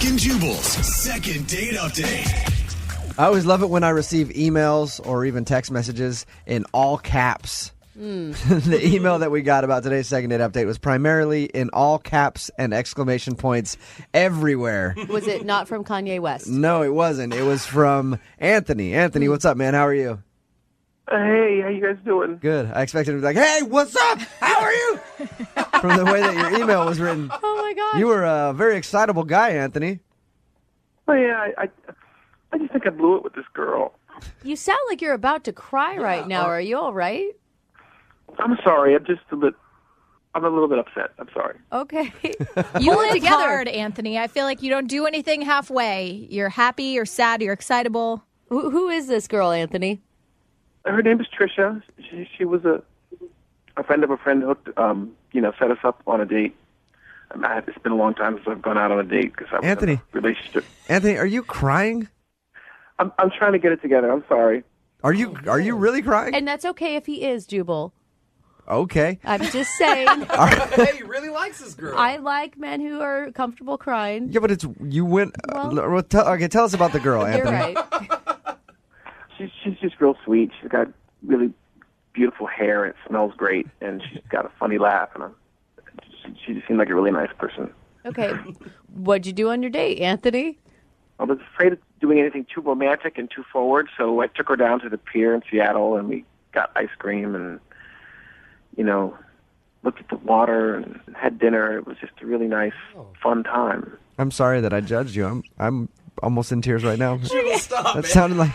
Brooke and Jubal's second date update. I always love it when I receive emails or even text messages in all caps. The email that we got about today's second date update was primarily in all caps and exclamation points everywhere. Was it not from Kanye West? No, it wasn't. It was from Anthony. Anthony, what's up, man? How are you? Hey, how you guys doing? Good. I expected him to be like, hey, what's up? How are you? From the way that your email was written. Oh, my gosh. You were a very excitable guy, Anthony. Oh yeah, I just think I blew it with this girl. You sound like you're about to cry right now. Are you all right? I'm sorry. I'm a little bit upset. I'm sorry. Okay. You live hard, Anthony. I feel like you don't do anything halfway. You're happy, you're sad, you're excitable. Who is this girl, Anthony? Her name is Trisha. She was a friend of a friend hooked, set us up on a date. It's been a long time since I've gone out on a date because I was in a relationship. Anthony, are you crying? I'm trying to get it together. I'm sorry. Are you really crying? And that's okay if he is, Jubal. Okay. I'm just saying. Hey, he really likes this girl. I like men who are comfortable crying. Yeah, but you went. Tell us about the girl, You're Anthony. right. She's just real sweet. She's got really beautiful hair. It smells great, and she's got a funny laugh. And she just seemed like a really nice person. Okay. What'd you do on your date, Anthony? I was afraid of doing anything too romantic and too forward, so I took her down to the pier in Seattle, and we got ice cream and, looked at the water and had dinner. It was just a really nice, fun time. I'm sorry that I judged you. I'm almost in tears right now. Stop, That man. sounded like.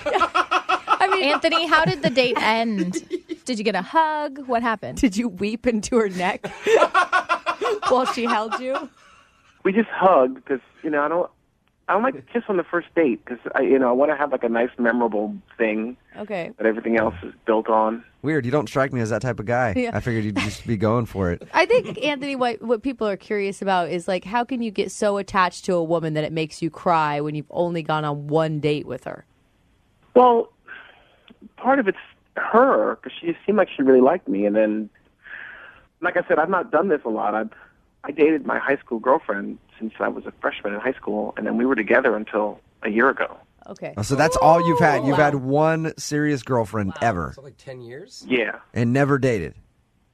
Anthony, how did the date end? Did you get a hug? What happened? Did you weep into her neck while she held you? We just hugged because, I don't like to kiss on the first date because, I want to have like a nice, memorable thing Okay. that everything else is built on. Weird. You don't strike me as that type of guy. Yeah. I figured you'd just be going for it. I think, Anthony, what people are curious about is, like, how can you get so attached to a woman that it makes you cry when you've only gone on one date with her? Well, part of it's her because she seemed like she really liked me. And then, like I said, I've not done this a lot. I dated my high school girlfriend since I was a freshman in high school, and then we were together until a year ago. Okay. So that's all you've had. You've Wow. had one serious girlfriend ever So like 10 years? Yeah, and never dated.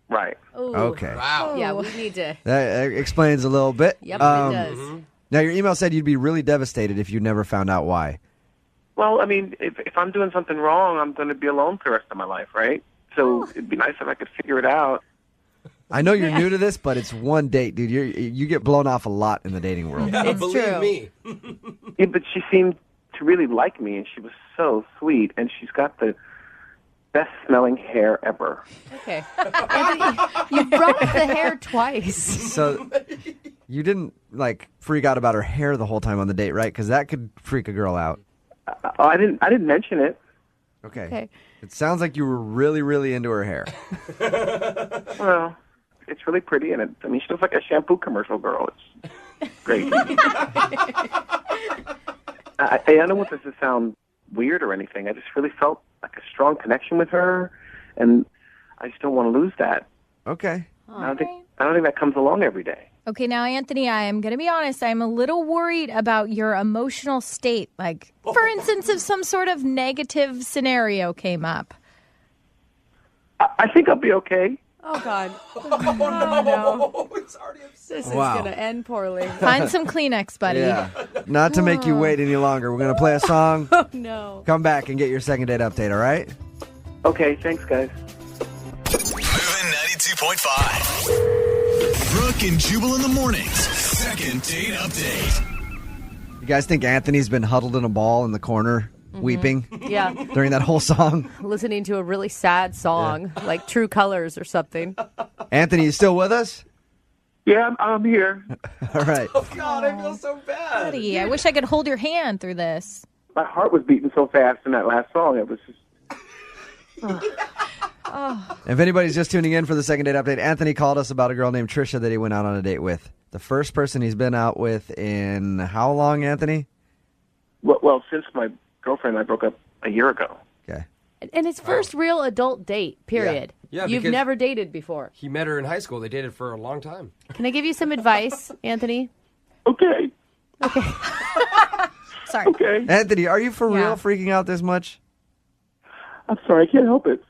right. Ooh. Okay. Wow. Yeah, we need to. That explains a little bit. Yep, Um, it does. Now, your email said you'd be really devastated if you never found out why. Well, I mean, if I'm doing something wrong, I'm going to be alone for the rest of my life, right? So it'd be nice if I could figure it out. I know you're new to this, but it's one date, dude. You get blown off a lot in the dating world. Yeah, It's believe true. me. Yeah, but she seemed to really like me, and she was so sweet, and she's got the best-smelling hair ever. Okay. Anthony, you brought up the hair twice. So you didn't freak out about her hair the whole time on the date, right? Because that could freak a girl out. I didn't mention it. Okay. It sounds like you were really, really into her hair. Well, it's really pretty, and she looks like a shampoo commercial girl. It's great. I don't want this to sound weird or anything. I just really felt like a strong connection with her, and I just don't want to lose that. Okay. I don't think that comes along every day. Okay, now, Anthony, I am going to be honest. I'm a little worried about your emotional state. Like, for instance, if some sort of negative scenario came up. I think I'll be okay. Oh, God. Oh, he's already upset. This is Wow. going to end poorly. Find some Kleenex, buddy. Yeah. Not to make you wait any longer. We're going to play a song. Oh, no. Come back and get your second date update, all right? Okay, thanks, guys. Moving 92.5. Brooke and Jubal in the mornings. Second date update. You guys think Anthony's been huddled in a ball in the corner, weeping Yeah. during that whole song? Listening to a really sad song, like True Colors or something. Anthony, you still with us? Yeah, I'm here. All right. God, I feel so bad. Buddy, I wish I could hold your hand through this. My heart was beating so fast in that last song. It was just... If anybody's just tuning in for the second date update, Anthony called us about a girl named Trisha that he went out on a date with. The first person he's been out with in how long, Anthony? Well, since my girlfriend and I broke up a year ago. Okay. And his first real adult date, period. Yeah, You've because- never dated before. He met her in high school. They dated for a long time. Can I give you some advice, Anthony? Okay. Okay. Sorry. Okay. Anthony, are you for Yeah. real freaking out this much? I'm sorry, I can't help it.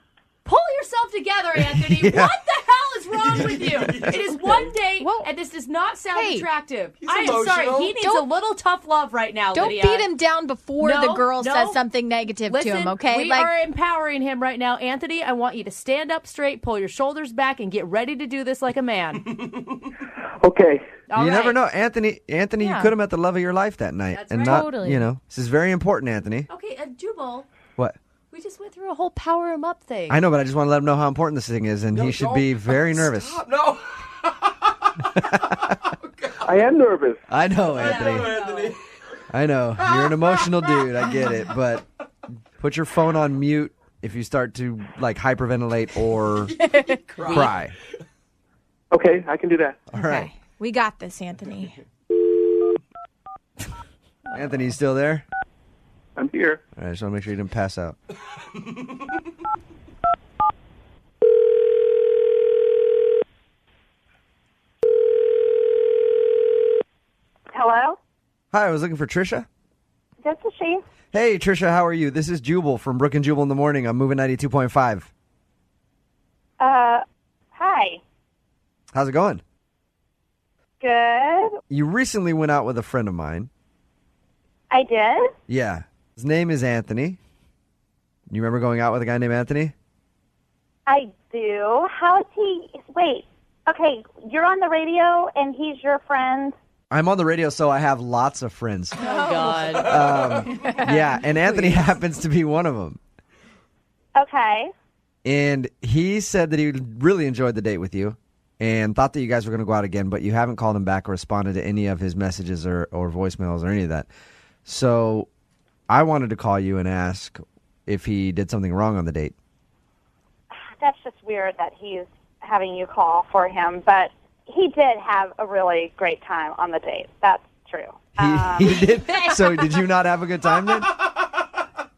Pull yourself together, Anthony. Yeah. What the hell is wrong with you? It is one date, Whoa. and this does not sound Hey. attractive. I am sorry. emotional. He needs a little tough love right now, Don't Lydia. beat him down before No, the girl no. says something negative Listen, to him, okay? we are empowering him right now. Anthony, I want you to stand up straight, pull your shoulders back, and get ready to do this like a man. Okay. All You right. never know. Anthony, Yeah. you could have met the love of your life that night. That's and right. not, Totally. this is very important, Anthony. Okay, Jubal, What? we just went through a whole power him up thing. I know, but I just want to let him know how important this thing is, and he should be very nervous. Stop. No. I am nervous. I know, Anthony. Anthony. I know. You're an emotional dude. I get it. But put your phone on mute if you start to, hyperventilate or cry. Okay, I can do that. All right. Okay. We got this, Anthony. Anthony, you still there? I'm here. All right, I just want to make sure you didn't pass out. Hello? Hi, I was looking for Trisha. This is she. Hey, Trisha, how are you? This is Jubal from Brooke and Jubal in the Morning. I'm moving 92.5. Hi. How's it going? Good. You recently went out with a friend of mine. I did? Yeah. His name is Anthony. You remember going out with a guy named Anthony? I do. How is he? Wait. Okay, you're on the radio and he's your friend. I'm on the radio, so I have lots of friends. Oh, God. Yeah, and Anthony happens to be one of them. Okay. And he said that he really enjoyed the date with you and thought that you guys were going to go out again, but you haven't called him back or responded to any of his messages or voicemails or any of that. So I wanted to call you and ask if he did something wrong on the date. That's just weird that he's having you call for him, but he did have a really great time on the date. That's true. He did? So did you not have a good time then? I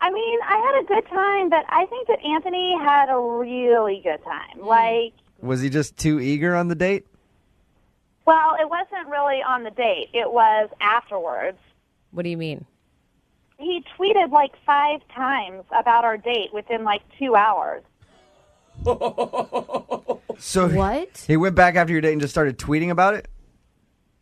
mean, I had a good time, but I think that Anthony had a really good time. Was he just too eager on the date? Well, it wasn't really on the date. It was afterwards. What do you mean? He tweeted 5 times about our date within 2 hours. So What? He went back after your date and just started tweeting about it?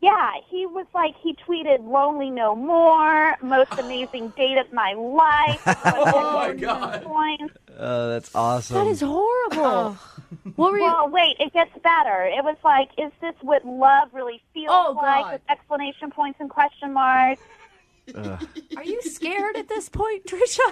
Yeah, he was he tweeted "Lonely No More," "Most amazing date of my life." Oh my God. Points. Oh, that's awesome. That is horrible. What were you? Well, wait, it gets better. It was "Is this what love really feels Oh, like?" God. with exclamation points and question marks. Are you scared at this point, Trisha?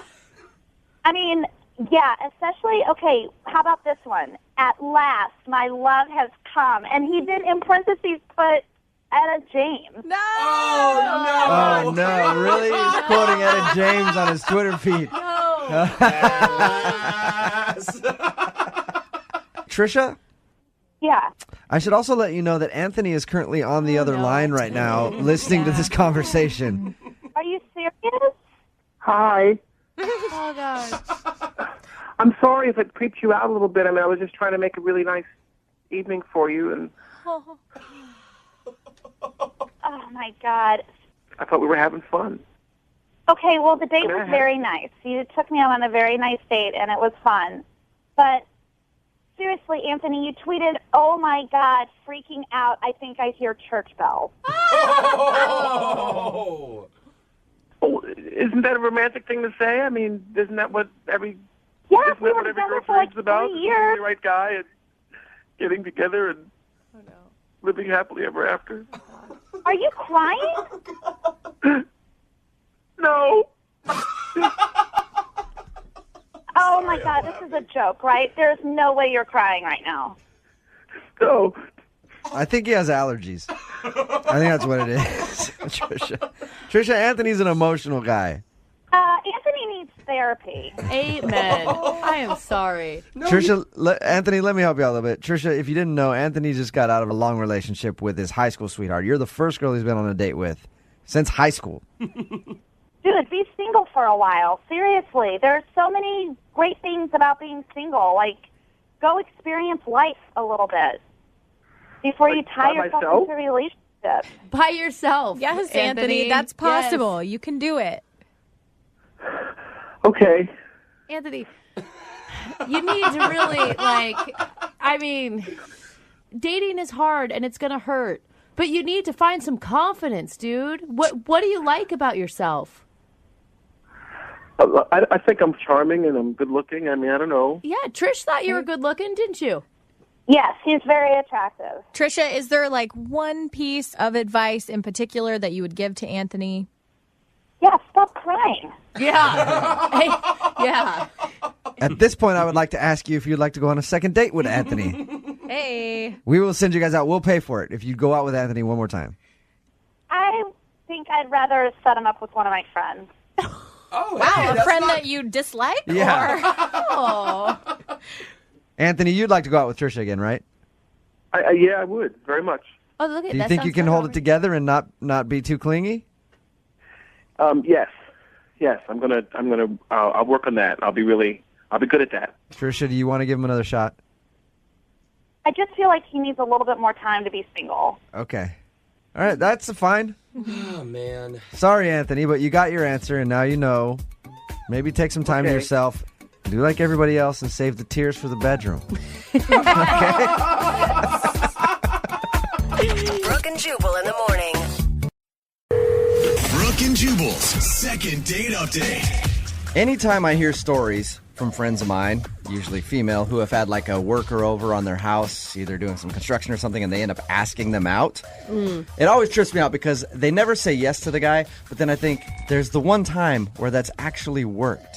I mean, yeah, especially, okay, how about this one? "At last, my love has come." And he then, in parentheses, put Etta James. No! Oh, no. Really? He's quoting Etta James on his Twitter feed. Trisha, Yeah. I should also let you know that Anthony is currently on the other line right now listening to this conversation. Are you serious? Hi. Oh, God. I'm sorry if it creeped you out a little bit. I mean, I was just trying to make a really nice evening for you, and Oh, my God. I thought we were having fun. Okay, well, the date was very nice. You took me out on a very nice date, and it was fun. But seriously, Anthony, you tweeted, "Oh, my God, freaking out. I think I hear church bells." Oh. Oh, isn't that a romantic thing to say? I mean, isn't that what every Yeah, isn't we that were what every together girl for dreams about? 3 Finding years. the right guy and getting together and living happily ever after. Are you crying? No. Oh, my God, this is a joke, right? There's no way you're crying right now. No. I think he has allergies. I think that's what it is. Trisha, Anthony's an emotional guy. Anthony needs therapy. Amen. I am sorry. Trisha, Anthony, let me help you out a little bit. Trisha, if you didn't know, Anthony just got out of a long relationship with his high school sweetheart. You're the first girl he's been on a date with since high school. Dude, be single for a while. Seriously, there's so many great things about being single. Go experience life a little bit before you tie by yourself myself? into a relationship. relationship. By yourself. Yes, Anthony, that's possible. You can do it. Okay. Anthony, you need to really, dating is hard and it's going to hurt. But you need to find some confidence, dude. What do you like about yourself? I think I'm charming and I'm good looking. I mean, I don't know. Yeah, Trish thought you were good looking, didn't you? Yes, he's very attractive. Trisha, is there like one piece of advice in particular that you would give to Anthony? Yeah, stop crying. Yeah. Hey, yeah. At this point, I would like to ask you if you'd like to go on a second date with Anthony. Hey. We will send you guys out. We'll pay for it if you go out with Anthony one more time. I think I'd rather set him up with one of my friends. Oh, Wow, hey, a that's friend not- that you dislike? Yeah. Or... Oh. Anthony, you'd like to go out with Trisha again, right? Yeah, I would very much. Oh, look at Do you that. think you sounds can fun, hold it Robert. together and not be too clingy? Yes. I'll work on that. I'll be good at that. Trisha, do you want to give him another shot? I just feel like he needs a little bit more time to be single. Okay. All right, that's fine. Oh, man. Sorry, Anthony, but you got your answer, and now you know. Maybe take some time to Okay. yourself. Do like everybody else and save the tears for the bedroom. Brooke and Jubal in the morning. Brooke and Jubal's second date update. Anytime I hear stories from friends of mine, usually female, who have had like a worker over on their house, either doing some construction or something, and they end up asking them out, it always trips me out because they never say yes to the guy, but then I think there's the one time where that's actually worked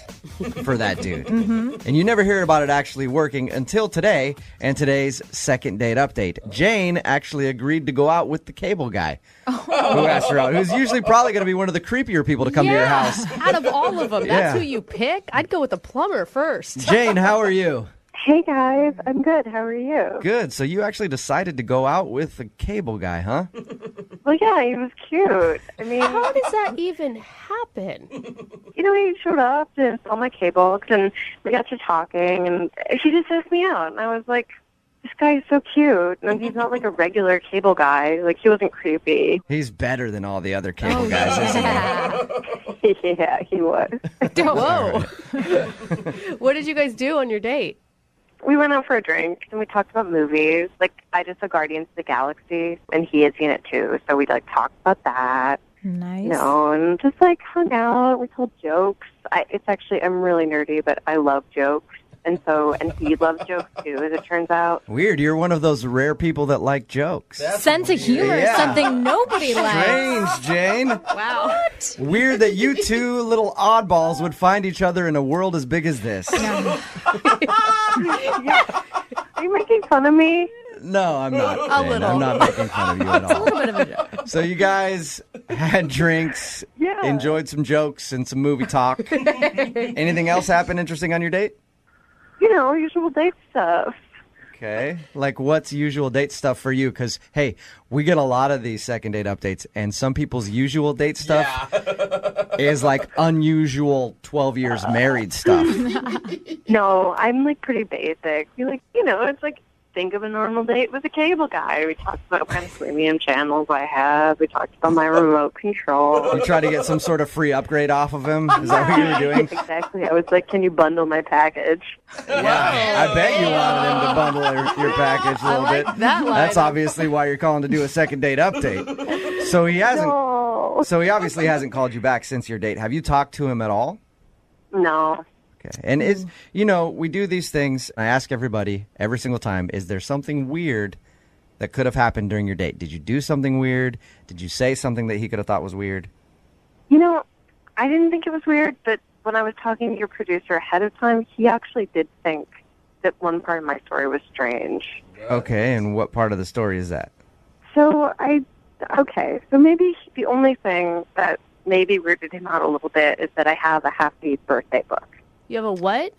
for that dude. And you never hear about it actually working until today, and today's second date update. Jane actually agreed to go out with the cable guy who asked her out, who's usually probably going to be one of the creepier people to come to your house. Out of all of them, Yeah. that's who you pick. I'd go with the plumber first. Jane, how are you? Hey guys, I'm good. How are you? Good. So you actually decided to go out with the cable guy, huh? Well, yeah, he was cute. I mean, How does that even happen? he showed up to install my cables, and we got to talking, and he just asked me out, and I was like, this guy is so cute, and he's not like a regular cable guy. Like, he wasn't creepy. He's better than all the other cable guys, isn't he? Yeah, he was. Whoa. What did you guys do on your date? We went out for a drink, and we talked about movies. Like, I just saw Guardians of the Galaxy, and he had seen it too, so we, talked about that. Nice. And just, hung out. We told jokes. I'm really nerdy, but I love jokes. And he loves jokes too, as it turns out. Weird. You're one of those rare people that like jokes. Sense of humor is Yeah. something nobody likes. Strange, Jane. Wow. Weird that you two little oddballs would find each other in a world as big as this. Are you making fun of me? No, I'm not. A Jane. little. I'm not making fun of you at all. A little bit of a joke. So you guys had drinks, Yeah. enjoyed some jokes and some movie talk. Anything else happen interesting on your date? Usual date stuff. Okay. Like, what's usual date stuff for you? Because, hey, we get a lot of these second date updates, and some people's usual date stuff is like unusual 12 years married stuff. No, I'm pretty basic. It's think of a normal date with a cable guy. We talked about what kind of premium channels I have. We talked about my remote control. You try to get some sort of free upgrade off of him? Is that what you were doing? Exactly. I was like, can you bundle my package? Yeah. I bet you wanted him to bundle your package a little like bit. that line. That's obviously why you're calling to do a second date update. So he hasn't. No. So he obviously hasn't called you back since your date. Have you talked to him at all? No. Okay. And we do these things. I ask everybody every single time, is there something weird that could have happened during your date? Did you do something weird? Did you say something that he could have thought was weird? I didn't think it was weird, but when I was talking to your producer ahead of time, he actually did think that one part of my story was strange. Okay. And what part of the story is that? So maybe the only thing that maybe weirded him out a little bit is that I have a happy birthday book. You have a what?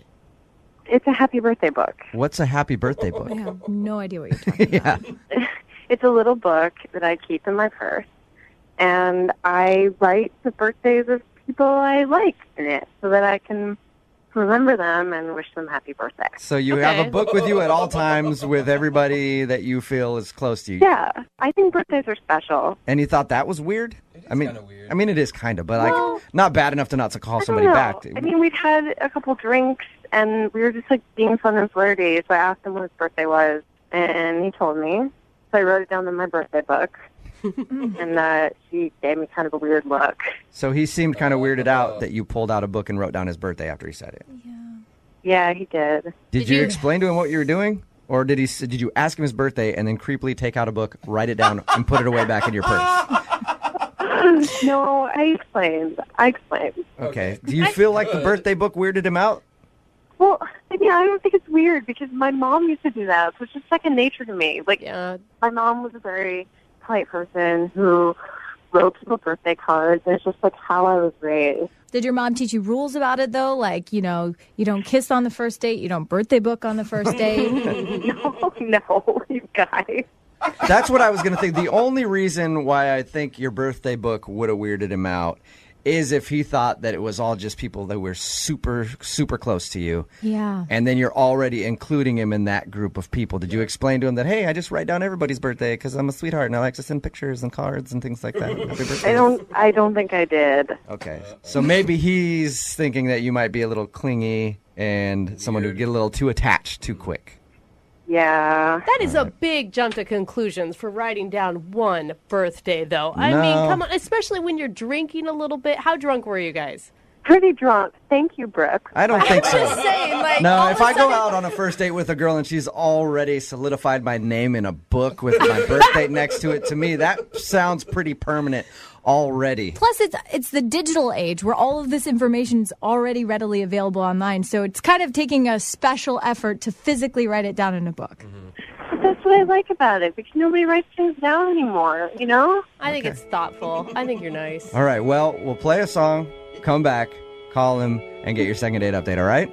It's a happy birthday book. What's a happy birthday book? I have no idea what you're talking about. It's a little book that I keep in my purse, and I write the birthdays of people I like in it so that I can remember them and wish them happy birthday. So you have a book with you at all times with everybody that you feel is close to you. Yeah, I think birthdays are special. And you thought that was weird? Kind of weird. I mean, it is kind of, but like not bad enough to not to call I somebody don't know. back. I mean, we'd had a couple drinks, and we were just like being fun and flirty. So I asked him what his birthday was, and he told me. So I wrote it down in my birthday book, and he gave me kind of a weird look. So he seemed kind of weirded out that you pulled out a book and wrote down his birthday after he said it. Yeah, he did. Did you explain to him what you were doing? Or did you ask him his birthday and then creepily take out a book, write it down, and put it away back in your purse? No, I explained. Okay. Do you feel like the birthday book weirded him out? Well, I mean, I don't think it's weird because my mom used to do that, so it's just second nature to me. Like, my mom was a very polite person who wrote people birthday cards, and it's just like how I was raised. Did your mom teach you rules about it, though? Like, you don't kiss on the first date, you don't birthday book on the first date? No, you guys. That's what I was going to think. The only reason why I think your birthday book would have weirded him out is if he thought that it was all just people that were super, super close to you. Yeah. And then you're already including him in that group of people. Did you explain to him that, hey, I just write down everybody's birthday because I'm a sweetheart and I like to send pictures and cards and things like that? Happy birthday. I don't think I did. Okay. So maybe he's thinking that you might be a little clingy and someone who'd get a little too attached too quick. Yeah. That is a big jump to conclusions for writing down one birthday, though. I mean, come on, especially when you're drinking a little bit. How drunk were you guys? Pretty drunk. Thank you, Brooke. I don't think so. I'm just saying, like, No, all if of a I go sudden- out on a first date with a girl and she's already solidified my name in a book with my birthday next to it, to me, that sounds pretty permanent already. Plus, it's the digital age where all of this information is already readily available online. So it's kind of taking a special effort to physically write it down in a book. But that's what I like about it, because nobody writes things down anymore, you know? I think it's thoughtful. I think you're nice. All right, well, we'll play a song, come back, call him, and get your second date update, all right?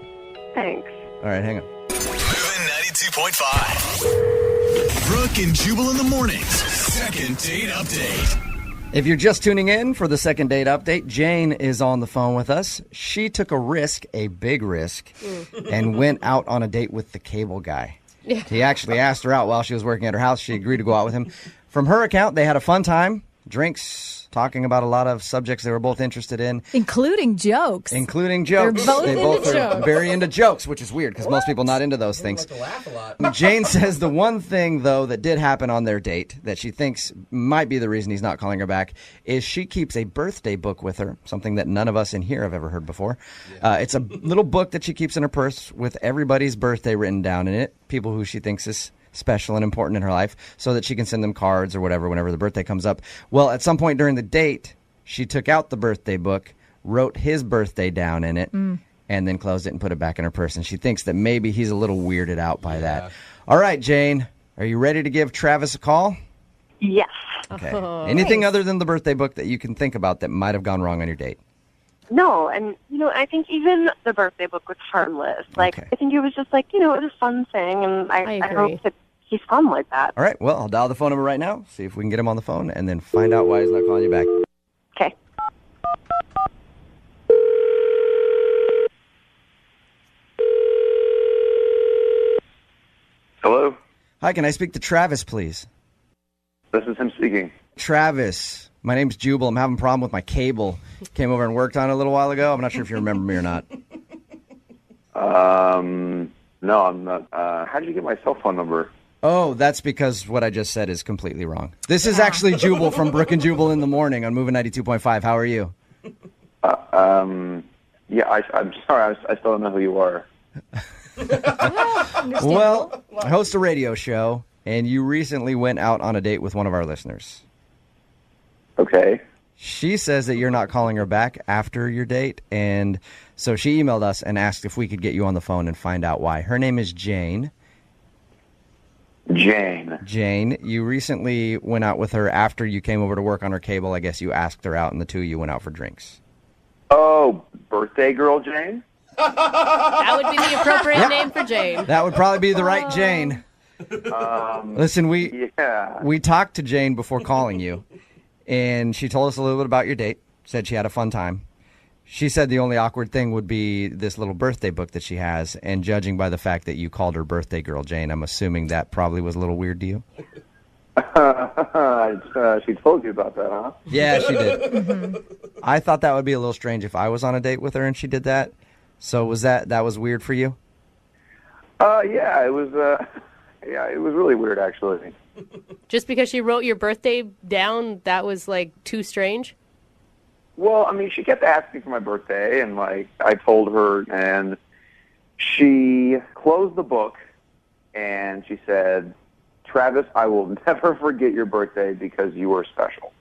Thanks. All right, hang on. Moving 92.5. Brooke and Jubal in the mornings. Second date update. If you're just tuning in for the second date update, Jane is on the phone with us. She took a risk, a big risk, and went out on a date with the cable guy. Yeah. He actually asked her out while she was working at her house. She agreed to go out with him. From her account, they had a fun time, drinks, talking about a lot of subjects they were both interested in. Including jokes. Including jokes. They're both they into both are jokes. very into jokes, which is weird because most people not into those things. To laugh a lot. Jane says the one thing, though, that did happen on their date that she thinks might be the reason he's not calling her back is she keeps a birthday book with her, something that none of us in here have ever heard before. It's a little book that she keeps in her purse with everybody's birthday written down in it, people who she thinks is special and important in her life, so that she can send them cards or whatever whenever the birthday comes up. Well, at some point during the date, she took out the birthday book, wrote his birthday down in it, and then closed it and put it back in her purse. And she thinks that maybe he's a little weirded out by that. All right, Jane, are you ready to give Travis a call? Yes. Okay. Anything other than the birthday book that you can think about that might have gone wrong on your date? No, and, I think even the birthday book was harmless. Like, Okay. I think it was just like, it was a fun thing, and I agree. hope that he's fun like that. All right, well, I'll dial the phone number right now, see if we can get him on the phone, and then find out why he's not calling you back. Okay. Hello, Hi, can I speak to Travis, please? this is him speaking. Travis, my name's Jubal. I'm having a problem with my cable. Came over and worked on it a little while ago. I'm not sure if you remember me or not. No, I'm not. How did you get my cell phone number? Oh, that's because what I just said is completely wrong. This is actually Jubal from Brooke and Jubal in the morning on Moving 92.5. How are you? Yeah, I'm sorry, I still don't know who you are. Well, I host a radio show, and you recently went out on a date with one of our listeners. Okay. She says that you're not calling her back after your date, and so she emailed us and asked if we could get you on the phone and find out why. Her name is Jane. Jane, you recently went out with her after you came over to work on her cable. I guess you asked her out, and the two of you went out for drinks. Oh, birthday girl Jane? That would be the appropriate name for Jane. That would probably be the right Jane. Listen, we talked to Jane before calling you, and she told us a little bit about your date, said she had a fun time. She said the only awkward thing would be this little birthday book that she has, and judging by the fact that you called her birthday girl, Jane, I'm assuming that probably was a little weird to you. She told you about that, huh? Yeah, she did. I thought that would be a little strange if I was on a date with her and she did that. So was that was weird for you? Yeah, it was. Yeah, it was really weird, actually. Just because she wrote your birthday down, that was like too strange? Well, I mean, she kept asking for my birthday, and like I told her, and she closed the book, and she said, "Travis, I will never forget your birthday because you were special."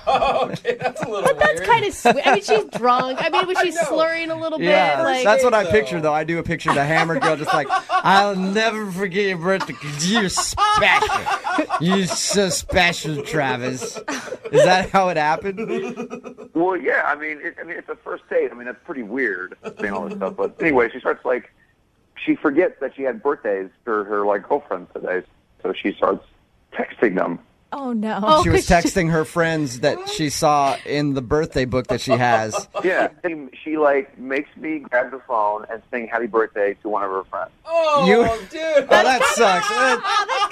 Okay, that's a little weird. That's kind of sweet. I mean, she's drunk. I mean, was she slurring a little Yeah, bit? Like, that's what I picture, though. I do a picture of the hammered girl just like, I'll never forget your birthday because you're special. You're so special, Travis. Is that how it happened? Well, yeah. I mean, it's a first date. I mean, that's pretty weird saying all this stuff. But anyway, she starts like, she forgets that she had birthdays for her like girlfriends today, so she starts texting them. Oh, no. She was texting her friends that she saw in the birthday book that she has. Yeah, she like makes me grab the phone and sing "Happy Birthday" to one of her friends. Oh, dude. Oh, that sucks. that's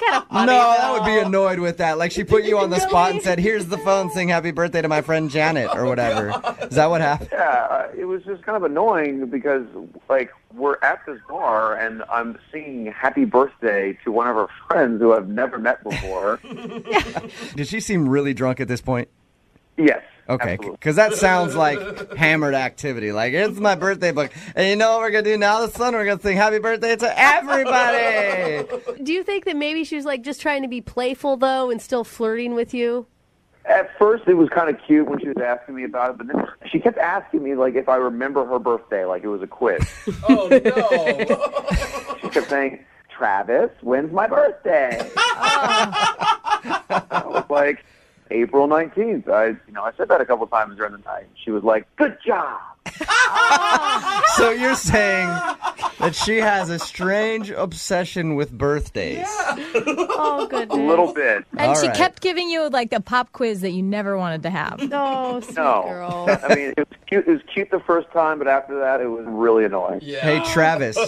kind of funny. No, I would be annoyed with that. Like she put you on the spot and said, "Here's the phone, sing happy birthday to my friend Janet," or whatever. Is that what happened? Yeah, it was just kind of annoying because like we're at this bar and I'm singing "Happy Birthday" to one of her friends who I've never met before. Did she seem really drunk at this point? Yes. Okay, because that sounds like hammered activity. Like, it's my birthday book. And you know what we're going to do now this Sunday? We're going to sing happy birthday to everybody. Do you think that maybe she was like just trying to be playful, though, and still flirting with you? At first, it was kind of cute when she was asking me about it, but then she kept asking me, like, if I remember her birthday, like it was a quiz. Oh, no. She kept saying, "Travis, when's my birthday?" I was like, April 19th. I said that a couple times during the night. She was like, "Good job." So you're saying that she has a strange obsession with birthdays. Oh, goodness. A little bit. And she kept giving you like a pop quiz that you never wanted to have. Oh, sweet No. girl. I mean, it was cute. It was cute the first time, but after that, it was really annoying. Yeah. Hey, Travis,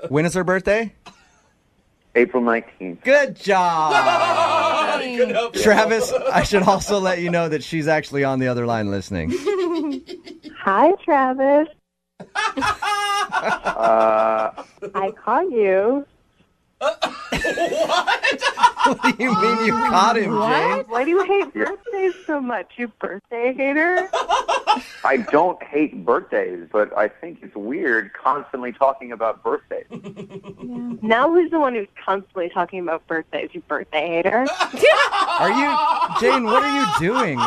when is her birthday? April 19th. Good job. He couldn't help you. Travis, I should also let you know that she's actually on the other line listening. Hi, Travis. I caught you. What do you mean you caught him, Jane? Why do you hate birthdays so much, you birthday hater? I don't hate birthdays, but I think it's weird constantly talking about birthdays. Now who's the one who's constantly talking about birthdays, you birthday hater? Are you, Jane, what are you doing?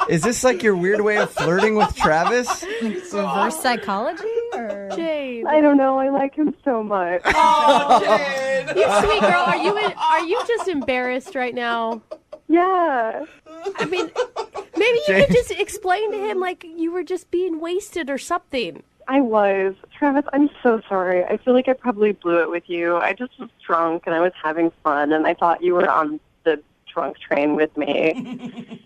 Is this like your weird way of flirting with Travis? Reverse psychology? Or? Jane. I don't know. I like him so much. Oh, Jane. You sweet girl. Are you just embarrassed right now? Yeah. I mean, maybe you could just explain to him like you were just being wasted or something. I was. Travis, I'm so sorry. I feel like I probably blew it with you. I just was drunk and I was having fun and I thought you were on the drunk train with me.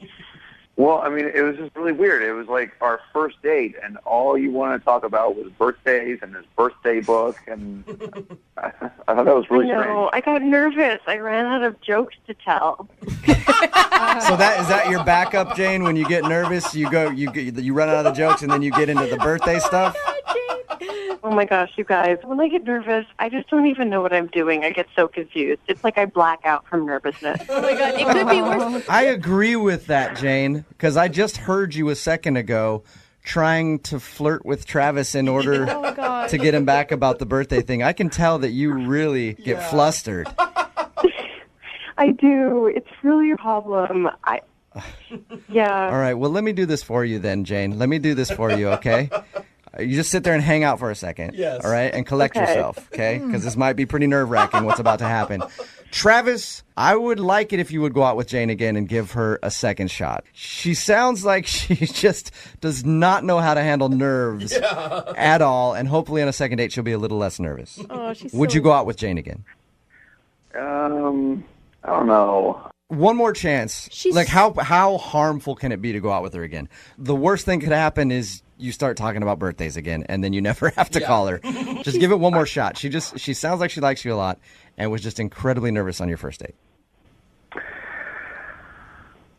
Well, I mean, it was just really weird. It was like our first date, and all you wanted to talk about was birthdays and this birthday book, and I thought that was really strange. I got nervous. I ran out of jokes to tell. So is that your backup, Jane? When you get nervous, you run out of the jokes, and then you get into the birthday stuff? Oh my gosh, you guys. When I get nervous, I just don't even know what I'm doing. I get so confused. It's like I black out from nervousness. Oh my God, it could be worse. I agree with that, Jane, because I just heard you a second ago trying to flirt with Travis in order to get him back about the birthday thing. I can tell that you really get flustered. I do. It's really a problem. Yeah. All right, well, let me do this for you then, Jane. Let me do this for you, okay? You just sit there and hang out for a second. Yes. All right? And collect yourself, okay? Because this might be pretty nerve-wracking what's about to happen. Travis, I would like it if you would go out with Jane again and give her a second shot. She sounds like she just does not know how to handle nerves at all. And hopefully on a second date, she'll be a little less nervous. Oh, she's Would you go out with Jane again? I don't know. one more chance. Like, how harmful can it be to go out with her again? The worst thing could happen is you start talking about birthdays again, and then you never have to call her. Just give it one more shot. She sounds like she likes you a lot and was just incredibly nervous on your first date.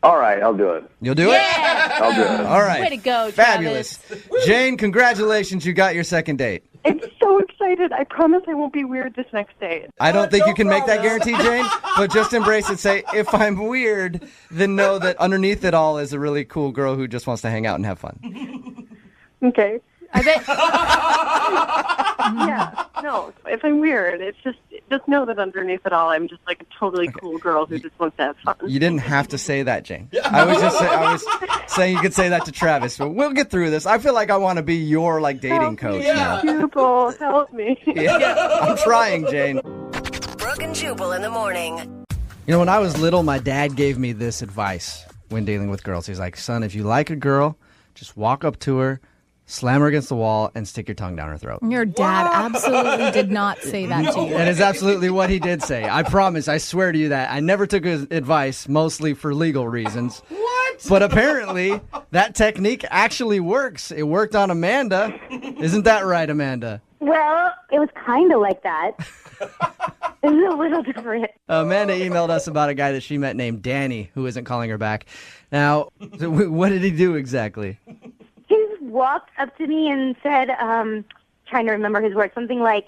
All right, I'll do it. You'll do it? I'll do it. All right. Way to go, Fabulous. Travis. Jane, congratulations. You got your second date. I'm so excited. I promise I won't be weird this next date. I don't think you can make that guarantee, Jane, but just embrace it. Say, if I'm weird, then know that underneath it all is a really cool girl who just wants to hang out and have fun. Okay. I bet. Yeah. No, if I'm weird, it's just know that underneath it all, I'm just like a totally cool girl who just wants to have fun. You didn't have to say that, Jane. I was saying you could say that to Travis, but we'll get through this. I feel like I want to be your dating coach now. Jubal, help me. I'm trying, Jane. Brooke and Jubal in the morning. You know, when I was little, my dad gave me this advice when dealing with girls. He's like, son, if you like a girl, just walk up to her, slam her against the wall, and stick your tongue down her throat. Your dad absolutely did not say that to you. That is absolutely what he did say. I promise, I swear to you that. I never took his advice, mostly for legal reasons. What? But apparently, that technique actually works. It worked on Amanda. Isn't that right, Amanda? Well, it was kind of like that. It was a little different. Amanda emailed us about a guy that she met named Danny, who isn't calling her back. Now, what did he do exactly? He just walked up to me and said, trying to remember his words, something like,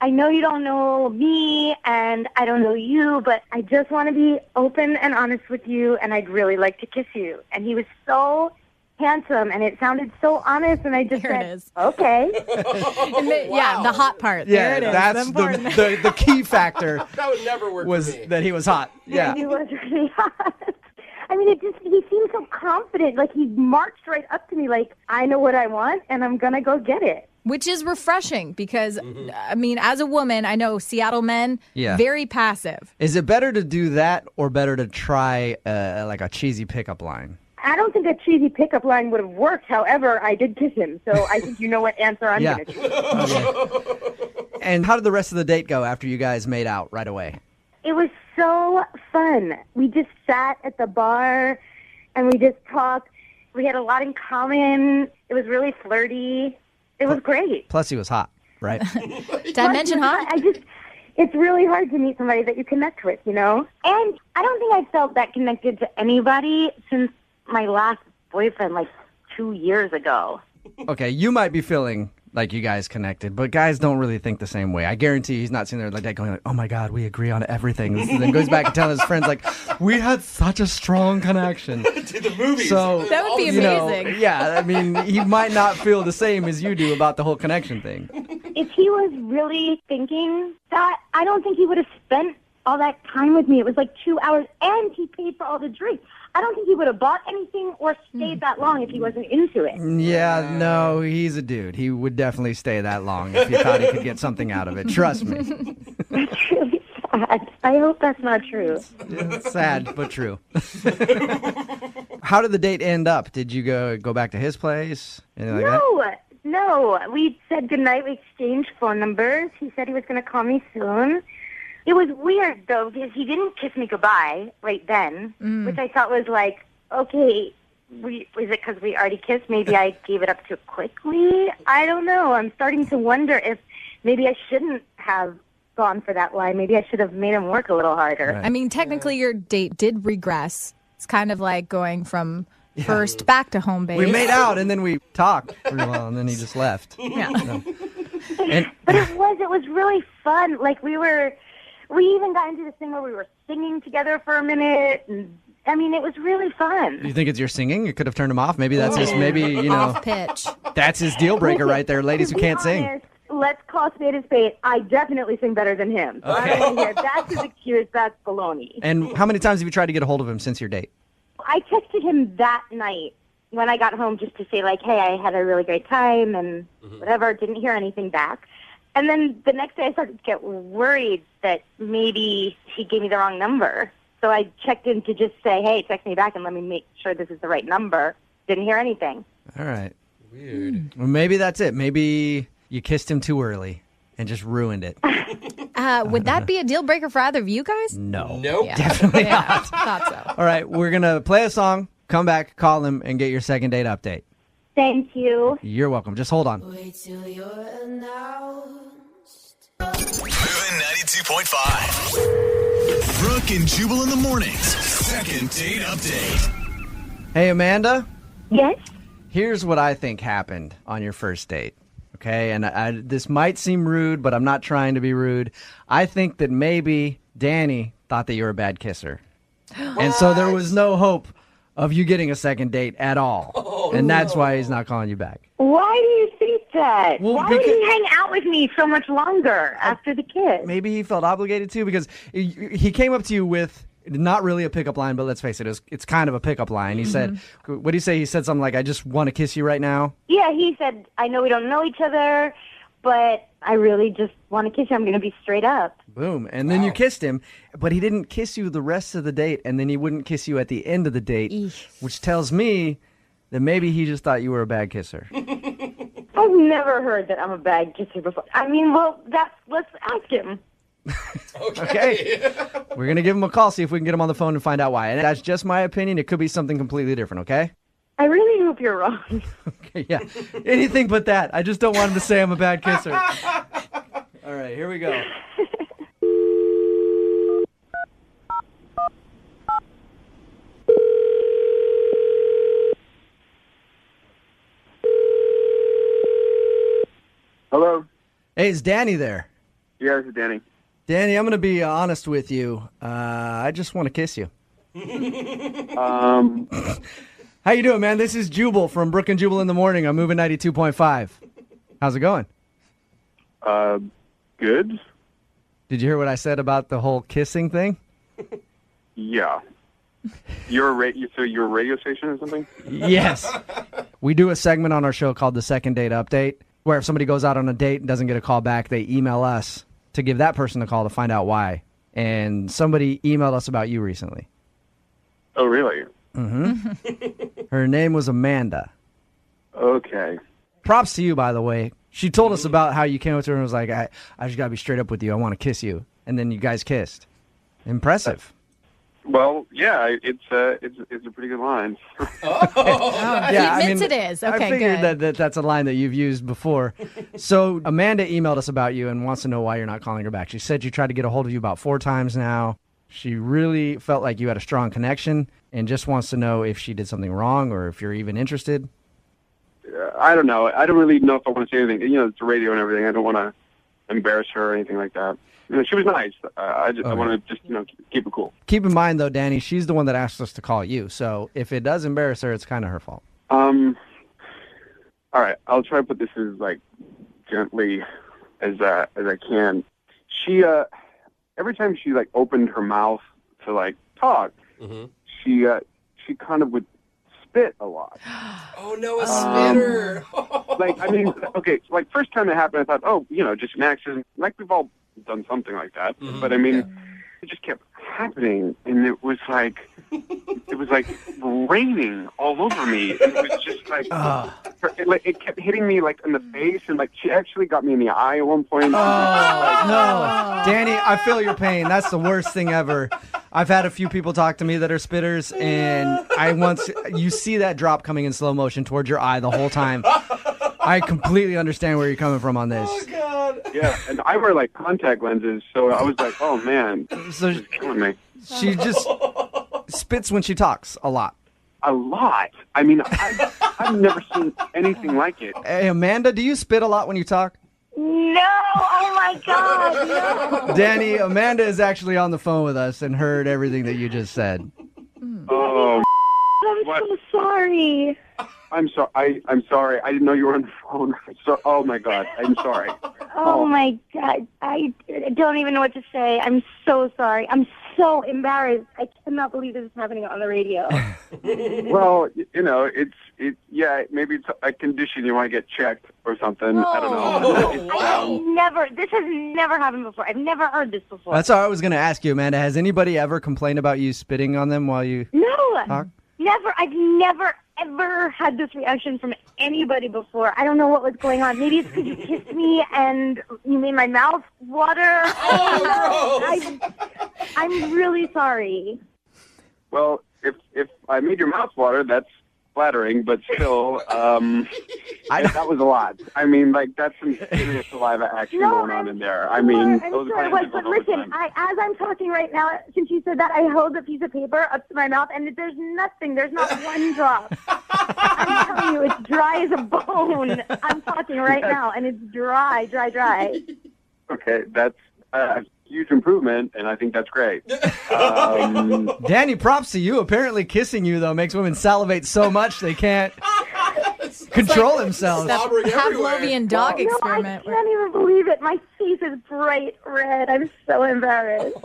I know you don't know me and I don't know you, but I just want to be open and honest with you and I'd really like to kiss you. And he was so handsome and it sounded so honest and I just said, okay. Yeah, the hot part. There it is. That's the key factor. That would never work was for me. that he was hot. Yeah. He was really hot. I mean, he seemed so confident. Like, he marched right up to me like, I know what I want, and I'm going to go get it. Which is refreshing because, I mean, as a woman, I know Seattle men, very passive. Is it better to do that or better to try like a cheesy pickup line? I don't think a cheesy pickup line would have worked. However, I did kiss him, so I think you know what answer I'm going to choose. Okay. And how did the rest of the date go after you guys made out right away? It was so fun. We just sat at the bar and we just talked. We had a lot in common. It was really flirty. It was great. Plus, he was hot, right? Did I mention hot? It's really hard to meet somebody that you connect with, you know? And I don't think I felt that connected to anybody since my last boyfriend, like 2 years ago. Okay, you might be feeling like you guys connected, but guys don't really think the same way. I guarantee he's not sitting there like that going like, oh my God, we agree on everything. And then goes back and telling his friends like, we had such a strong connection. To the movies. So, that would be amazing. Yeah, I mean, he might not feel the same as you do about the whole connection thing. If he was really thinking that, I don't think he would have spent all that time with me. It was like 2 hours, and he paid for all the drinks. I don't think he would have bought anything or stayed that long if he wasn't into it. Yeah, no, he's a dude. He would definitely stay that long if he thought he could get something out of it. Trust me. That's really sad. I hope that's not true. It's sad, but true. How did the date end up? Did you go back to his place? Anything like that? No. We said goodnight. We exchanged phone numbers. He said he was going to call me soon. It was weird, though, because he didn't kiss me goodbye right then, which I thought was like, okay, is it because we already kissed? Maybe I gave it up too quickly? I don't know. I'm starting to wonder if maybe I shouldn't have gone for that line. Maybe I should have made him work a little harder. Right. I mean, technically, your date did regress. It's kind of like going from first back to home base. We made out, and then we talked for a while, and then he just left. Yeah. But it was really fun. Like, we even got into this thing where we were singing together for a minute. And, I mean, it was really fun. You think it's your singing? You could have turned him off. Maybe that's just, off pitch. That's his deal breaker right there, ladies who can't sing. Let's call spade a spade. I definitely sing better than him. So I don't hear that's his excuse. That's baloney. And how many times have you tried to get a hold of him since your date? I texted him that night when I got home just to say, like, hey, I had a really great time and whatever. Didn't hear anything back. And then the next day I started to get worried that maybe he gave me the wrong number. So I checked in to just say, hey, text me back and let me make sure this is the right number. Didn't hear anything. All right. Weird. Well, maybe that's it. Maybe you kissed him too early and just ruined it. Would that be a deal breaker for either of you guys? No. Nope. Yeah. Definitely Yeah, not. thought so. All right, we're going to play a song, come back, call him, and get your second date update. Thank you. You're welcome. Just hold on. Moving 92.5. Brooke and Jubal in the mornings. Second date update. Hey, Amanda. Yes? Here's what I think happened on your first date. Okay, and this might seem rude, but I'm not trying to be rude. I think that maybe Danny thought that you were a bad kisser. And so there was no hope of you getting a second date at all. And that's why he's not calling you back. Why do you think that? Well, Why would because- he hang out with me so much longer after the kiss? Maybe he felt obligated to because he came up to you with not really a pickup line, but let's face it, it's kind of a pickup line. He said, what do you say? He said something like, I just want to kiss you right now. Yeah, he said, I know we don't know each other, but I really just want to kiss you. I'm going to be straight up. Boom. And then you kissed him, but he didn't kiss you the rest of the date, and then he wouldn't kiss you at the end of the date, which tells me that maybe he just thought you were a bad kisser. I've never heard that I'm a bad kisser before. I mean, well, let's ask him. Okay. We're going to give him a call, see if we can get him on the phone and find out why. And that's just my opinion. It could be something completely different, okay? I really hope you're wrong. Okay, yeah. Anything but that. I just don't want him to say I'm a bad kisser. All right, here we go. Hello. Hey, is Danny there? Yeah, this is Danny. Danny, I'm going to be honest with you. I just want to kiss you. How you doing, man? This is Jubal from Brooke and Jubal in the morning. I'm moving 92.5. How's it going? Good. Did you hear what I said about the whole kissing thing? Yeah. You're a radio station or something? Yes. We do a segment on our show called the Second Date Update, where if somebody goes out on a date and doesn't get a call back, they email us to give that person a call to find out why. And somebody emailed us about you recently. Oh, really? Mm-hmm. Her name was Amanda. Okay. Props to you, by the way. She told us about how you came up to her and was like, I just got to be straight up with you. I want to kiss you. And then you guys kissed. Impressive. Well, yeah, it's a pretty good line. He admits it is. Okay, I figured good. that's a line that you've used before. So Amanda emailed us about you and wants to know why you're not calling her back. She said you tried to get a hold of you about 4 times now. She really felt like you had a strong connection and just wants to know if she did something wrong or if you're even interested. I don't know. I don't really know if I want to say anything. You know, it's a radio and everything. I don't want to embarrass her or anything like that. You know, she was nice. I want to just, keep it cool. Keep in mind, though, Danny, she's the one that asked us to call you. So if it does embarrass her, it's kind of her fault. All right. I'll try to put this as, gently as I can. She, every time she, opened her mouth to, talk, she kind of would spit a lot. Oh, no, a spitter. First time it happened, I thought, just an accident. We've all done something like that. Mm-hmm. But, it just kept happening. And it was raining all over me. It was just it kept hitting me, in the face. And, she actually got me in the eye at one point. Oh, no. Danny, I feel your pain. That's the worst thing ever. I've had a few people talk to me that are spitters, and you see that drop coming in slow motion towards your eye the whole time. I completely understand where you're coming from on this. Oh, God. Yeah, and I wear, contact lenses, so I was like, oh, man, So this is killing me. she just spits when she talks a lot. A lot. I mean, I've never seen anything like it. Hey, Amanda, do you spit a lot when you talk? No! Oh, my God, no! Danny, Amanda is actually on the phone with us and heard everything that you just said. Oh, I'm what? so sorry. I'm sorry. I'm sorry. I didn't know you were on the phone. Oh, my God. I'm sorry. Oh, my God. I don't even know what to say. I'm so sorry. I'm so embarrassed. I cannot believe this is happening on the radio. Well, maybe it's a condition you want to get checked or something. I don't know. This has never happened before. I've never heard this before. That's all I was going to ask you, Amanda. Has anybody ever complained about you spitting on them while you No, talk? never. I've never ever had this reaction from anybody before. I don't know what was going on. Maybe it's because you kissed me and you made my mouth water. I'm really sorry. Well, if I made your mouth water, that's flattering, but still, that was a lot. I mean, like, that's some serious saliva action going on in there. I mean, those sure it was, but listen, as I'm talking right now, since you said that, I held a piece of paper up to my mouth, and there's nothing. There's not one drop. I'm telling you, it's dry as a bone. I'm talking right now, and it's dry. Okay, that's a huge improvement, and I think that's great. Danny, props to you. Apparently kissing you, though, makes women salivate so much they can't control themselves. Pavlovian dog experiment. I can't even believe it. My face is bright red. I'm so embarrassed.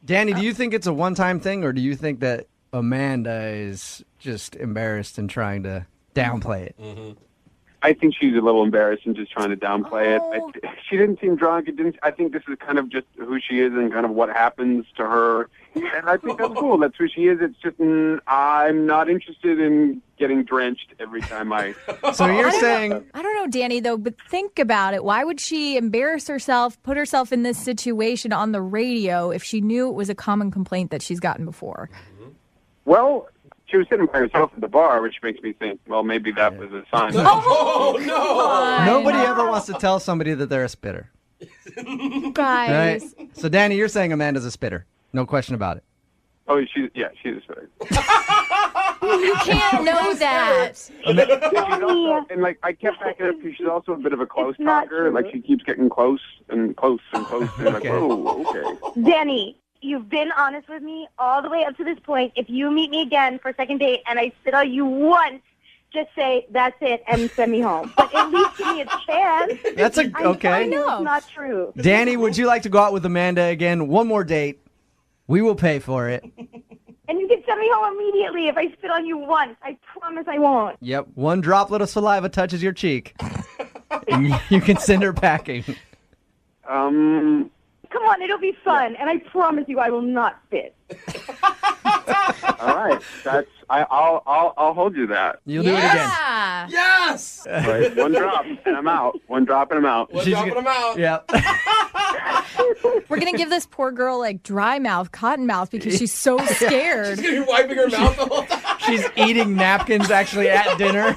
Danny, do you think it's a one-time thing, or do you think that Amanda is just embarrassed and trying to downplay it? Mm-hmm. I think she's a little embarrassed and just trying to downplay it. She didn't seem drunk. I think this is kind of just who she is and kind of what happens to her. And I think that's cool. That's who she is. It's just I'm not interested in getting drenched every time I... So you're saying... I don't know, Danny, though, but think about it. Why would she embarrass herself, put herself in this situation on the radio if she knew it was a common complaint that she's gotten before? Well... She was sitting by herself at the bar, which makes me think, well, maybe that was a sign. Oh, no! Nobody ever wants to tell somebody that they're a spitter. Guys. Right? So, Danny, you're saying Amanda's a spitter. No question about it. Oh, she's a spitter. You can't know that. And like, I kept backing up because she's also a bit of a close talker. Like, she keeps getting close and close and close. And like, oh, okay. Danny, you've been honest with me all the way up to this point. If you meet me again for a second date and I spit on you once, just say, that's it, and send me home. But at least give me a chance. That's okay. I know it's not true. Danny, would you like to go out with Amanda again? One more date. We will pay for it. And you can send me home immediately if I spit on you once. I promise I won't. Yep. One droplet of saliva touches your cheek. And you can send her packing. Come on, it'll be fun, and I promise you I will not spit. All right. I'll hold you that. You'll do it again. Yes! Right. One drop, and I'm out. One drop, and I'm out. One drop and I'm out. Yep. We're going to give this poor girl like dry mouth, cotton mouth because she's so scared. She's going to be wiping her mouth the whole time. She's eating napkins actually at dinner.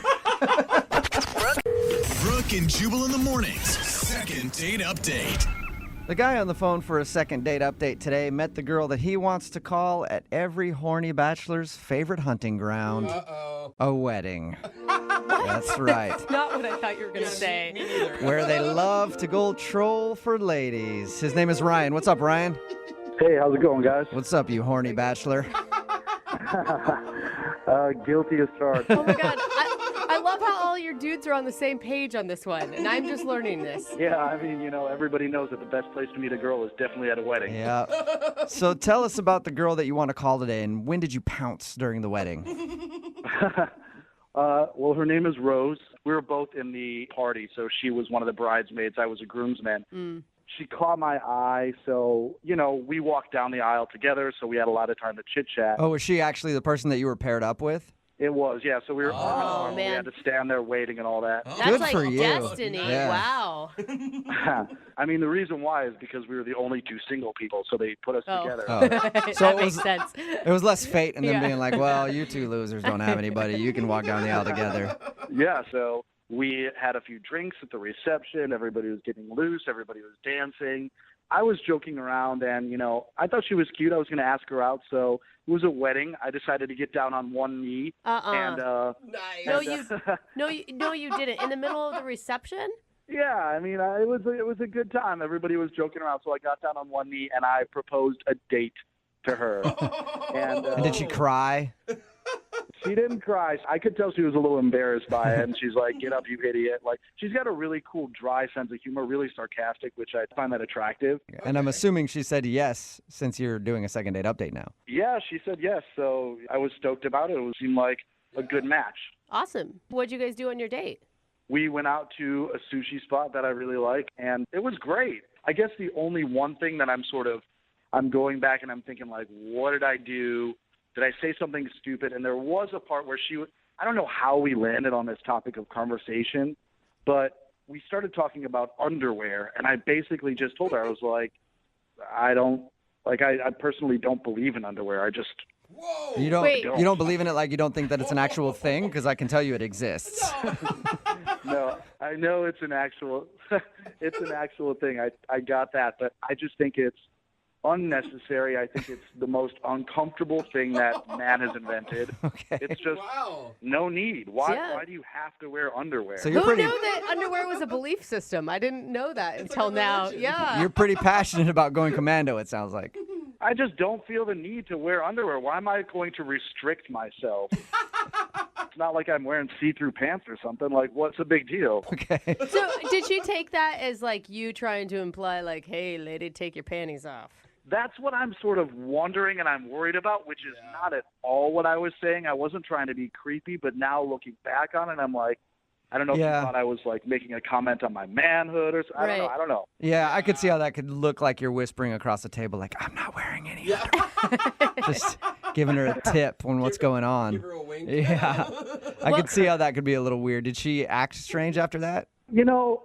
Brooke and Jubal in the mornings. Second date update. The guy on the phone for a second date update today met the girl that he wants to call at every horny bachelor's favorite hunting ground. A wedding. That's right. That's not what I thought you were going to say. Where they love to go troll for ladies. His name is Ryan. What's up, Ryan? Hey, how's it going, guys? What's up, you horny bachelor? Guilty as charged. Oh, my God. I love how all your dudes are on the same page on this one, and I'm just learning this. Yeah, I mean, everybody knows that the best place to meet a girl is definitely at a wedding. Yeah. So tell us about the girl that you want to call today, and when did you pounce during the wedding? Well, her name is Rose. We were both in the party, so she was one of the bridesmaids. I was a groomsman. She caught my eye, so, we walked down the aisle together, so we had a lot of time to chit-chat. Oh, was she actually the person that you were paired up with? It was, yeah. So we were we had to stand there waiting and all that. That's Good like for you. destiny. Yeah. Wow. I mean, the reason why is because we were the only two single people, so they put us together. Oh. So that it makes was, sense. It was less fate and them being like, well, you two losers don't have anybody. You can walk down the aisle together. Yeah, so we had a few drinks at the reception. Everybody was getting loose. Everybody was dancing. I was joking around, and, I thought she was cute. I was going to ask her out, so it was a wedding. I decided to get down on one knee. And, nice. No, you didn't. In the middle of the reception? Yeah, I mean, it was a good time. Everybody was joking around, so I got down on one knee, and I proposed a date to her. And did she cry? She didn't cry. I could tell she was a little embarrassed by it, and she's like, get up, you idiot. Like, she's got a really cool, dry sense of humor, really sarcastic, which I find that attractive. And I'm assuming she said yes, since you're doing a second date update now. Yeah, she said yes, so I was stoked about it. It seemed like a good match. Awesome. What'd you guys do on your date? We went out to a sushi spot that I really like, and it was great. I guess the only one thing that I'm going back and I'm thinking, like, what did I do Did I say something stupid? And there was a part where I don't know how we landed on this topic of conversation, but we started talking about underwear, and I basically just told her, I was like, I personally don't believe in underwear. I just... Whoa! You don't believe in it, like you don't think that it's an actual thing? Because I can tell you it exists. No, I know it's an actual thing. I got that, but I just think it's unnecessary. I think it's the most uncomfortable thing that man has invented. Okay. It's just no need. Why do you have to wear underwear? So Who knew that underwear was a belief system? I didn't know that until now. Yeah. You're pretty passionate about going commando, it sounds like. I just don't feel the need to wear underwear. Why am I going to restrict myself? It's not like I'm wearing see-through pants or something. Like, what's the big deal? Okay. So did she take that as like you trying to imply like, hey, lady, take your panties off? That's what I'm sort of wondering and I'm worried about, which is not at all what I was saying. I wasn't trying to be creepy, but now looking back on it, I'm like, I don't know if you thought I was like making a comment on my manhood or something. I don't know. Yeah, I could see how that could look like you're whispering across the table, like, I'm not wearing any. Yeah. Just giving her a tip on what's going on. Give her a wink. Yeah. I could see how that could be a little weird. Did she act strange after that? You know,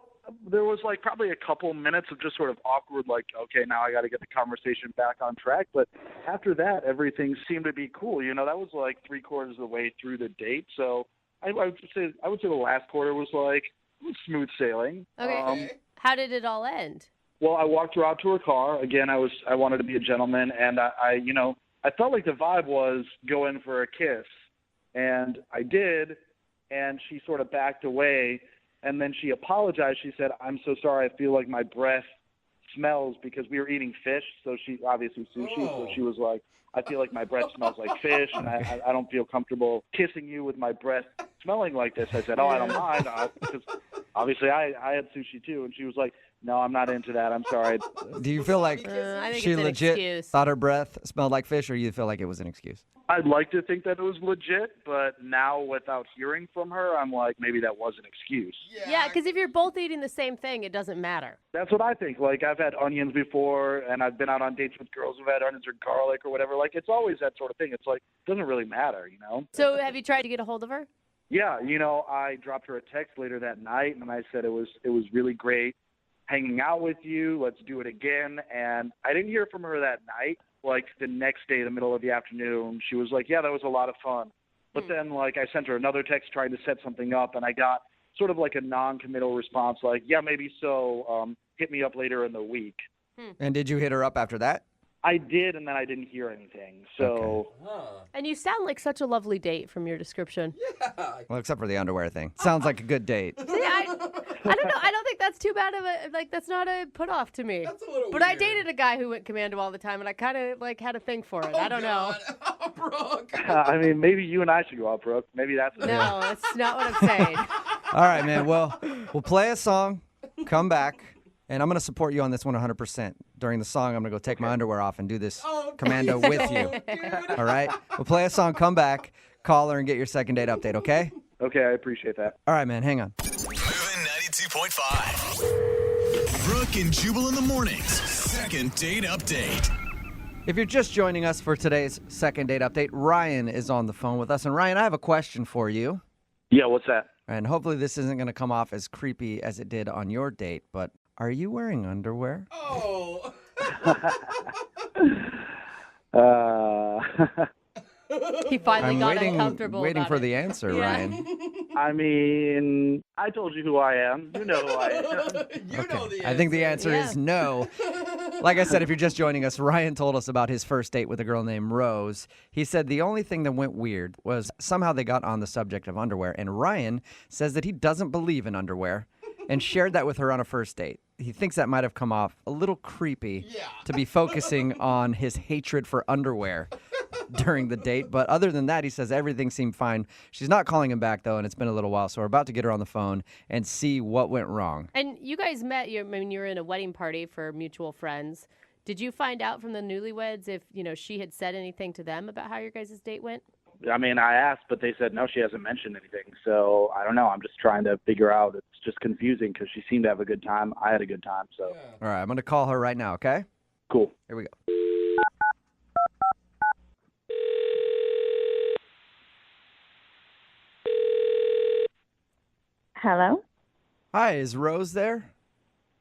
there was like probably a couple minutes of just sort of awkward, like, okay, now I got to get the conversation back on track. But after that, everything seemed to be cool. You know, that was like 3/4 of the way through the date. So I would say the last quarter was like smooth sailing. Okay. How did it all end? Well, I walked her out to her car. Again, I wanted to be a gentleman, and I felt like the vibe was go in for a kiss, and I did, and she sort of backed away, and then she apologized. She said, "I'm so sorry. I feel like my breath smells," because we were eating fish, so she obviously sushi. So she was like, "I feel like my breath smells like fish, and I don't feel comfortable kissing you with my breath smelling like this." I said, "Oh, I don't mind," because obviously I had sushi too, and she was like, "No, I'm not into that. I'm sorry." Do you feel like I think she it's an legit excuse. thought her breath smelled like fish, or you feel like it was an excuse? I'd like to think that it was legit, but now without hearing from her, I'm like, maybe that was an excuse. Yeah, because if you're both eating the same thing, it doesn't matter. That's what I think. Like, I've had onions before, and I've been out on dates with girls who've had onions or garlic or whatever. Like, it's always that sort of thing. It's like, it doesn't really matter, you know? So have you tried to get a hold of her? Yeah, you know, I dropped her a text later that night, and I said it was really great hanging out with you. Let's do it again. And I didn't hear from her that night. Like, the next day, the middle of the afternoon, she was like, yeah, that was a lot of fun. But then, like, I sent her another text trying to set something up, and I got sort of like a non-committal response, like, yeah, maybe so, hit me up later in the week. And did you hit her up after that? I did, and then I didn't hear anything. So, And you sound like such a lovely date from your description. Well, except for the underwear thing. Sounds like a good date. See, I don't know. I don't think that's too bad of a, like, that's not a put off to me. That's a little But I weird. dated a guy who went commando all the time, and I kind of, like, had a thing for it. I don't know. Brooke. I mean, maybe you and I should go out, Brooke. Maybe that's No, that's not what I'm saying. All right, man. Well, we'll play a song, come back, and I'm going to support you on this one 100%. During the song, I'm going to go take my underwear off and do this commando with you. All right? We'll play a song, come back, call her, and get your second date update, okay? Okay, I appreciate that. All right, man. Hang on. Moving 92.5. Brooke and Jubal in the mornings. Second date update. If you're just joining us for today's second date update, Ryan is on the phone with us. And Ryan, I have a question for you. Yeah, what's that? And hopefully this isn't going to come off as creepy as it did on your date, but are you wearing underwear? Oh. He finally I'm got waiting uncomfortable about for it. the answer, Yeah. Ryan. I mean, I told you who I am. You know who I am. You know the answer. I think the answer is no. Like I said, if you're just joining us, Ryan told us about his first date with a girl named Rose. He said the only thing that went weird was somehow they got on the subject of underwear, and Ryan says that he doesn't believe in underwear and shared that with her on a first date. He thinks that might have come off a little creepy to be focusing on his hatred for underwear during the date. But other than that, he says everything seemed fine. She's not calling him back, though, and it's been a little while. So we're about to get her on the phone and see what went wrong. And you guys met, when you were in a wedding party for mutual friends. Did you find out from the newlyweds if, she had said anything to them about how your guys' date went? I mean, I asked, but they said no, she hasn't mentioned anything. So I don't know. I'm just trying to figure out. It's just confusing because she seemed to have a good time. I had a good time. So All right, I'm going to call her right now, okay? cool. Here we go. Hello? Hi, is Rose there?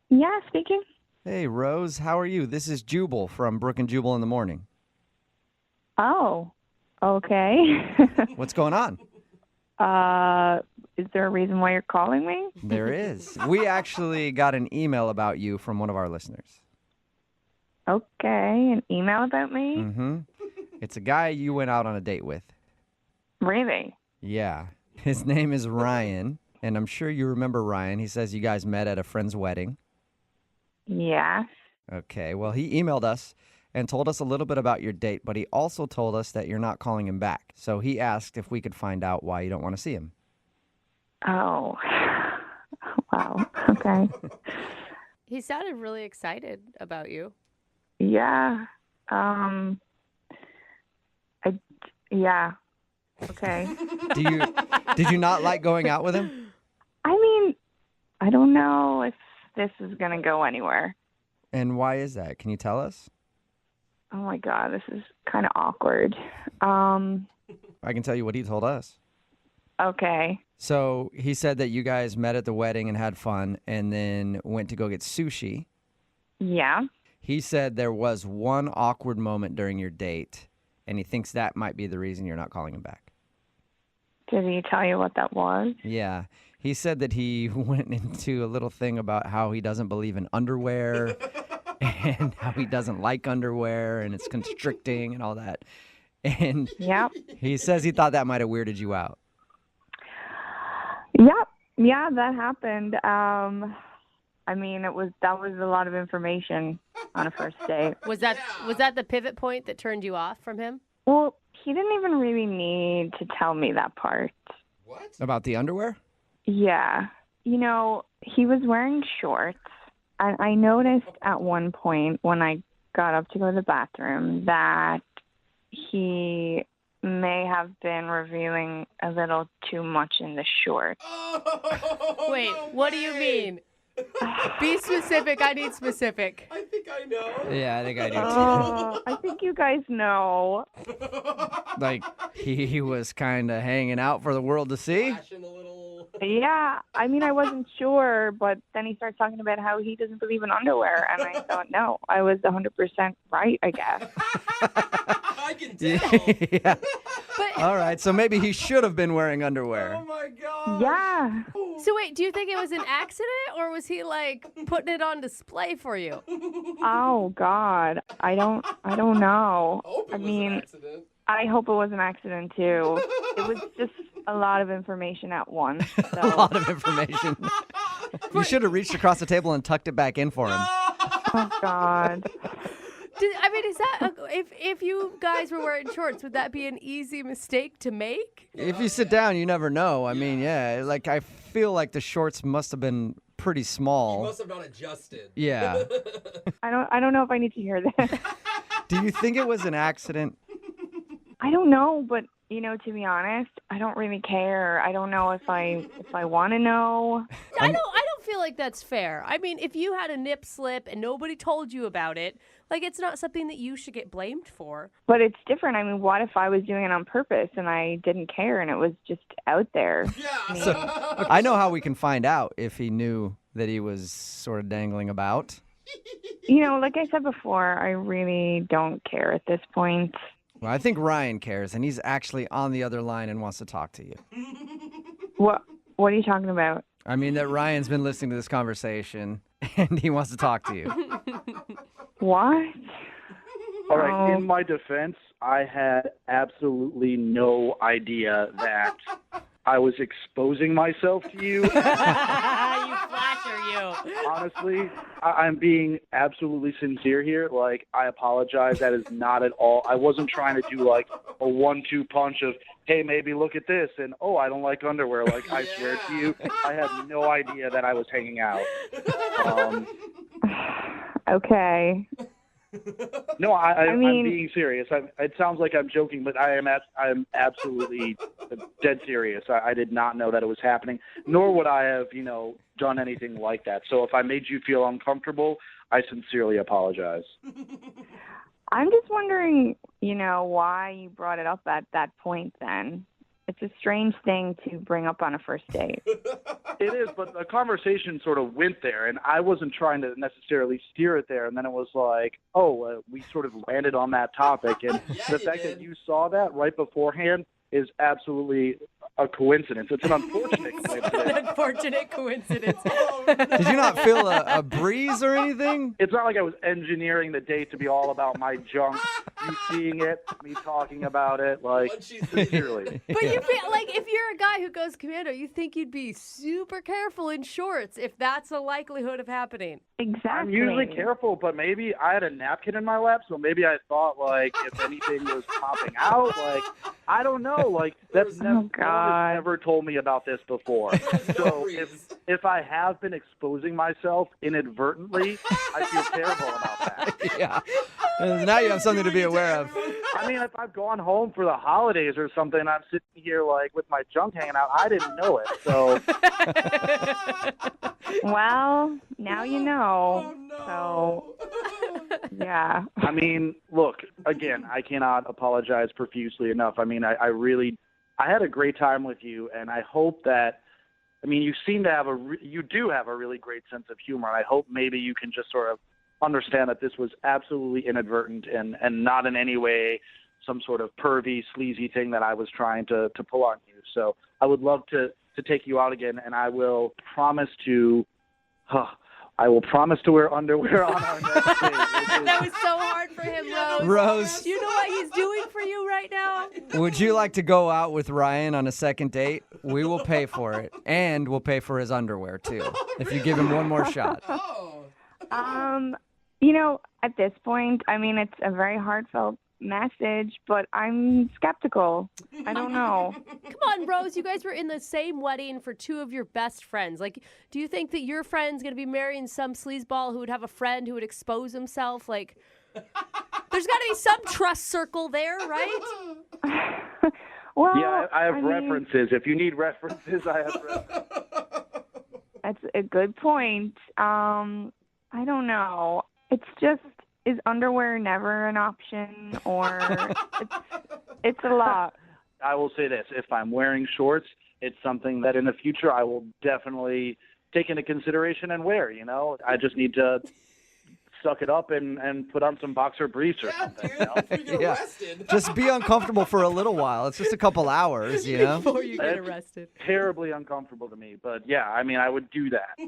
Yeah, speaking. Hey, Rose, how are you? This is Jubal from Brooke and Jubal in the morning. Oh, okay. What's going on? Is there a reason why you're calling me? There is. We actually got an email about you from one of our listeners. Okay, an email about me? Mm-hmm. It's a guy you went out on a date with. Really? Yeah. His name is Ryan, and I'm sure you remember Ryan. He says you guys met at a friend's wedding. Yeah. Okay, well, he emailed us and told us a little bit about your date, but he also told us that you're not calling him back. So he asked if we could find out why you don't want to see him. Oh. Wow. Okay. He sounded really excited about you. Yeah. Yeah. Okay. Did you not like going out with him? I mean, I don't know if this is going to go anywhere. And why is that? Can you tell us? Oh my God, this is kind of awkward. I can tell you what he told us. Okay. So he said that you guys met at the wedding and had fun and then went to go get sushi. Yeah. He said there was one awkward moment during your date, and he thinks that might be the reason you're not calling him back. Did he tell you what that was? Yeah. He said that he went into a little thing about how he doesn't believe in underwear and how he doesn't like underwear and it's constricting and all that. And Yep. he says he thought that might have weirded you out. Yep. Yeah, that happened. I mean, that was a lot of information on a first date. Was that the pivot point that turned you off from him? Well, he didn't even really need to tell me that part. What? About the underwear? Yeah. You know, he was wearing shorts. I noticed at one point when I got up to go to the bathroom that he may have been revealing a little too much in the shorts. Oh, Wait, no what do way. you mean? Be specific. I need specific. I think I know. Yeah, I think I do I think you guys know. too. Like, he was kind of hanging out for the world to see. Flashing a little. Yeah, I mean, I wasn't sure, but then he started talking about how he doesn't believe in underwear, and I thought, no, I was 100% right, I guess. I can tell. Yeah. All right, so maybe he should have been wearing underwear. Oh my God. Yeah. So wait, do you think it was an accident or was he like putting it on display for you? Oh God, I don't know. Hope it I was mean, an accident. I hope it was an accident too. It was just a lot of information at once. A So. lot of information. You should have reached across the table and tucked it back in for him. Oh God. Is that if you guys were wearing shorts, would that be an easy mistake to make? If you sit down, you never know. I mean, yeah, like I feel like the shorts must have been pretty You small. must have not adjusted. Yeah. I don't know if I need to hear this. Do you think it was an accident? I don't know, but you know, to be honest, I don't really care. I don't know if I want to know. I don't feel like that's fair. I mean, if you had a nip slip and nobody told you about it, like it's not something that you should get blamed for. But it's different. I mean, what if I was doing it on purpose and I didn't care and it was just out there? Yeah. So, I know how we can find out if he knew that he was sort of dangling about. You know, like I said before, I really don't care at this point. Well, I think Ryan cares, and he's actually on the other line and wants to talk to you. What are you talking about? I mean that Ryan's been listening to this conversation, and he wants to talk to you. What? All right, Oh. in my defense, I had absolutely no idea that I was exposing myself to you. You flasher, you. Honestly, I'm being absolutely sincere here. Like, I apologize. That is not at all. I wasn't trying to do like a 1-2 punch of, hey, maybe look at this, and oh, I don't like underwear. Like, I swear to you, I had no idea that I was hanging out. Okay. No, I mean- I'm being serious. It sounds like I'm joking, but I'm absolutely dead serious. I did not know that it was happening, nor would I have, done anything like that. So if I made you feel uncomfortable, I sincerely apologize. I'm just wondering, why you brought it up at that point then. It's a strange thing to bring up on a first date. It is, but the conversation sort of went there, and I wasn't trying to necessarily steer it there. And then it was like, we sort of landed on that topic. And the fact that you saw that right beforehand is absolutely a coincidence. It's an unfortunate coincidence. An unfortunate coincidence. Did you not feel a breeze or anything? It's not like I was engineering the date to be all about my junk. You seeing it, me talking about it, like, sincerely. But you feel like if you're a guy who goes commando, you think you'd be super careful in shorts if that's a likelihood of happening. Exactly. I'm usually careful, but maybe I had a napkin in my lap, so maybe I thought, like, if anything was popping out, like, I don't know, like, that's no one has never told me about this before. So if I have been exposing myself inadvertently, I feel terrible about that. Yeah. Now you have something to be aware of. I mean, if I've gone home for the holidays or something, and I'm sitting here, like, with my junk hanging out, I didn't know it, so... Well, now you know. So, yeah. I mean, look, again, I cannot apologize profusely enough. I mean, I had a great time with you, and I hope that, I mean, you seem to have you do have a really great sense of humor, and I hope maybe you can just sort of understand that this was absolutely inadvertent and not in any way some sort of pervy, sleazy thing that I was trying to pull on you. So I would love to take you out again, and I will promise to wear underwear on our next date. That was so hard for him, Rose. Rose. Do you know what he's doing for you right now? Would you like to go out with Ryan on a second date? We will pay for it, and we'll pay for his underwear, too, if you give him one more shot. At this point, I mean, it's a very heartfelt message, but I'm skeptical. I don't know. Come on, Rose. You guys were in the same wedding for two of your best friends. Like, do you think that your friend's going to be marrying some sleazeball who would have a friend who would expose himself? Like, there's got to be some trust circle there, right? Well, yeah, I have references. If you need references, I have references. That's a good point. I don't know. It's just, is underwear never an option, or it's a lot? I will say this. If I'm wearing shorts, it's something that in the future I will definitely take into consideration and wear, I just need to suck it up and put on some boxer briefs or something. Yeah. Just be uncomfortable for a little while. It's just a couple hours, Before you get arrested. Terribly uncomfortable to me. But, yeah, I mean, I would do that.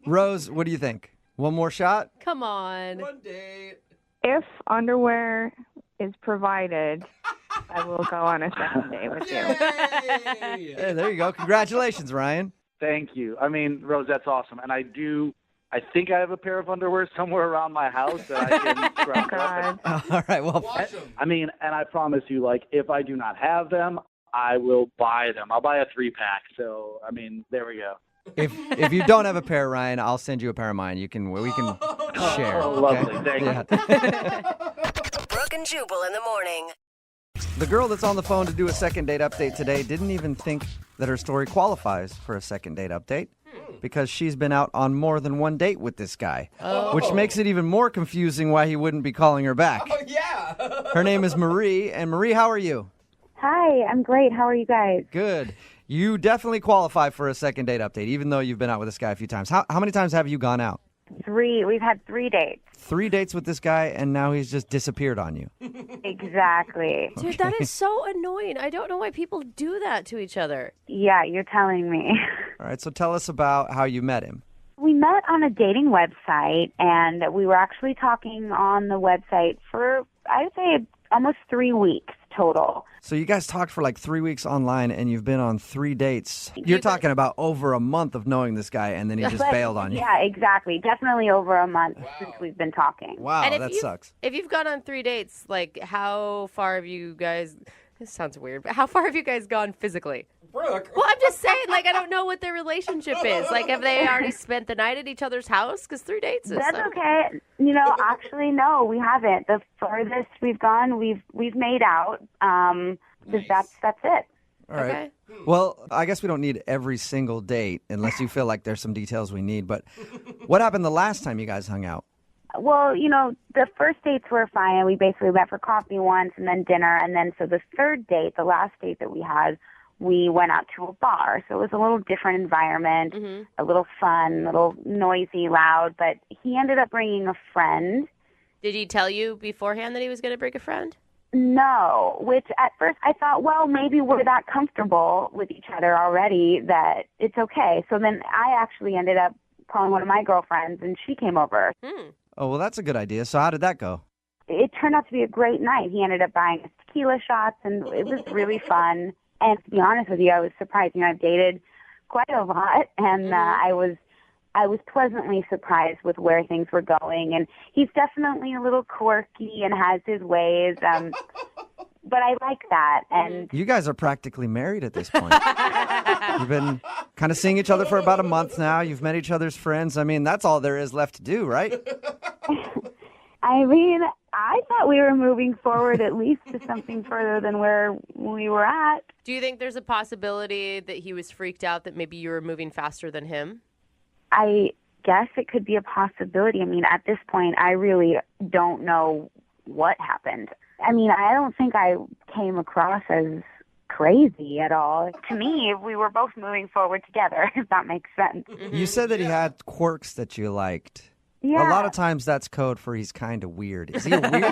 Rose, what do you think? One more shot? Come on. One date. If underwear is provided, I will go on a second date with you. Hey, there you go. Congratulations, Ryan. Thank you. I mean, Rose, that's awesome. And I think I have a pair of underwear somewhere around my house that I can scrounge up. All right, well. I mean, and I promise you, like, if I do not have them, I will buy them. I'll buy a 3-pack. So, I mean, there we go. If you don't have a pair, Ryan, I'll send you a pair of mine. We can share. Oh, lovely. Thank you. Brooke and Jubal in the morning. The girl that's on the phone to do a second date update today didn't even think that her story qualifies for a second date update because she's been out on more than one date with this guy, which makes it even more confusing why he wouldn't be calling her back. Oh, yeah. Her name is Marie, and Marie, how are you? Hi, I'm great. How are you guys? Good. You definitely qualify for a second date update, even though you've been out with this guy a few times. How many times have you gone out? 3. We've had 3 dates. 3 dates with this guy, and now he's just disappeared on you. Exactly. Dude, that is so annoying. I don't know why people do that to each other. Yeah, you're telling me. All right, so tell us about how you met him. We met on a dating website, and we were actually talking on the website for, I would say, almost 3 weeks total. So you guys talked for like 3 weeks online, and you've been on 3 dates. You're talking about over a month of knowing this guy, and then he just bailed on you. Yeah, exactly. Definitely over a month since we've been talking. Wow, that sucks. If you've gone on 3 dates, like, how far have you guys... This sounds weird, but how far have you guys gone physically? Brooke. Well, I'm just saying, like, I don't know what their relationship is. Like, have they already spent the night at each other's house? Because 3 dates is... That's okay. Actually, no, we haven't. The furthest we've gone, we've made out. Nice. That's it. All right. Okay. Well, I guess we don't need every single date unless you feel like there's some details we need. But what happened the last time you guys hung out? Well, the first dates were fine. We basically met for coffee once and then dinner. And then so the third date, the last date that we had, we went out to a bar. So it was a little different environment, a little fun, a little noisy, loud. But he ended up bringing a friend. Did he tell you beforehand that he was going to bring a friend? No, which at first I thought, well, maybe we're that comfortable with each other already that it's okay. So then I actually ended up calling one of my girlfriends, and she came over. Oh, well, that's a good idea. So how did that go? It turned out to be a great night. He ended up buying us tequila shots, and it was really fun. And to be honest with you, I was surprised. You know, I've dated quite a lot, and I was pleasantly surprised with where things were going. And he's definitely a little quirky and has his ways, but I like that. And You guys are practically married at this point. You've been kind of seeing each other for about a month now. You've met each other's friends. I mean, that's all there is left to do, right? I mean, I thought we were moving forward at least to something further than where we were at. Do you think there's a possibility that he was freaked out that maybe you were moving faster than him? I guess it could be a possibility. I mean, at this point, I really don't know what happened. I mean, I don't think I came across as crazy at all. To me, we were both moving forward together, if that makes sense. You said that he had quirks that you liked. Yeah. A lot of times that's code for he's kind of weird. Is he a weird dude?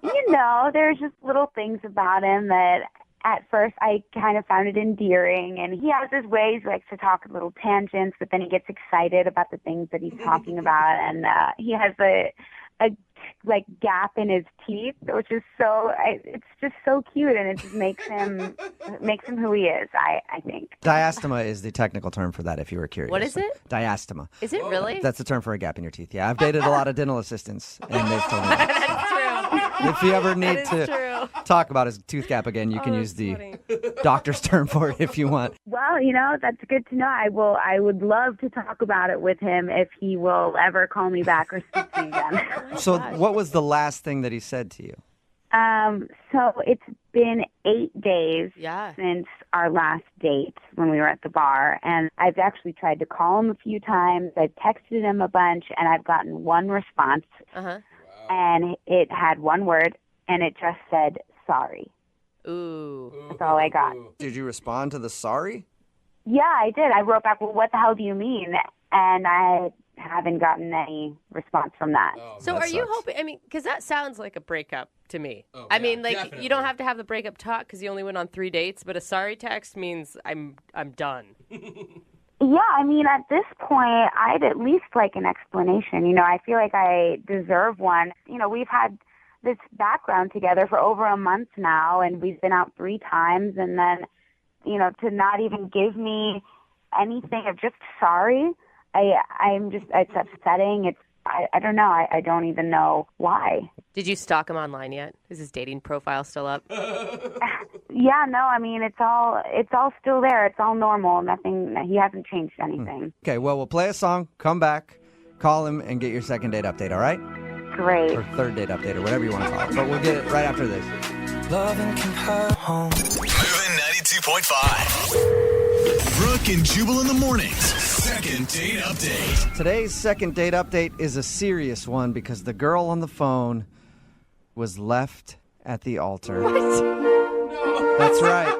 You know, there's just little things about him that at first I kind of found it endearing. And he has his ways, he likes to talk little tangents, but then he gets excited about the things that he's talking about. And he has a gap in his teeth, which is it's just so cute, and it just makes him who he is, I think. Diastema is the technical term for that, if you were curious. What is it? Diastema. Is it really? That's the term for a gap in your teeth. Yeah, I've dated a lot of dental assistants, and they've told me that. That's true. If you ever need That to is true. talk about his tooth gap again, you can use the doctor's term for it if you want. Well, you know, that's good to know. I would love to talk about it with him if he will ever call me back or speak to me again. So what was the last thing that he said to you? So it's been 8 days since our last date when we were at the bar, and I've actually tried to call him a few times. I've texted him a bunch, and I've gotten one response, and it had one word, and it just said, sorry. Ooh. That's all I got. Did you respond to the sorry? Yeah, I did. I wrote back, well, what the hell do you mean? And I haven't gotten any response from that. So are you hoping, I mean, because that sounds like a breakup to me. I mean, like, definitely. you don't have to have the breakup talk because you only went on 3 dates, but a sorry text means I'm done. Yeah, I mean, at this point, I'd at least like an explanation. You know, I feel like I deserve one. You know, we've had this background together for over a month now, and we've been out 3 times, and then, you know, to not even give me anything of just sorry, it's upsetting. I don't know. I don't even know why. Did you stalk him online yet? Is his dating profile still up? Yeah, no, I mean, it's all still there. It's all normal. Nothing, he hasn't changed anything. Okay, well, we'll play a song, come back, call him, and get your second date update, all right? Great. Or third date update, or whatever you want to call it. But we'll get it right after this. Loving can hurt home. Moving 92.5. Brooke and Jubal in the mornings. Second date update. Today's second date update is a serious one because the girl on the phone was left at the altar. What? That's right.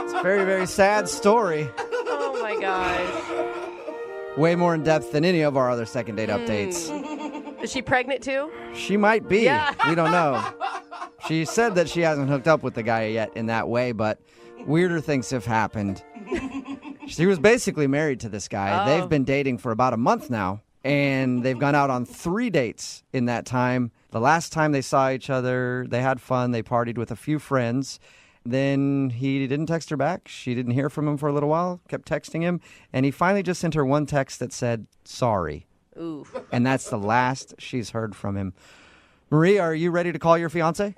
It's a very, very sad story. Oh, my gosh. Way more in depth than any of our other second date updates. Is she pregnant, too? She might be. Yeah. We don't know. She said that she hasn't hooked up with the guy yet in that way, but weirder things have happened. She was basically married to this guy. Oh. They've been dating for about a month now, and they've gone out on 3 dates in that time. The last time they saw each other, they had fun. They partied with a few friends. Then he didn't text her back. She didn't hear from him for a little while, kept texting him, and he finally just sent her one text that said, sorry. Ooh. And that's the last she's heard from him. Marie, are you ready to call your fiance?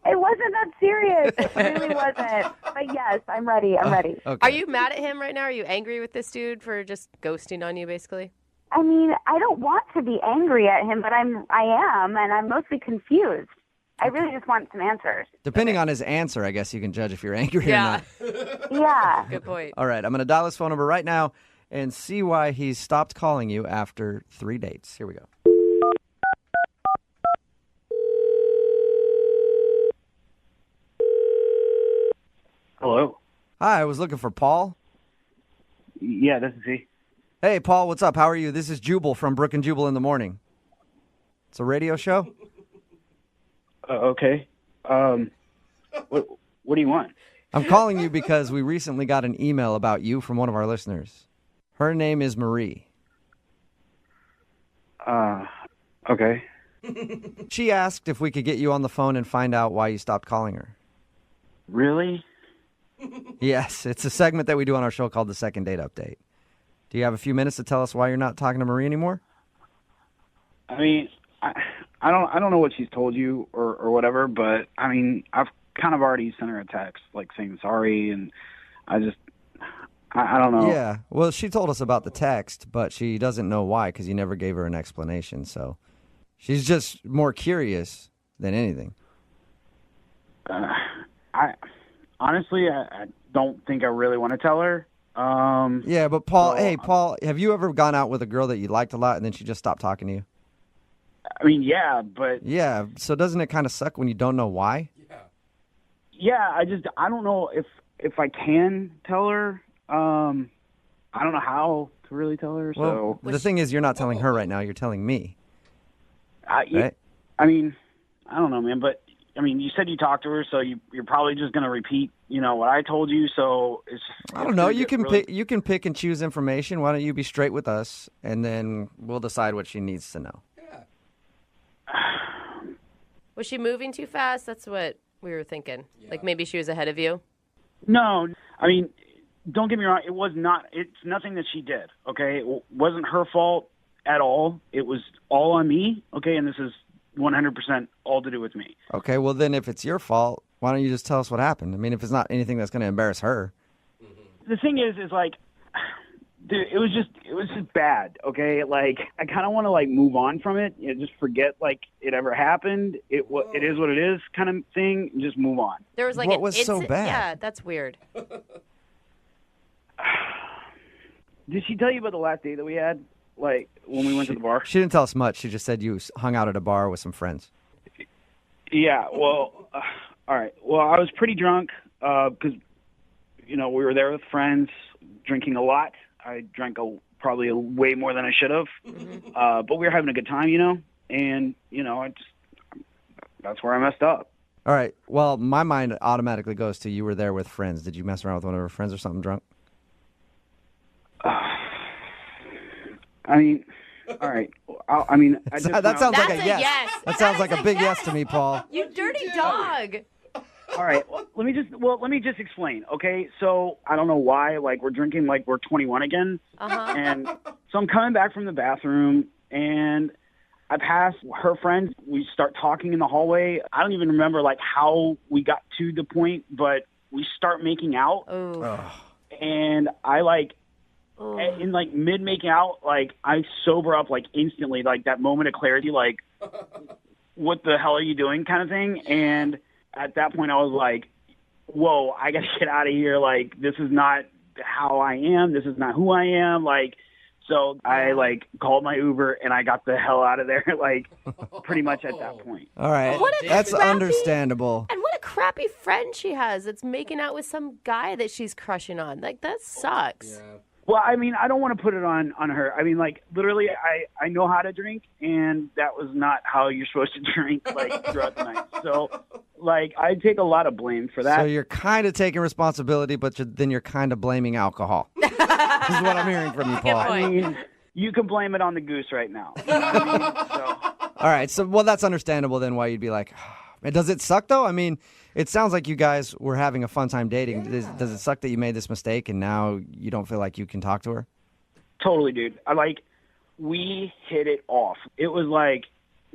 It wasn't that serious. It really wasn't. But yes, I'm ready. I'm ready. Okay. Are you mad at him right now? Are you angry with this dude for just ghosting on you, basically? I mean, I don't want to be angry at him, but I am, and I'm mostly confused. I really just want some answers. Depending on his answer, I guess you can judge if you're angry or not. Yeah. Good point. All right, I'm going to dial his phone number right now and see why he's stopped calling you after 3 dates. Here we go. Hello. Hi, I was looking for Paul. Yeah, this is he. Hey, Paul, what's up? How are you? This is Jubal from Brooke and Jubal in the Morning. It's a radio show. Okay. What do you want? I'm calling you because we recently got an email about you from one of our listeners. Her name is Marie. Okay. She asked if we could get you on the phone and find out why you stopped calling her. Really? Yes, it's a segment that we do on our show called the Second Date Update. Do you have a few minutes to tell us why you're not talking to Marie anymore? I mean, I don't know what she's told you or whatever, but I mean, I've kind of already sent her a text like saying sorry, and I don't know. Yeah, well, she told us about the text, but she doesn't know why because you never gave her an explanation. So she's just more curious than anything. I honestly don't think I really want to tell her. Yeah, but Paul, hey, Paul, have you ever gone out with a girl that you liked a lot and then she just stopped talking to you? I mean, yeah, but... Yeah, so doesn't it kind of suck when you don't know why? Yeah, I don't know if I can tell her. I don't know how to really tell her, Well, so... the thing is, you're not telling her right now, you're telling me. Right? I mean, I don't know, man, but... I mean, you said you talked to her, so you're probably just going to repeat, what I told you. So I don't know. You can pick and choose information. Why don't you be straight with us, and then we'll decide what she needs to know. Was she moving too fast? That's what we were thinking. Yeah. Like maybe she was ahead of you? No. I mean, don't get me wrong. It was not. It's nothing that she did, okay? It wasn't her fault at all. It was all on me, okay? And this is 100% all to do with me. Okay, well then if it's your fault, why don't you just tell us what happened? I mean, if it's not anything that's going to embarrass her. The thing is like, dude, it was just bad, okay? Like, I kind of want to, like, move on from it, just forget, like, it ever happened. It is what it is kind of thing, and just move on. There was, like, what was so bad? Yeah, that's weird. Did she tell you about the last date that we had? Like, when we went to the bar? She didn't tell us much. She just said you hung out at a bar with some friends. Yeah, well, all right. Well, I was pretty drunk because, we were there with friends, drinking a lot. I drank probably way more than I should have. Mm-hmm. But we were having a good time, and, that's where I messed up. All right. Well, my mind automatically goes to you were there with friends. Did you mess around with one of her friends or something drunk? I mean, all right. That sounds like a yes. That sounds like a big yes to me, Paul. You dirty dog. All right. Let me just explain. Okay. So I don't know why. Like, we're drinking like we're 21 again. Uh-huh. And so I'm coming back from the bathroom, and I pass her friends. We start talking in the hallway. I don't even remember like how we got to the point, but we start making out. And I like. In like mid making out, like I sober up like instantly, like that moment of clarity, like what the hell are you doing kind of thing. And at that point I was like, whoa, I gotta get out of here. Like, this is not how I am. This is not who I am. Like, so I like called my Uber and I got the hell out of there. Like, pretty much at that point. All right. That's understandable. And what a crappy friend she has that's making out with some guy that she's crushing on. Like, that sucks. Yeah. Well, I mean, I don't want to put it on her. I mean, like, literally, I know how to drink, and that was not how you're supposed to drink, like, throughout the night. So, like, I take a lot of blame for that. So you're kind of taking responsibility, but then you're kind of blaming alcohol. This is what I'm hearing from you, Paul. I mean, you can blame it on the goose right now. You know what I mean? So. All right. So, well, that's understandable then why you'd be like, does it suck, though? I mean, it sounds like you guys were having a fun time dating. Does it suck that you made this mistake and now you don't feel like you can talk to her? Totally, dude. We hit it off. It was like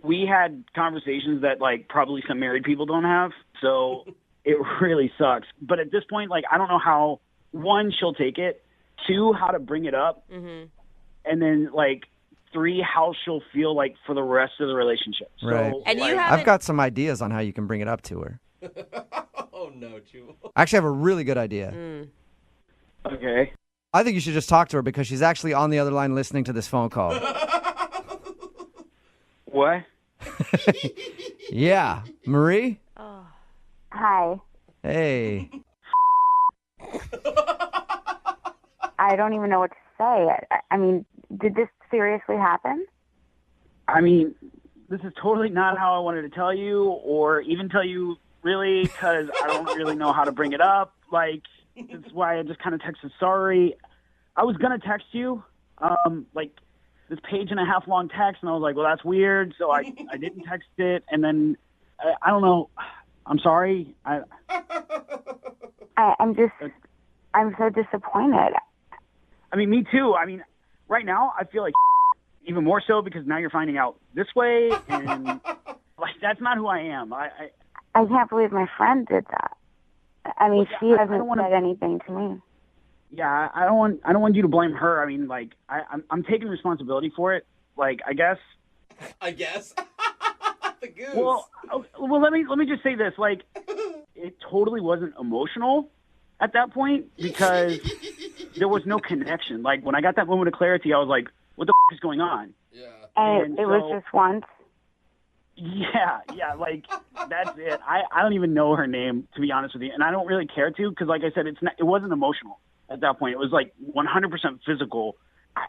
we had conversations that, like, probably some married people don't have. So it really sucks. But at this point, like, I don't know how, one, she'll take it, two, how to bring it up, and then, like, three, how she'll feel like for the rest of the relationship. Right. So, and I've got some ideas on how you can bring it up to her. Oh, no, Jubal. I actually have a really good idea. Okay. I think you should just talk to her because she's actually on the other line listening to this phone call. What? Yeah. Marie? Hi. Hey. I don't even know what to say. I mean, did this seriously happen? I mean, this is totally not how I wanted to tell you or even tell you really because I don't really know how to bring it up. Like, that's why I just kind of texted sorry. I was going to text you, like, this page and a half long text, and I was like, well, that's weird, so I didn't text it, and then, I don't know, I'm sorry. I'm so disappointed. I mean, me too. I mean, right now, I feel like even more so because now you're finding out this way, and, like, that's not who I am. I can't believe my friend did that. I mean, she hasn't said anything to me. Yeah, I don't want you to blame her. I mean, like, I'm taking responsibility for it. Like, I guess. The goose. Well, let me just say this. Like, it totally wasn't emotional at that point because there was no connection. Like, when I got that moment of clarity, I was like, what the is going on? Yeah. And it was just once? Yeah, like, that's it. I don't even know her name, to be honest with you, and I don't really care to because, like I said, it wasn't emotional at that point. It was, like, 100% physical.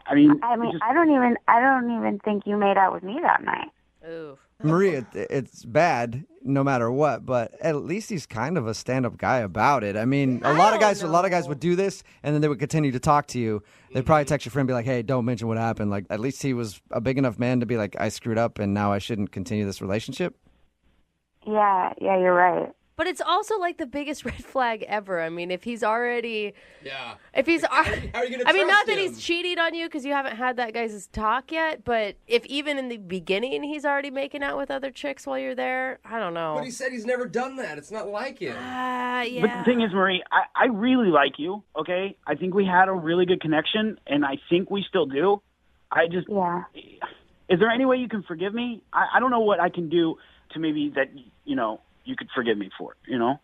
I mean, I don't even think you made out with me that night. Ooh. Marie, it's bad no matter what, but at least he's kind of a stand-up guy about it. I mean, a lot of guys would do this, and then they would continue to talk to you. They'd probably text your friend, and be like, "Hey, don't mention what happened." Like, at least he was a big enough man to be like, "I screwed up, and now I shouldn't continue this relationship." Yeah, you're right. But it's also like the biggest red flag ever. I mean, if he's already... Yeah. If he's... How are you going to trust I mean, not that him? he's cheating on you because you haven't had that guy's talk yet, but if even in the beginning he's already making out with other chicks while you're there, I don't know. But he said he's never done that. It's not like him. Yeah. But the thing is, Marie, I really like you, okay? I think we had a really good connection, and I think we still do. Yeah. Is there any way you can forgive me? I don't know what I can do to maybe that, you could forgive me for, Yeah,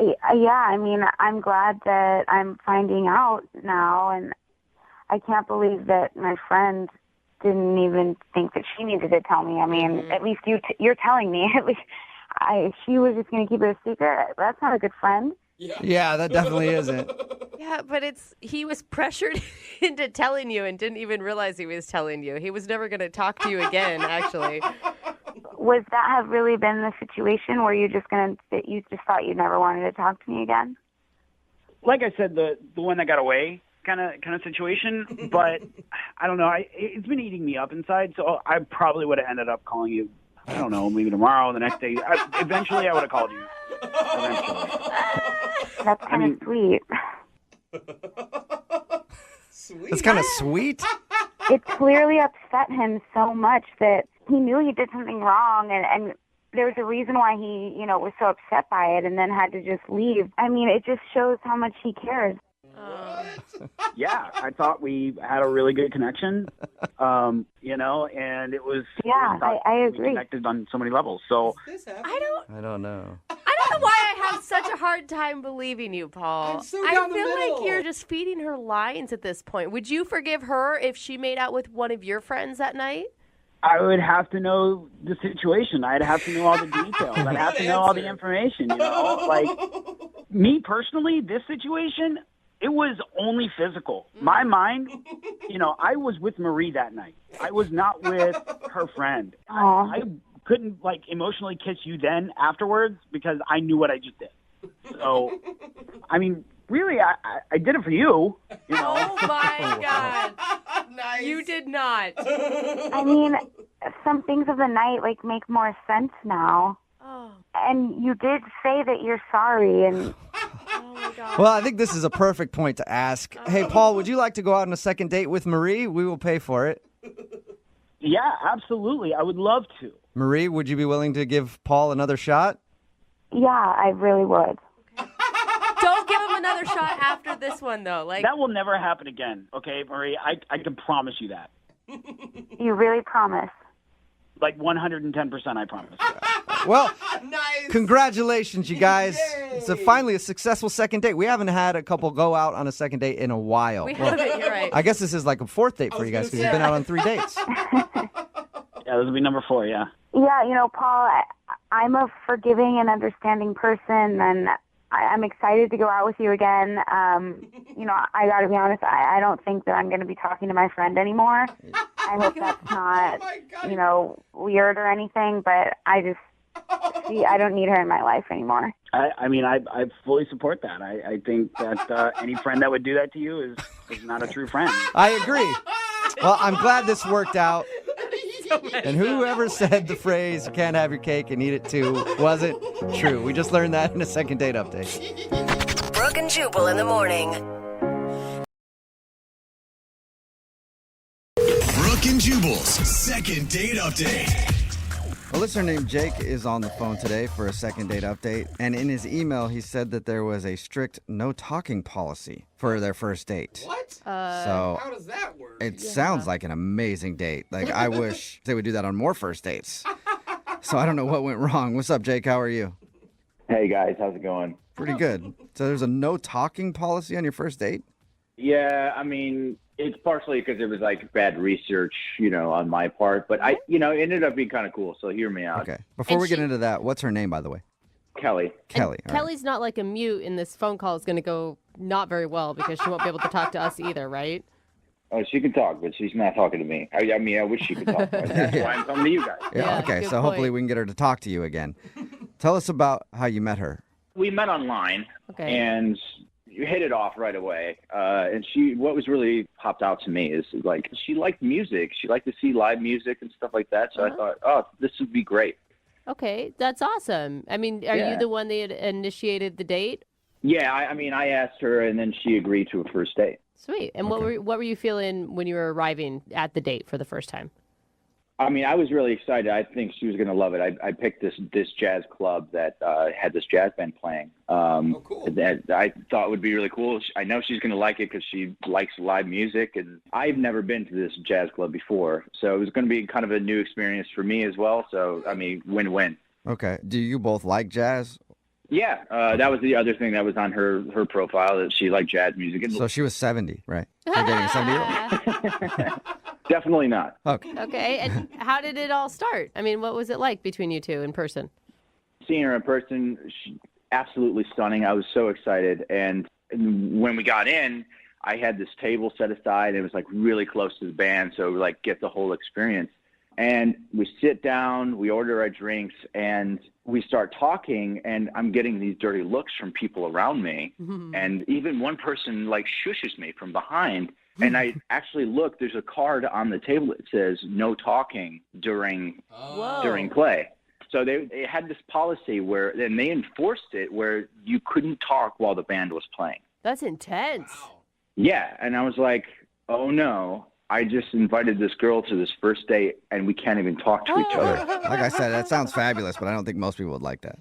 I mean, I'm glad that I'm finding out now, and I can't believe that my friend didn't even think that she needed to tell me. I mean, at least you're telling me. At least she was just going to keep it a secret. That's not a good friend. Yeah, that definitely isn't. Yeah, but he was pressured into telling you and didn't even realize he was telling you. He was never going to talk to you again, actually. Would that have really been the situation where you just thought you never wanted to talk to me again? Like I said, the one that got away kind of situation, but I don't know. It's been eating me up inside, so I probably would have ended up calling you. I don't know, maybe tomorrow, the next day. Eventually, I would have called you. Eventually. That's kind of sweet. That's kind of sweet. It clearly upset him so much that he knew he did something wrong, and there was a reason why he, was so upset by it and then had to just leave. I mean, it just shows how much he cares. Yeah, I thought we had a really good connection, and it was... Yeah, I agree. We connected on so many levels, so... I don't know. I don't know why I have such a hard time believing you, Paul. I'm so down the feel middle. like you're just feeding her lines at this point. Would you forgive her if she made out with one of your friends that night? I would have to know the situation. I'd have to know all the details. I'd have to know all the information, Like, me personally, this situation, it was only physical. My mind, I was with Marie that night. I was not with her friend. I couldn't, emotionally kiss you then afterwards because I knew what I just did. So, I mean, really, I did it for you, Oh, my God. Nice. You did not. I mean, some things of the night, make more sense now. Oh. And you did say that you're sorry, and... Oh, my God. Well, I think this is a perfect point to ask. Hey, Paul, would you like to go out on a second date with Marie? We will pay for it. Yeah, absolutely. I would love to. Marie, would you be willing to give Paul another shot? Yeah, I really would. Don't give him another shot after this one, though. That will never happen again, okay, Marie? I can promise you that. You really promise? 110%, I promise. Well, Nice. Congratulations, you guys. It's finally a successful second date. We haven't had a couple go out on a second date in a while. We haven't, you're right. I guess this is like a fourth date for you guys because you've been out on 3 dates. Yeah, this will be number 4, yeah. Yeah, Paul, I'm a forgiving and understanding person, and I'm excited to go out with you again. You know, I got to be honest, I don't think that I'm going to be talking to my friend anymore. I hope that's not, you know, weird or anything, but I don't need her in my life anymore. I mean, I fully support that. I think that any friend that would do that to you is not a true friend. I agree. Well, I'm glad this worked out. And whoever said the phrase, you can't have your cake and eat it too, wasn't true. We just learned that in a second date update. Brooke and Jubal in the morning. Brooke and Jubal's second date update. A listener named Jake is on the phone today for a second date update. And in his email, he said that there was a strict no talking policy for their first date. What? So how does that work? It sounds like an amazing date. Like, I wish they would do that on more first dates. So I don't know what went wrong. What's up, Jake? How are you? Hey, guys. How's it going? Pretty good. So there's a no talking policy on your first date? Yeah, I mean, it's partially because it was like bad research, on my part. But it ended up being kind of cool. So hear me out. Okay. Before we get into that, what's her name, by the way? Kelly. Kelly. All right. Kelly's not like a mute, and this phone call is going to go not very well because she won't be able to talk to us either, right? Oh, she can talk, but she's not talking to me. I mean, I wish she could talk. That's why I'm coming to you guys. Yeah, okay. So hopefully we can get her to talk to you again. Tell us about how you met her. We met online, Okay. and you hit it off right away. And what was really popped out to me is like she liked music. She liked to see live music and stuff like that. So I thought, oh, this would be great. Okay, that's awesome. I mean, are you the one that had initiated the date? Yeah, I asked her, and then she agreed to a first date. Sweet. And what were you feeling when you were arriving at the date for the first time? I mean, I was really excited. I think she was going to love it. I picked this jazz club that had this jazz band playing. Cool. That I thought would be really cool. I know she's going to like it because she likes live music, and I've never been to this jazz club before, so it was going to be kind of a new experience for me as well. So, I mean, win-win. Okay. Do you both like jazz? Yeah, that was the other thing that was on her profile, that she liked jazz music. And So she was 70, right? You're dating a 70-year-old? Definitely not. Okay. Okay, and how did it all start? I mean, what was it like between you two in person? Seeing her in person, absolutely stunning. I was so excited. And when we got in, I had this table set aside. It was like really close to the band, so we get the whole experience. And we sit down, we order our drinks, and we start talking, and I'm getting these dirty looks from people around me. Mm-hmm. And even one person shushes me from behind. And I actually look, there's a card on the table that says no talking during play. So they had this policy and they enforced it where you couldn't talk while the band was playing. That's intense. Yeah. And I was like, oh no, I just invited this girl to this first date and we can't even talk to each other. Like I said, that sounds fabulous, but I don't think most people would like that.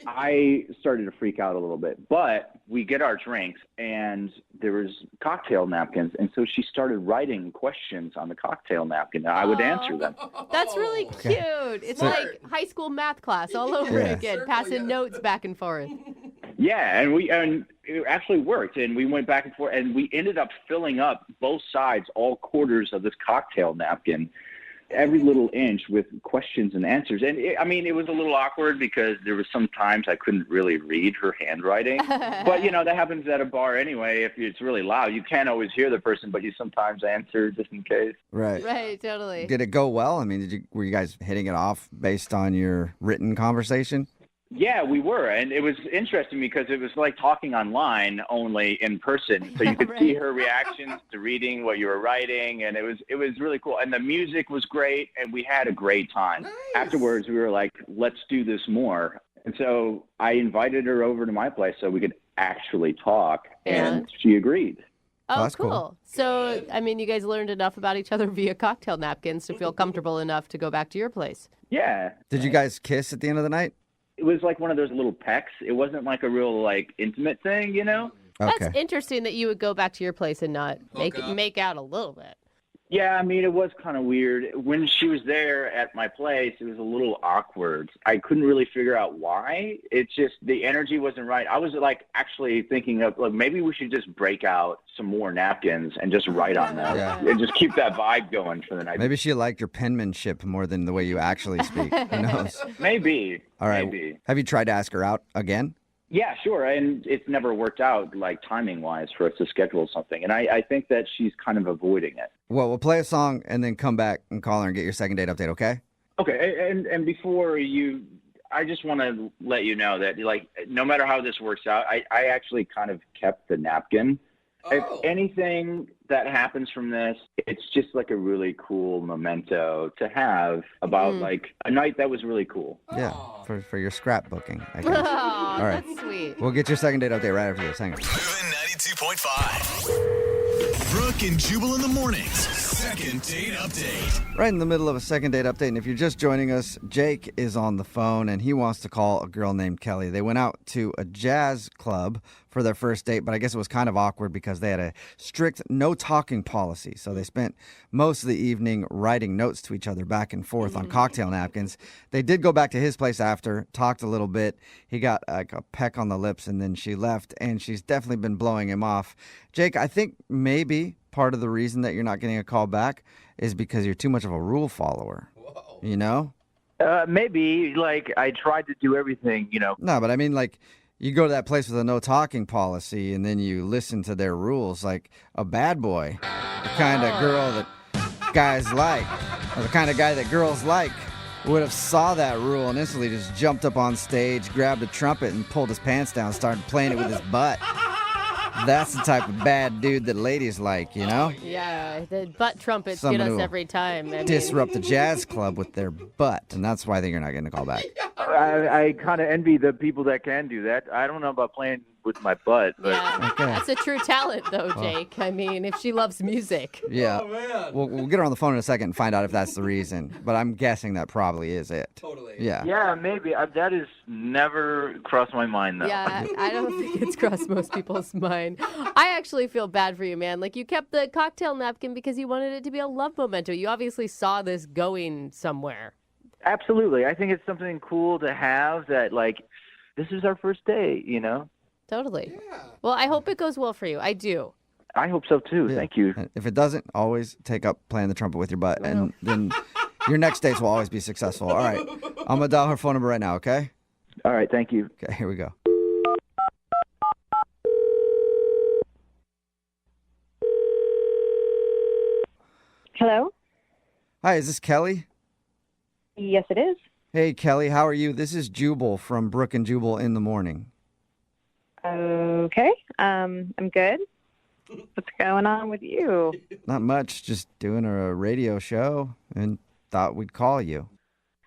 I started to freak out a little bit, but we get our drinks and there was cocktail napkins. And so she started writing questions on the cocktail napkin. And I would answer them. That's really cute. It's like high school math class all over again, passing notes back and forth. Yeah, and it actually worked. And we went back and forth and we ended up filling up both sides, all quarters of this cocktail napkin, every little inch with questions and answers. And it was a little awkward because there was some times I couldn't really read her handwriting. But, that happens at a bar anyway. If it's really loud, you can't always hear the person, but you sometimes answer just in case. Right. Right, totally. Did it go well? I mean, were you guys hitting it off based on your written conversation? Yeah, we were. And it was interesting because it was like talking online, only in person. So you could see her reactions to reading what you were writing. And it was really cool. And the music was great. And we had a great time. Nice. Afterwards, we were like, let's do this more. And so I invited her over to my place so we could actually talk. And she agreed. Oh, that's cool. So, I mean, you guys learned enough about each other via cocktail napkins to feel comfortable enough to go back to your place. Yeah. Did you guys kiss at the end of the night? It was like one of those little pecks. It wasn't like a real intimate thing, Okay. That's interesting that you would go back to your place and not make out a little bit. Yeah, I mean, it was kind of weird. When she was there at my place, it was a little awkward. I couldn't really figure out why. It's just the energy wasn't right. I was actually thinking of maybe we should just break out some more napkins and just write on them and just keep that vibe going for the night. Maybe she liked your penmanship more than the way you actually speak. Who knows? Maybe. All right. Maybe. Have you tried to ask her out again? Yeah, sure. And it's never worked out, like, timing-wise for us to schedule something. And I think that she's kind of avoiding it. Well, we'll play a song and then come back and call her and get your second date update, okay? Okay, and before you, I just want to let you know that, like, no matter how this works out, I actually kind of kept the napkin. If anything that happens from this, it's just like a really cool memento to have about, like, a night that was really cool. Yeah, for your scrapbooking, I guess. All right. That's sweet. We'll get your second date update right after this. Hang on. Moving 92.5. Brooke and Jubal in the mornings. Second date update. Right in the middle of a second date update, and if you're just joining us, Jake is on the phone, and he wants to call a girl named Kelly. They went out to a jazz club for their first date, but I guess it was kind of awkward because they had a strict no-talking policy. So they spent most of the evening writing notes to each other back and forth on cocktail napkins. They did go back to his place after, talked a little bit. He got like a peck on the lips, and then she left, and she's definitely been blowing him off. Jake, I think maybe part of the reason that you're not getting a call back is because you're too much of a rule follower. Whoa. You know? Maybe. Like, I tried to do everything, you know. No, but I mean, like, you go to that place with a no-talking policy, and then you listen to their rules like a bad boy, the kind of girl that guys like, or the kind of guy that girls like, would have saw that rule and instantly just jumped up on stage, grabbed a trumpet, and pulled his pants down and started playing it with his butt. That's the type of bad dude that ladies like, you know? Yeah, the butt trumpets Someone get who us will every time. I mean. Disrupt the jazz club with their butt, and that's why I think you're not getting a call back. I kind of envy the people that can do that. I don't know about playing with my butt, but Yeah, that's a true talent, though, Jake. I mean, if she loves music. Yeah. Oh, man. We'll get her on the phone in a second and find out if that's the reason, but I'm guessing that probably is it. Totally. Yeah. yeah, maybe. That has never crossed my mind, though. Yeah, I don't think it's crossed most people's mind. I actually feel bad for you, man. Like, you kept the cocktail napkin because you wanted it to be a love memento. You obviously saw this going somewhere. Absolutely. I think it's something cool to have that, like, this is our first date, you know? Totally. Yeah. Well, I hope it goes well for you. I do. I hope so, too. Yeah. Thank you. And if it doesn't, always take up playing the trumpet with your butt, and then your next dates will always be successful. All right. I'm going to dial her phone number right now, okay? All right. Thank you. Okay, here we go. Hello? Hi, is this Kelly? Yes, it is. Hey, Kelly, how are you? This is Jubal from Brooke and Jubal in the morning. Okay. I'm good. What's going on with you? Not much, just doing a radio show and thought we'd call you.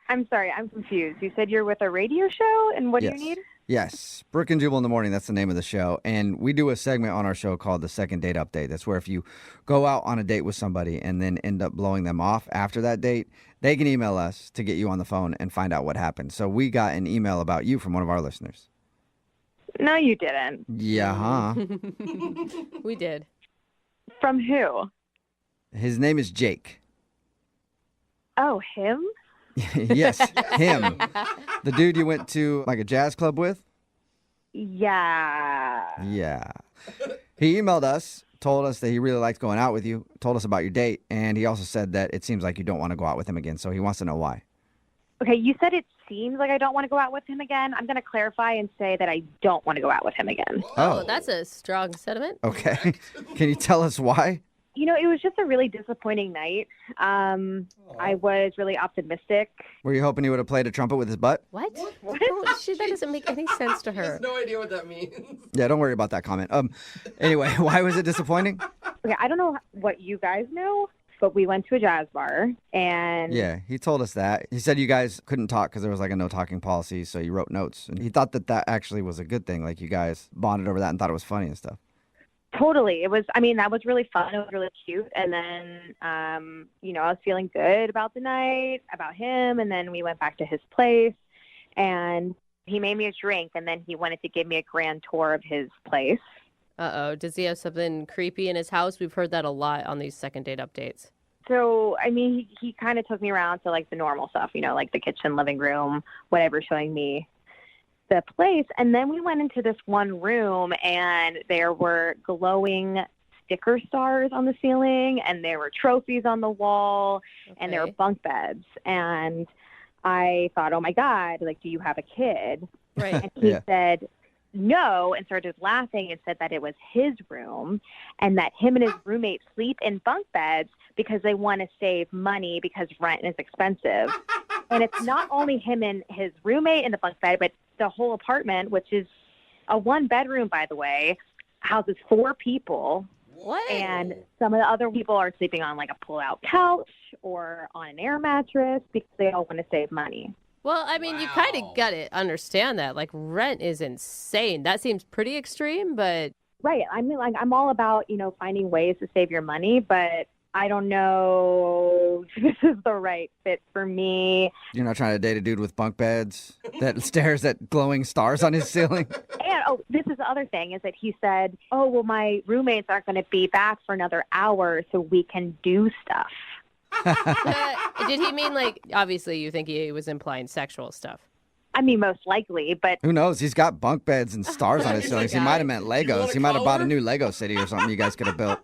I'm sorry, I'm confused. You said you're with a radio show, and what do you need? Yes, Brooke and Jubal in the morning, that's the name of the show. And we do a segment on our show called the Second Date Update. That's where if you go out on a date with somebody and then end up blowing them off after that date, they can email us to get you on the phone and find out what happened. So we got an email about you from one of our listeners. No, you didn't. Yeah, huh? We did. From who? His name is Jake. Oh, him? Yes, him. The dude you went to like a jazz club with? Yeah. Yeah. He emailed us, told us that he really liked going out with you, told us about your date, and he also said that it seems like you don't want to go out with him again, so he wants to know why. Okay, you said it seems like I don't want to go out with him again. I'm going to clarify and say that I don't want to go out with him again. Oh, that's a strong sentiment. Okay. Can you tell us why? You know, it was just a really disappointing night. I was really optimistic. Were you hoping he would have played a trumpet with his butt? What? That doesn't make any sense to I her. have no idea what that means. Yeah, don't worry about that comment. Anyway, why was it disappointing? Okay, I don't know what you guys know, but we went to a jazz bar and Yeah, he told us that. He said you guys couldn't talk because there was like a no talking policy, so you wrote notes. And he thought that that actually was a good thing. Like you guys bonded over that and thought it was funny and stuff. Totally. It was, I mean, that was really fun. It was really cute. And then, you know, I was feeling good about the night, about him. And then we went back to his place and he made me a drink. And then he wanted to give me a grand tour of his place. Uh-oh. Does he have something creepy in his house? We've heard that a lot on these second date updates. So, I mean, he kind of took me around to like the normal stuff, you know, like the kitchen, living room, whatever, showing me the place. And then we went into this one room and there were glowing sticker stars on the ceiling and there were trophies on the wall and there were bunk beds. And I thought, oh my God, like, do you have a kid? Right. And he said, no and started laughing and said that it was his room and that him and his roommate sleep in bunk beds because they want to save money because rent is expensive. And it's not only him and his roommate in the bunk bed, but the whole apartment, which is a 1-bedroom, by the way, houses 4 people. What? And some of the other people are sleeping on like a pull-out couch or on an air mattress because they all want to save money. Well, I mean, you kind of got to understand that. Like, rent is insane. That seems pretty extreme, but... Right. I mean, like, I'm all about, finding ways to save your money, but I don't know if this is the right fit for me. You're not trying to date a dude with bunk beds that stares at glowing stars on his ceiling? And, this is the other thing, is that he said, oh, well, my roommates aren't going to be back for another hour so we can do stuff. Did he mean, like, obviously you think he was implying sexual stuff? I mean, most likely, but... Who knows? He's got bunk beds and stars on his ceilings. He might have meant Legos. He might have bought a new Lego city or something you guys could have built.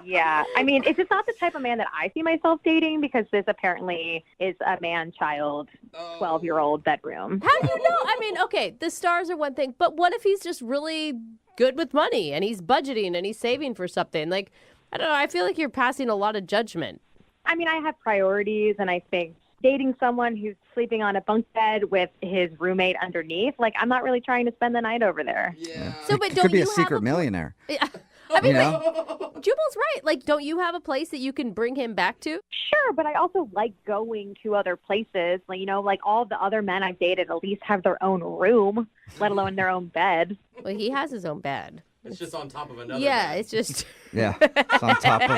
Yeah. I mean, it's just not the type of man that I see myself dating because this apparently is a man-child, 12-year-old bedroom. How do you know? I mean, okay, the stars are one thing, but what if he's just really good with money and he's budgeting and he's saving for something? Like, I don't know. I feel like you're passing a lot of judgment. I mean, I have priorities, and I think dating someone who's sleeping on a bunk bed with his roommate underneath, like, I'm not really trying to spend the night over there. Yeah. So, but don't could be you a secret millionaire. I mean, You know? Jubal's right. Like, don't you have a place that you can bring him back to? Sure, but I also like going to other places. Like, like all the other men I've dated at least have their own room, let alone their own bed. Well, he has his own bed. It's just on top of another. Yeah, bed. It's just... Yeah, it's on top of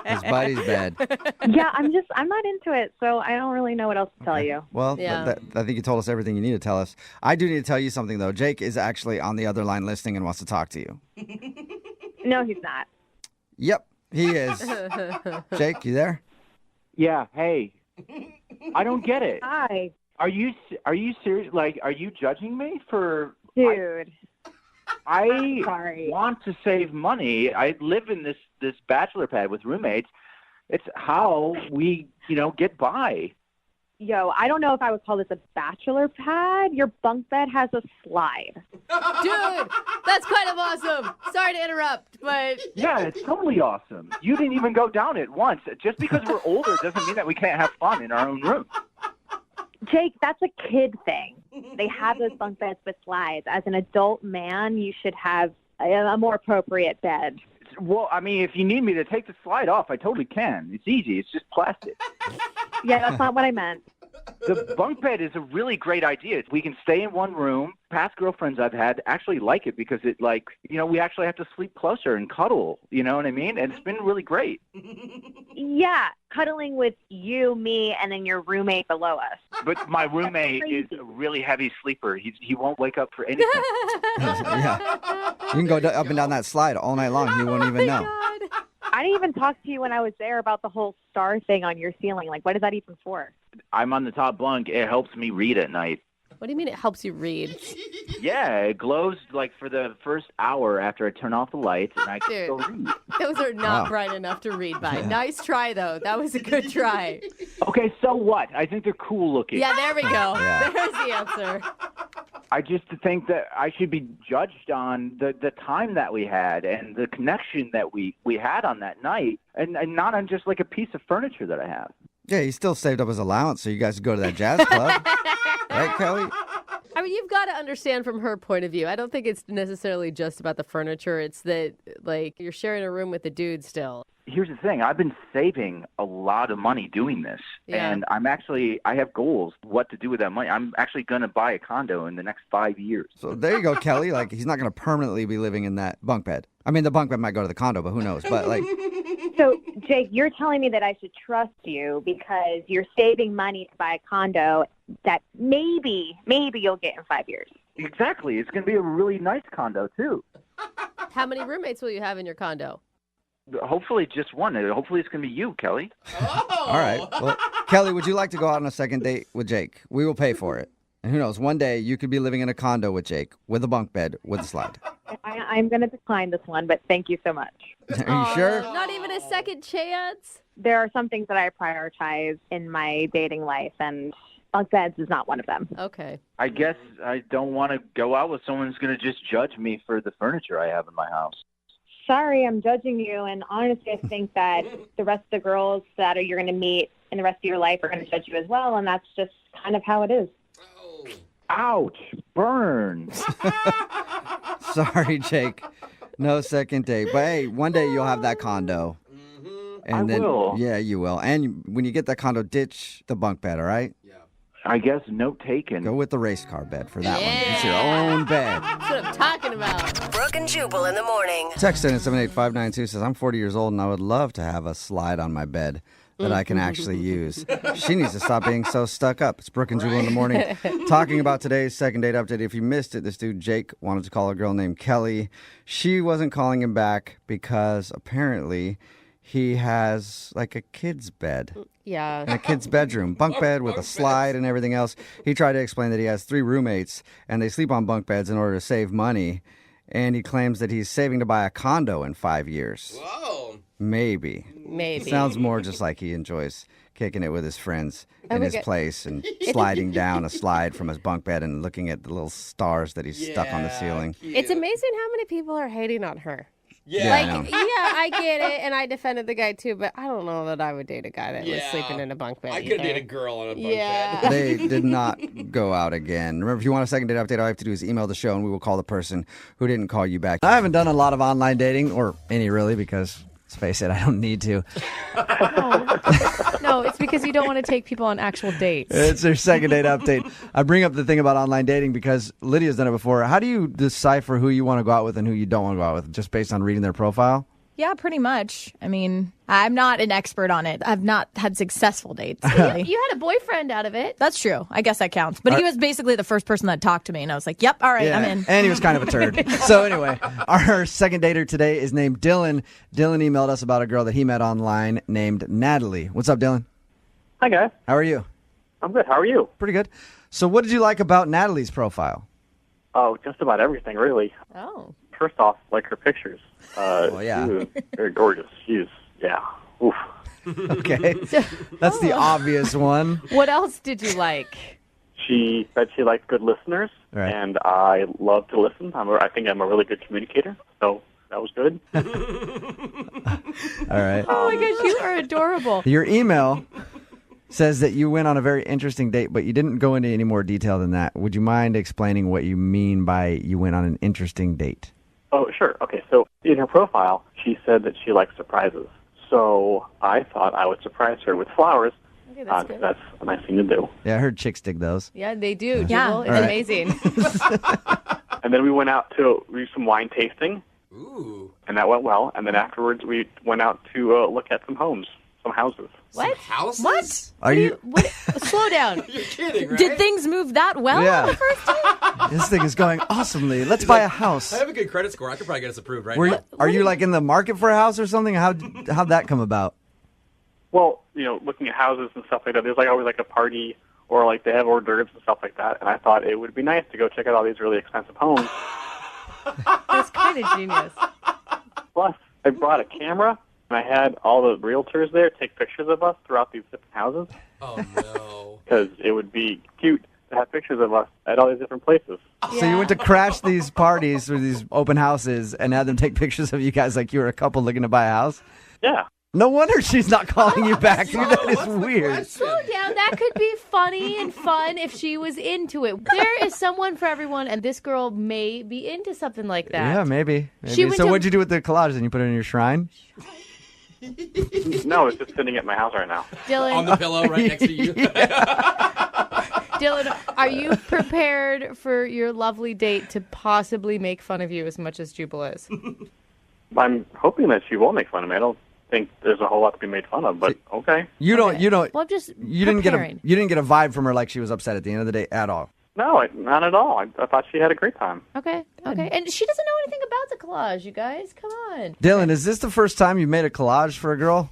his buddy's bed. Yeah, I'm not into it, so I don't really know what else to tell you. Well, Yeah. I think you told us everything you need to tell us. I do need to tell you something, though. Jake is actually on the other line listening and wants to talk to you. No, he's not. Yep, he is. Jake, you there? Yeah. Hey, I don't get it. Hi. Are you serious? Like, are you judging me for? Dude. I Sorry. want to save money. I live in this bachelor pad with roommates. It's how we, get by. Yo, I don't know if I would call this a bachelor pad. Your bunk bed has a slide. Dude, that's kind of awesome. Sorry to interrupt, but... Yeah, it's totally awesome. You didn't even go down it once. Just because we're older doesn't mean that we can't have fun in our own room. Jake, that's a kid thing. They have those bunk beds with slides. As an adult man, you should have a more appropriate bed. Well, I mean, if you need me to take the slide off, I totally can. It's easy. It's just plastic. Yeah, that's not what I meant. The bunk bed is a really great idea. We can stay in one room. Past girlfriends I've had actually like it because it, like, we actually have to sleep closer and cuddle. You know what I mean? And it's been really great. Yeah, cuddling with you, me, and then your roommate below us. But my roommate is a really heavy sleeper. He won't wake up for anything. Yeah. You can go up and down that slide all night long. He won't even know. God. I didn't even talk to you when I was there about the whole star thing on your ceiling. Like, what is that even for? I'm on the top bunk. It helps me read at night. What do you mean it helps you read? Yeah, it glows like for the first hour after I turn off the lights and I can go read. Those are not Wow. bright enough to read by. Nice try, though. That was a good try. Okay, so what? I think they're cool looking. Yeah, there we go. Yeah. There's the answer. I just think that I should be judged on the time that we had and the connection that we had on that night and not on just like a piece of furniture that I have. Yeah, he still saved up his allowance so you guys could go to that jazz club. Right, Kelly? I mean, you've got to understand from her point of view. I don't think it's necessarily just about the furniture. It's that, like, you're sharing a room with a dude still. Here's the thing. I've been saving a lot of money doing this. Yeah. And I have goals what to do with that money. I'm actually going to buy a condo in the next 5 years. So there you go, Kelly. Like, he's not going to permanently be living in that bunk bed. I mean, the bunk bed might go to the condo, but who knows? But, like... So, Jake, you're telling me that I should trust you because you're saving money to buy a condo that maybe you'll get in 5 years. Exactly. It's going to be a really nice condo, too. How many roommates will you have in your condo? Hopefully just one. Hopefully it's going to be you, Kelly. All right. Well, Kelly, would you like to go out on a second date with Jake? We will pay for it. And who knows, one day you could be living in a condo with Jake, with a bunk bed, with a slide. I'm going to decline this one, but thank you so much. Are you sure? Not even a second chance? There are some things that I prioritize in my dating life, and bunk beds is not one of them. Okay. I guess I don't want to go out with someone who's going to just judge me for the furniture I have in my house. Sorry, I'm judging you. And honestly, I think that the rest of the girls that you're going to meet in the rest of your life are going to judge you as well. And that's just kind of how it is. Ouch, burn. Sorry, Jake. No second date. But hey, one day you'll have that condo. And I will. Yeah, you will. And when you get that condo, ditch the bunk bed, all right? I guess note taken. Go with the race car bed for that one. It's your own bed. That's what I'm talking about. Brooke and Jubal in the morning. Text in at 78592 says, I'm 40 years old and I would love to have a slide on my bed that I can actually use. She needs to stop being so stuck up. It's Brooke and Jubal in the morning. Talking about today's second date update. If you missed it, this dude Jake wanted to call a girl named Kelly. She wasn't calling him back because apparently he has like a kid's bed. Yeah. In a kid's bedroom. Bunk bed with a slide and everything else. He tried to explain that he has 3 roommates and they sleep on bunk beds in order to save money. And he claims that he's saving to buy a condo in 5 years. Whoa. Maybe. Sounds more just like he enjoys kicking it with his friends in his place and sliding down a slide from his bunk bed and looking at the little stars that he's stuck on the ceiling. It's amazing how many people are hating on her. Yeah. Like, I know. I get it, and I defended the guy too, but I don't know that I would date a guy that was sleeping in a bunk bed. I could date a girl on a bunk bed. They did not go out again. Remember, if you want a second date update, all you have to do is email the show, and we will call the person who didn't call you back. I haven't done a lot of online dating, or any really, because let's face it, I don't need to. No, it's because you don't want to take people on actual dates. It's their second date update. I bring up the thing about online dating because Lydia's done it before. How do you decipher who you want to go out with and who you don't want to go out with, just based on reading their profile? Yeah, pretty much. I mean, I'm not an expert on it. I've not had successful dates, really. You had a boyfriend out of it. That's true. I guess that counts. But he was basically the first person that talked to me, and I was like, yep, all right, I'm in. And he was kind of a turd. So anyway, our second dater today is named Dylan. Dylan emailed us about a girl that he met online named Natalie. What's up, Dylan? Hi, guys. How are you? I'm good. How are you? Pretty good. So what did you like about Natalie's profile? Oh, just about everything, really. Oh. First off, like her pictures. Yeah. She was very gorgeous. She's, oof. Okay. That's the obvious one. What else did you like? She said she liked good listeners, and I love to listen. I think I'm a really good communicator, so that was good. All right. Oh my gosh, you are adorable. Your email says that you went on a very interesting date, but you didn't go into any more detail than that. Would you mind explaining what you mean by you went on an interesting date? Oh, sure. Okay, so in her profile, she said that she likes surprises. So I thought I would surprise her with flowers. Okay, that's good. That's a nice thing to do. Yeah, I heard chicks dig those. Yeah, they do. Yeah. Jubal. It's All right. amazing. And then we went out to do some wine tasting. Ooh. And that went well. And then afterwards, we went out to look at some homes, some houses. What? Houses? What? Are you? Slow down. You're kidding, right? Did things move that well Yeah. on the first date? This thing is going awesomely. Let's buy a house. I have a good credit score. I could probably get us approved right Were now. you, are you like in the market for a house or something? How'd that come about? Well, looking at houses and stuff like that, there's always a party or they have hors d'oeuvres and stuff like that. And I thought it would be nice to go check out all these really expensive homes. That's kind of genius. Plus, I brought a camera, and I had all the realtors there take pictures of us throughout these different houses. Oh, no. Because it would be cute to have pictures of us at all these different places. So you went to crash these parties or these open houses and had them take pictures of you guys like you were a couple looking to buy a house? Yeah. No wonder she's not calling you back. Dude, that is weird. Slow down. That could be funny and fun if she was into it. There is someone for everyone, and this girl may be into something like that. Yeah, maybe. She went So to- what'd you do with the collage? Then you put it in your shrine? No, it's just sitting at my house right now. Dylan, On the pillow right next to you. Dylan, are you prepared for your lovely date to possibly make fun of you as much as Jubal is? I'm hoping that she won't make fun of me. I don't think there's a whole lot to be made fun of, but okay. You don't. Well, I'm just You didn't get a. preparing. You didn't get a vibe from her like she was upset at the end of the day at all. No, not at all. I thought she had a great time. Okay, okay. And she doesn't know anything about the collage, you guys. Come on. Dylan, is this the first time you've made a collage for a girl?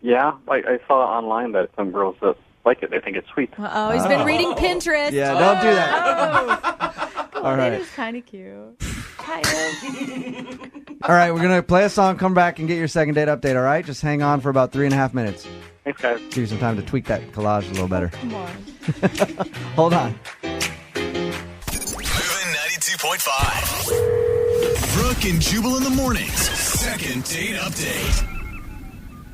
Yeah, I saw online that some girls that like it, they think it's sweet. Oh, he's been reading Pinterest. Yeah, don't do that. Come All on, right. It is kind of cute. Kind of. All right, we're going to play a song, come back, and get your second date update, all right? Just hang on for about 3.5 minutes. Thanks, guys. Give you some time to tweak that collage a little better. Come on. Hold on. Moving 92.5. Brooke and Jubal in the mornings. Second date update.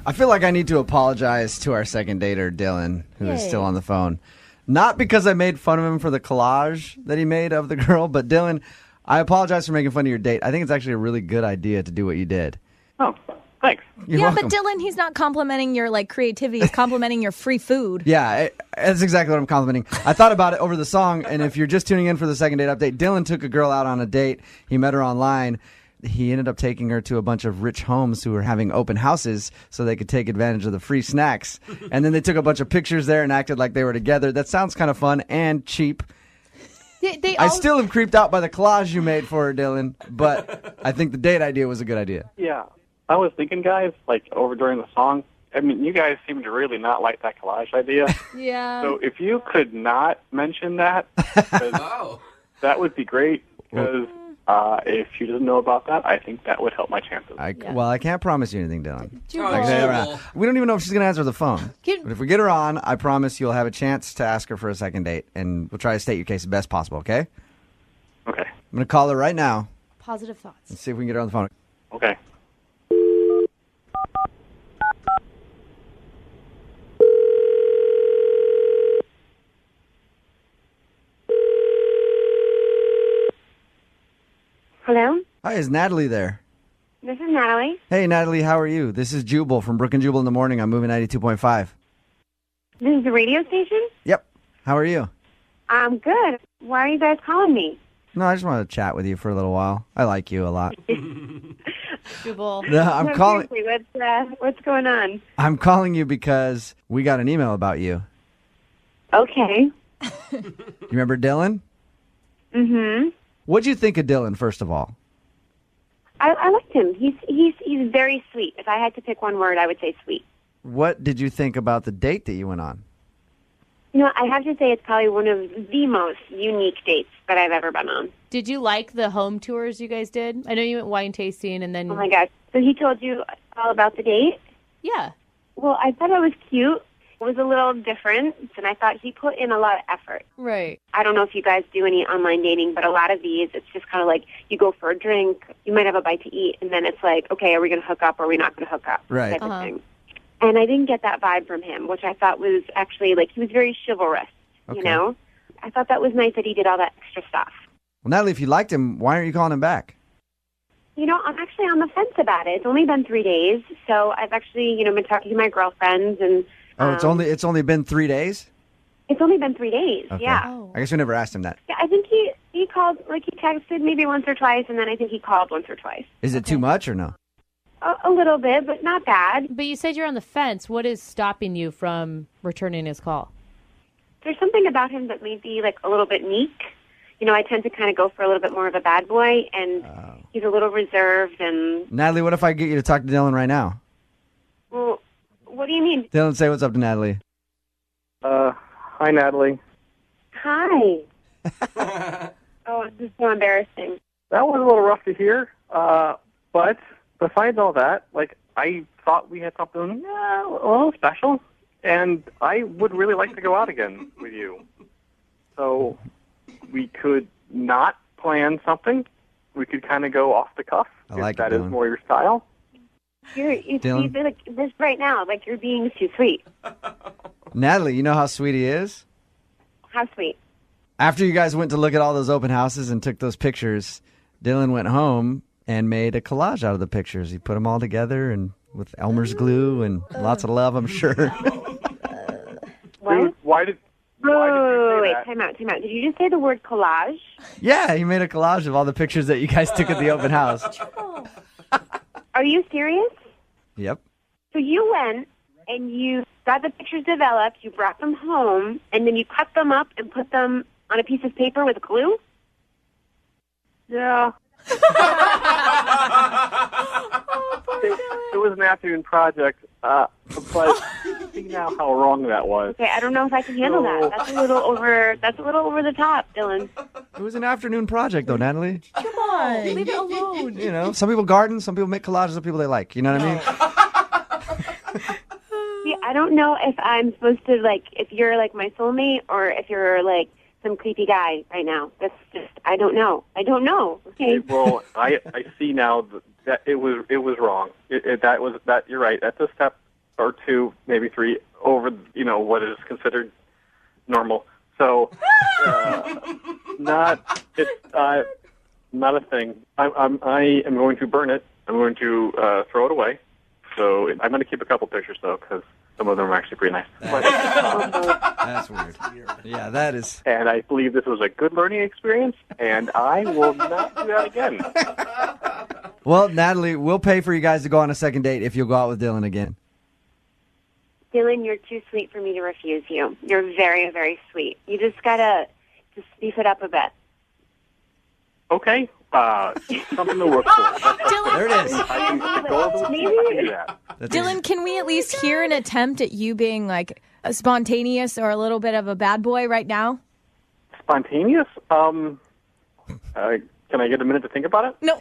I feel like I need to apologize to our second dater, Dylan, who is Yay. still on the phone. Not because I made fun of him for the collage that he made of the girl, but Dylan, I apologize for making fun of your date. I think it's actually a really good idea to do what you did. Oh, thanks. You're yeah, welcome. but Dylan, he's not complimenting your creativity. He's complimenting your free food. Yeah, that's exactly what I'm complimenting. I thought about it over the song, and if you're just tuning in for the second date update, Dylan took a girl out on a date. He met her online. He ended up taking her to a bunch of rich homes who were having open houses so they could take advantage of the free snacks. And then they took a bunch of pictures there and acted like they were together. That sounds kind of fun and cheap. I still am creeped out by the collage you made for her, Dylan, but I think the date idea was a good idea. Yeah. I was thinking, guys, over during the song, I mean, you guys seem to really not like that collage idea. Yeah. So if you could not mention that, 'cause that would be great, because if she doesn't know about that, I think that would help my chances. Well, I can't promise you anything, Dylan. Jubal. Like I said, we don't even know if she's going to answer the phone. Can- But if we get her on, I promise you'll have a chance to ask her for a second date, and we'll try to state your case the best possible, okay? Okay. I'm going to call her right now. Positive thoughts. Let's see if we can get her on the phone. Okay. Hello, Hi, is Natalie there? this is Natalie. Hey, Natalie, how are you? This is Jubal from Brooke and Jubal in the morning. I'm moving 92.5. This is the radio station. Yep. How are you? I'm good. Why are you guys calling me? No, I just wanted to chat with you for a little while. I like you a lot. Jubal. No, I'm No, calling. seriously, what's going on? I'm calling you because we got an email about you. Okay. You remember Dylan? Mm-hmm. What'd you think of Dylan, first of all? I liked him. He's very sweet. If I had to pick one word, I would say sweet. What did you think about the date that you went on? You know, I have to say it's probably one of the most unique dates that I've ever been on. Did you like the home tours you guys did? I know you went wine tasting and then... Oh, my gosh. So he told you all about the date? Yeah. Well, I thought it was cute. It was a little different, and I thought he put in a lot of effort. Right. I don't know if you guys do any online dating, but a lot of these, it's just kind of like you go for a drink, you might have a bite to eat, and then it's like, okay, are we going to hook up or are we not going to hook up? Right. Type of thing. And I didn't get that vibe from him, which I thought was actually, he was very chivalrous, Okay. you know? I thought that was nice that he did all that extra stuff. Well, Natalie, if you liked him, why aren't you calling him back? You know, I'm actually on the fence about it. It's only been 3 days, so I've actually, been talking to my girlfriends, and Oh, it's only been 3 days? it's only been 3 days, Okay. yeah. I guess we never asked him that. Yeah, I think he called, he texted maybe once or twice, and then I think he called once or twice. Is it too much or no? A little bit, but not bad. But you said you're on the fence. What is stopping you from returning his call? There's something about him that may be, a little bit meek. You know, I tend to kind of go for a little bit more of a bad boy, and he's a little reserved, and, Natalie, what if I get you to talk to Dylan right now? well, what do you mean? Dylan, say what's up to Natalie. Hi, Natalie. Hi. Oh, this is so embarrassing. That was a little rough to hear, but besides all that, I thought we had something a little special, and I would really like to go out again with you. So we could not plan something. We could kind of go off the cuff, if that is more your style. You're this right now, you're being too sweet. Natalie, you know how sweet he is? How sweet. After you guys went to look at all those open houses and took those pictures, Dylan went home and made a collage out of the pictures. He put them all together and with Elmer's glue and lots of love, I'm sure. What? Dude, why did you Wait, say that? time out. Did you just say the word collage? Yeah, he made a collage of all the pictures that you guys took at the open house. Are you serious? Yep. So you went and you got the pictures developed, you brought them home, and then you cut them up and put them on a piece of paper with glue? Yeah. It was an afternoon project, but see now how wrong that was. Okay, I don't know if I can handle that. That's a little over the top, Dylan. It was an afternoon project, though, Natalie. Come on. Leave it alone. You know, some people garden, some people make collages of people they like. You know what I mean? See, I don't know if I'm supposed to, like, if you're, like, my soulmate or if you're, like, some creepy guy right now. That's just, I don't know. Okay. Well, I see now that it was wrong. You're right. That's a step or two, maybe three over, what is considered normal. So, not a thing. I am going to burn it. I'm going to throw it away. So I'm going to keep a couple pictures though, because some of them are actually pretty nice. That's weird. Yeah, that is. And I believe this was a good learning experience, and I will not do that again. Well, Natalie, we'll pay for you guys to go on a second date if you'll go out with Dylan again. Dylan, you're too sweet for me to refuse you. You're very, very sweet. You just got to beef it up a bit. Okay. Something to work for. Dylan, there it is. Dylan, can we at least hear an attempt at you being like a spontaneous or a little bit of a bad boy right now? Spontaneous? Can I get a minute to think about it? No.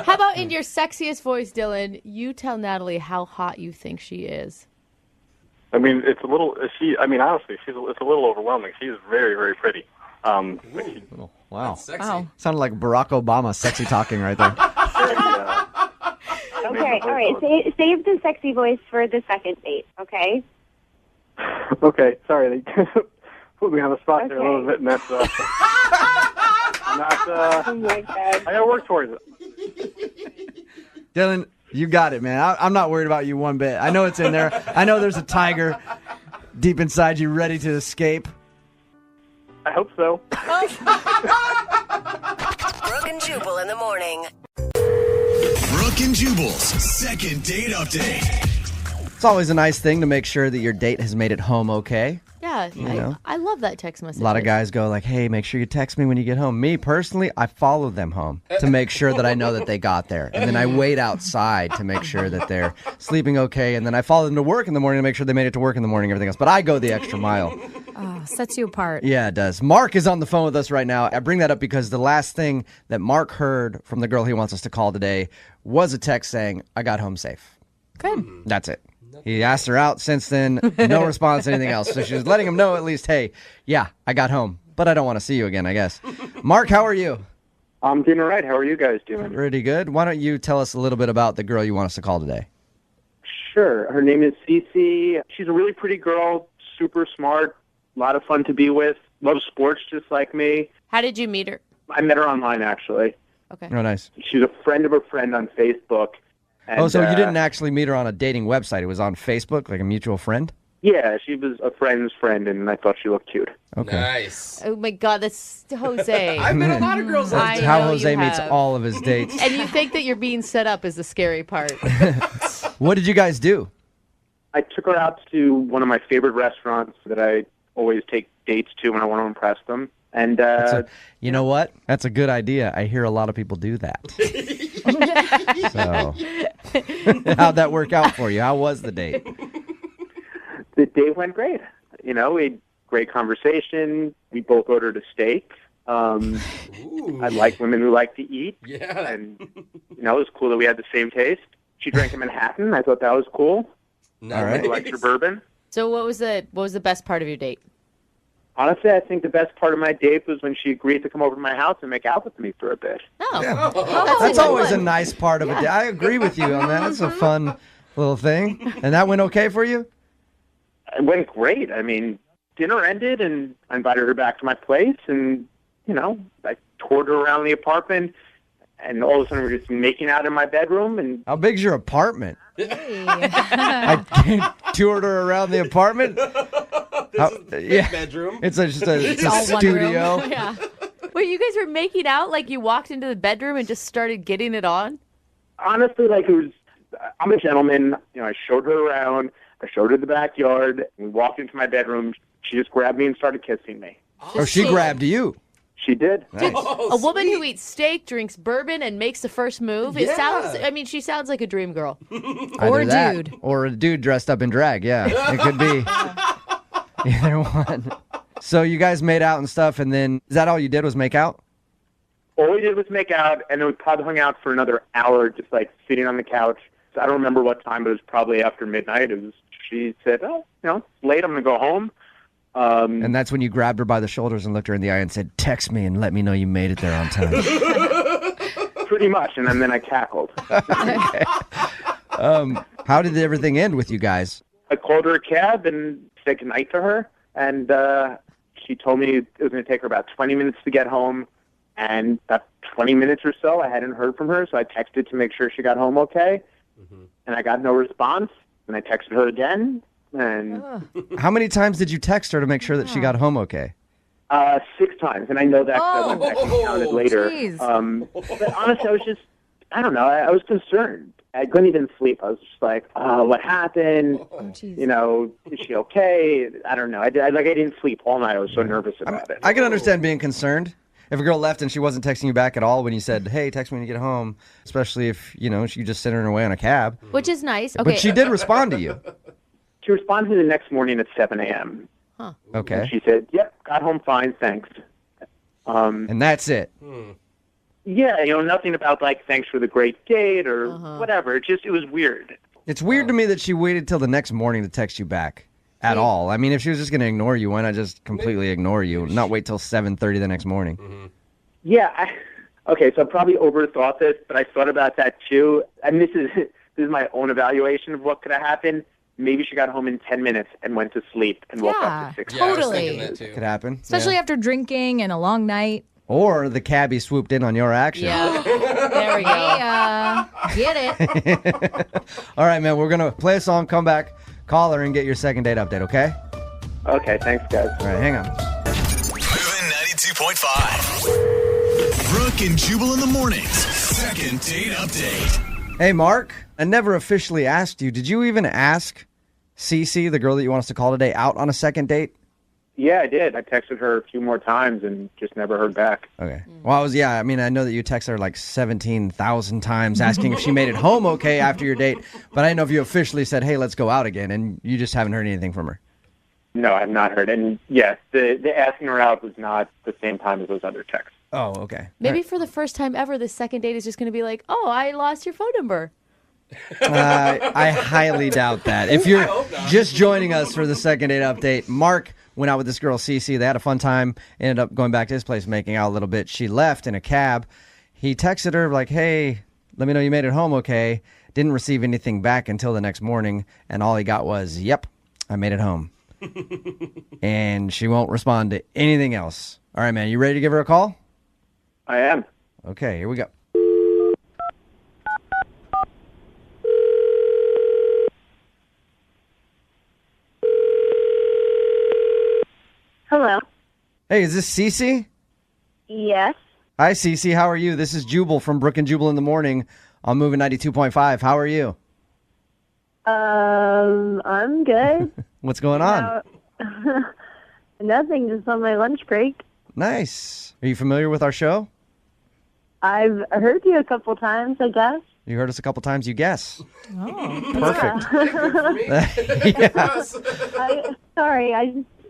How about in your sexiest voice, Dylan, you tell Natalie how hot you think she is? I mean, it's a little. Honestly, it's a little overwhelming. She's very, very pretty. Wow. Wow. Sounded like Barack Obama sexy talking right there. Okay, all right. Save the sexy voice for the second date, okay? Okay, sorry. They put me on the spot there a little bit, and that's not. Oh my God. I gotta work towards it. Dylan, you got it, man. I'm not worried about you one bit. I know it's in there. I know there's a tiger deep inside you ready to escape. I hope so. Brooke and Jubal in the morning. Brooke and Jubal's second date update. It's always a nice thing to make sure that your date has made it home okay. Yeah, I love that text message. A lot of guys go like, hey, make sure you text me when you get home. Me, personally, I follow them home to make sure that I know that they got there. And then I wait outside to make sure that they're sleeping okay. And then I follow them to work in the morning to make sure they made it to work in the morning and everything else. But I go the extra mile. Oh, sets you apart. Yeah, it does. Mark is on the phone with us right now. I bring that up because the last thing that Mark heard from the girl he wants us to call today was a text saying, I got home safe. Good. That's it. He asked her out since then. No response, anything else. So she was letting him know at least, hey, yeah, I got home, but I don't want to see you again, I guess. Mark, how are you? I'm doing all right. How are you guys doing? Pretty good. Why don't you tell us a little bit about the girl you want us to call today? Sure. Her name is Cece. She's a really pretty girl, super smart, a lot of fun to be with, loves sports just like me. How did you meet her? I met her online, actually. Okay. Oh, nice. She's a friend of a friend on Facebook. And, so you didn't actually meet her on a dating website. It was on Facebook, like a mutual friend? Yeah, she was a friend's friend, and I thought she looked cute. Okay. Nice. Oh my God, that's Jose. I've met a lot of girls like That's that. how Jose meets all of his dates. And you think that you're being set up is the scary part. What did you guys do? I took her out to one of my favorite restaurants that I always take dates to when I want to impress them. And you know what? That's a good idea. I hear a lot of people do that. So, how'd that work out for you? How was the date? The date went great. We had great conversation. We both ordered a steak. I like women who like to eat. Yeah. And, it was cool that we had the same taste. She drank a Manhattan. I thought that was cool. Nice. All right. I liked her bourbon. So what was the best part of your date? Honestly, I think the best part of my date was when she agreed to come over to my house and make out with me for a bit. Oh, Yeah. Oh, That's a good always a one. nice part of it. I agree with you on that. That's a fun little thing. And that went okay for you? It went great. I mean, dinner ended, and I invited her back to my place, and, I toured her around the apartment, and all of a sudden we're just making out in my bedroom. And How big's your apartment? I toured her around the apartment. Bedroom. It's just a all one studio. room. Yeah. Wait, you guys were making out like you walked into the bedroom and just started getting it on? honestly, I'm a gentleman. I showed her around. I showed her the backyard. We walked into my bedroom. She just grabbed me and started kissing me. Oh, she grabbed you. She did. Nice. A woman who eats steak, drinks bourbon, and makes the first move. It sounds. I mean, she sounds like a dream girl. Or a dude. Or a dude dressed up in drag. Yeah, it could be either one. So you guys made out and stuff, and then is that all you did was make out? All we did was make out, and then we probably hung out for another hour, just like sitting on the couch. So I don't remember what time, but it was probably after midnight. It was she said, "Oh, it's late. I'm gonna go home." And that's when you grabbed her by the shoulders and looked her in the eye and said, "Text me and let me know you made it there on time." Pretty much, and then I cackled. How did everything end with you guys? I called her a cab and said goodnight to her, and she told me it was going to take her about 20 minutes to get home, and about 20 minutes or so, I hadn't heard from her, so I texted to make sure she got home okay, and I got no response, and I texted her again, and... How many times did you text her to make sure that she got home okay? 6 times, and I know that 'cause I went back and counted later. But honestly, I don't know, I was concerned. I couldn't even sleep. I was just like, what happened? Is she okay? I don't know. I didn't sleep all night. I was so nervous about it. I can understand being concerned. If a girl left and she wasn't texting you back at all when you said, "Hey, text me when you get home," especially if, she just sent her away on a cab. Which is nice. Okay. But she did respond to you. She responded to me the next morning at 7 a.m. Huh. Okay. And she said, "Yep, got home fine, thanks." And that's it. Yeah, nothing about thanks for the great date or whatever. It was weird. It's weird to me that she waited till the next morning to text you back at all. I mean, if she was just going to ignore you, why not just completely ignore you, not wait till 7:30 the next morning? Yeah. Okay, so I probably overthought this, but I thought about that too. And this is my own evaluation of what could have happened. Maybe she got home in 10 minutes and went to sleep and woke up at 6. Yeah, totally. Could happen. Especially after drinking and a long night. Or the cabbie swooped in on your action. Yeah. There we go. Get it. All right, man. We're going to play a song, come back, call her, and get your second date update, okay? Okay, thanks, guys. All right, hang on. Moving 92.5. Brooke and Jubal in the mornings. Second date update. Hey, Mark. I never officially asked you. Did you even ask Cece, the girl that you want us to call today, out on a second date? Yeah, I did. I texted her a few more times and just never heard back. Okay. Well, I know that you texted her like 17,000 times asking if she made it home okay after your date, but I didn't know if you officially said, "Hey, let's go out again," and you just haven't heard anything from her. No, I've not heard. And yes, the asking her out was not the same time as those other texts. Oh, okay. Maybe for the first time ever, the second date is just going to be like, "Oh, I lost your phone number." I highly doubt that. If you're just joining us for the second date update, Mark went out with this girl, Cece. They had a fun time, ended up going back to his place, making out a little bit. She left in a cab. He texted her like, "Hey, let me know you made it home okay." Didn't receive anything back until the next morning, and all he got was, "Yep, I made it home." And she won't respond to anything else. All right, man, you ready to give her a call? I am. Okay, here we go. Hello. Hey, is this Cece? Yes. Hi, Cece. How are you? This is Jubal from Brooke and Jubal in the morning on Moving 92.5. How are you? I'm good. What's going on? Nothing, just on my lunch break. Nice. Are you familiar with our show? I've heard you a couple times, I guess. You heard us a couple times, you guess. Oh. Perfect. Yeah.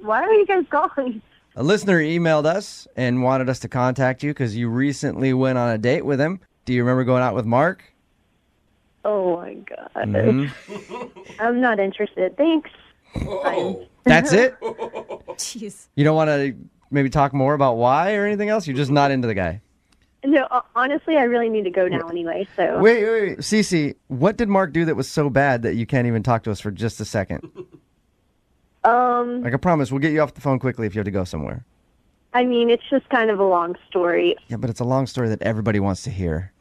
Why are you guys calling? A listener emailed us and wanted us to contact you because you recently went on a date with him. Do you remember going out with Mark? Oh, my God. Mm-hmm. I'm not interested. Thanks. That's it? Jeez. You don't want to maybe talk more about why or anything else? You're just not into the guy? No, honestly, I really need to go now anyway, so. Wait. Cece, what did Mark do that was so bad that you can't even talk to us for just a second? Like I promise, we'll get you off the phone quickly if you have to go somewhere. I mean, it's just kind of a long story. Yeah, but it's a long story that everybody wants to hear.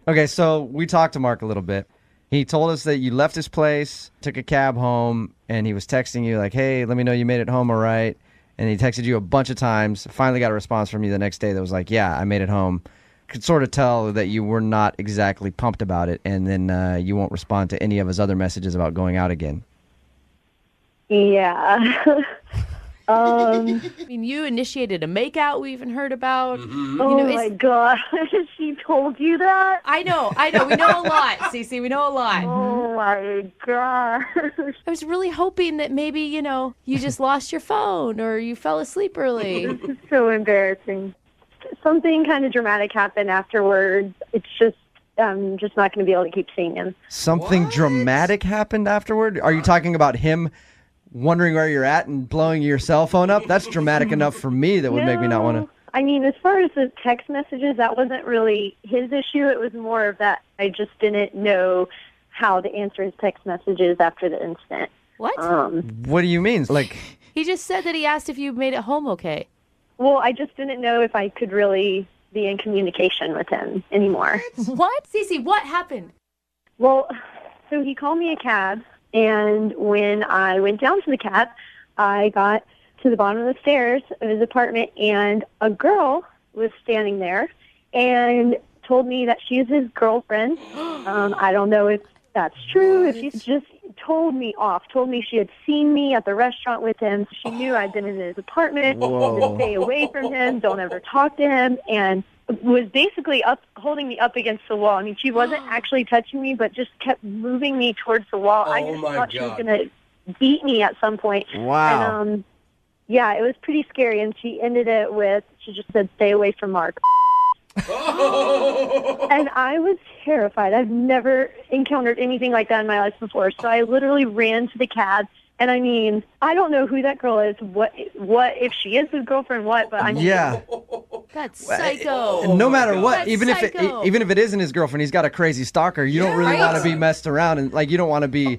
Okay, so we talked to Mark a little bit. He told us that you left his place, took a cab home, and he was texting you like, "Hey, let me know you made it home all right." And he texted you a bunch of times, finally got a response from you the next day that was like, "Yeah, I made it home." Could sort of tell that you were not exactly pumped about it, and then you won't respond to any of his other messages about going out again. Yeah. I mean, you initiated a makeout we even heard about. Mm-hmm. My God. She told you that? I know. We know a lot, Cece. We know a lot. Oh, my God. I was really hoping that maybe, you just lost your phone or you fell asleep early. This is so embarrassing. Something kind of dramatic happened afterwards. It's just, I'm just not going to be able to keep seeing him. Something dramatic happened afterward? Are you talking about him wondering where you're at and blowing your cell phone up? That's dramatic enough for me that would make me not want to. I mean, as far as the text messages, that wasn't really his issue. It was more of that I just didn't know how to answer his text messages after the incident. What? What do you mean? Like, He just said that he asked if you made it home okay. Well, I just didn't know if I could really be in communication with him anymore. What? Cece, what happened? Well, so he called me a cab, and when I went down to the cab, I got to the bottom of the stairs of his apartment, and a girl was standing there and told me that she is his girlfriend. I don't know if that's true. If she just told me she had seen me at the restaurant with him. She knew I'd been in his apartment. To stay away from him. Don't ever talk to him. And was basically holding me up against the wall. I mean, she wasn't actually touching me, but just kept moving me towards the wall. I just thought she was going to beat me at some point. Wow. And, yeah, it was pretty scary. And she ended it with, she just said, "Stay away from Mark." And I was terrified. I've never encountered anything like that in my life before. So I literally ran to the cab. And I mean, I don't know who that girl is. What if she is his girlfriend? What? But I mean, yeah. That's psycho. No matter what, That's even psycho. if it isn't his girlfriend, he's got a crazy stalker. You don't really want to be messed around, and like you don't want to be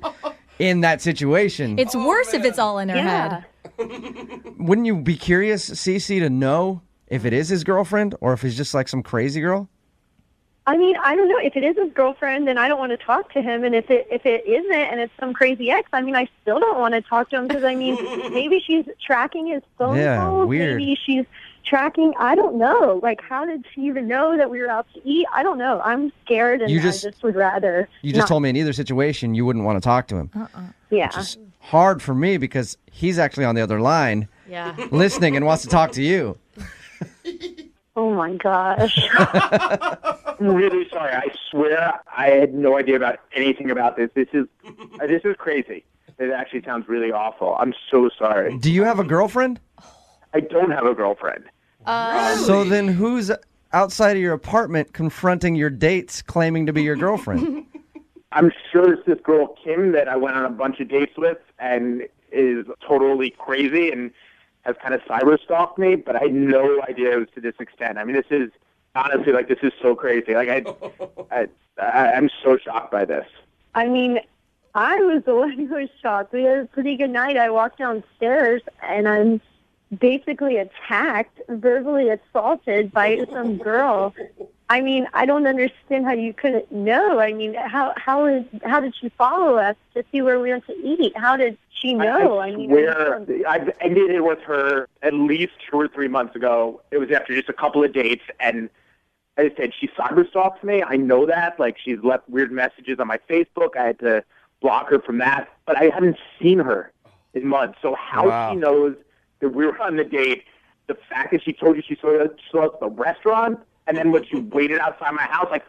in that situation. It's worse if it's all in her head. Wouldn't you be curious, Cece, to know if it is his girlfriend or if he's just like some crazy girl? I mean, I don't know. If it is his girlfriend, then I don't want to talk to him. And if it isn't, and it's some crazy ex, I mean, I still don't want to talk to him because, I mean, maybe she's tracking his phone calls. Weird. Maybe she's tracking, I don't know. Like, how did she even know that we were out to eat? I don't know. I'm scared, and I just would rather You just told me in either situation you wouldn't want to talk to him. Yeah. Which is hard for me because he's actually on the other line listening and wants to talk to you. Oh, my gosh. I'm really sorry. I swear I had no idea about anything about this. This is crazy. It actually sounds really awful. I'm so sorry. Do you have a girlfriend? I don't have a girlfriend. So then who's outside of your apartment confronting your dates claiming to be your girlfriend? I'm sure it's this girl, Kim, that I went on a bunch of dates with and is totally crazy and has kind of cyber-stalked me, but I had no idea it was to this extent. I mean, this is, honestly, like, this is so crazy. Like, I'm so shocked by this. I mean, I was the one who was shocked. We had a pretty good night. I walked downstairs, and I'm basically attacked, verbally assaulted by some girl. I mean, I don't understand how you couldn't know. I mean, how did she follow us to see where we went to eat? How did she know? I swear, I've ended it with her at least 2 or 3 months ago. It was after just a couple of dates, and as I said, she cyber-stalks me. I know that. Like, she's left weird messages on my Facebook. I had to block her from that, but I haven't seen her in months. So how she knows that we were on the date, the fact that she told you she saw us at the restaurant, and then when she waited outside my house, like,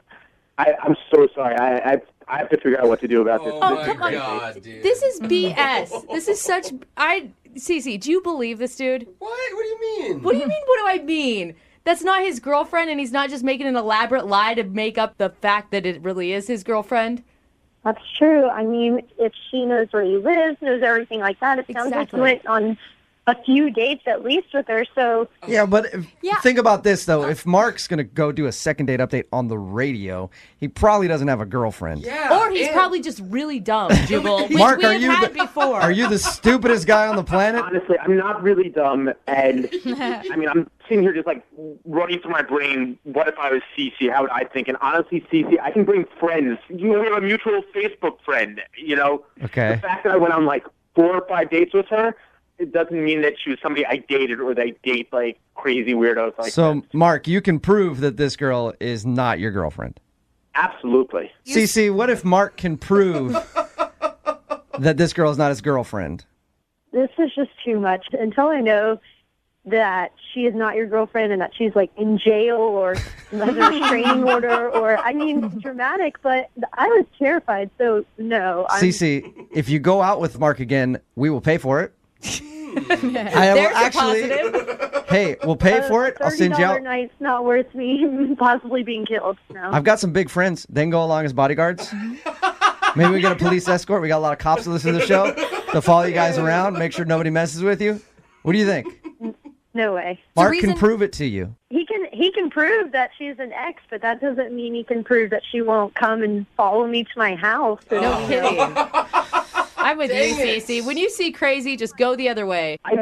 I'm so sorry. I have to figure out what to do about this. Oh, come on. This is BS. This is such... Cece, do you believe this dude? What? What do you mean? What do you mean, what do I mean? That's not his girlfriend, and he's not just making an elaborate lie to make up the fact that it really is his girlfriend? That's true. I mean, if she knows where he lives, knows everything like that, it sounds like you went on a few dates at least with her, so... Yeah, but think about this, though. If Mark's going to go do a second date update on the radio, he probably doesn't have a girlfriend. Yeah, or he's probably just really dumb, Jubal. Mark, are you the stupidest guy on the planet? Honestly, I'm not really dumb, and I mean, I'm sitting here just like running through my brain, what if I was Cece, how would I think? And honestly, Cece, I can bring friends. We have a mutual Facebook friend, you know? Okay. The fact that I went on like 4 or 5 dates with her, it doesn't mean that she was somebody I dated or they date like crazy weirdos like So, Mark, you can prove that this girl is not your girlfriend. Absolutely. Cece, what if Mark can prove that this girl is not his girlfriend? This is just too much. Until I know that she is not your girlfriend and that she's like in jail or has a restraining order or, I mean, dramatic, but I was terrified. So, no. Cece, if you go out with Mark again, we will pay for it. I will actually. Hey, we'll pay for it. I'll send you out. night's not worth me possibly being killed. No. I've got some big friends. They can go along as bodyguards. Maybe we get a police escort. We got a lot of cops that listen to the show. They'll follow you guys around, make sure nobody messes with you. What do you think? No way. Mark can prove it to you. He can prove that she's an ex, but that doesn't mean he can prove that she won't come and follow me to my house. No kidding. I'm with you, Cece. When you see crazy, just go the other way. I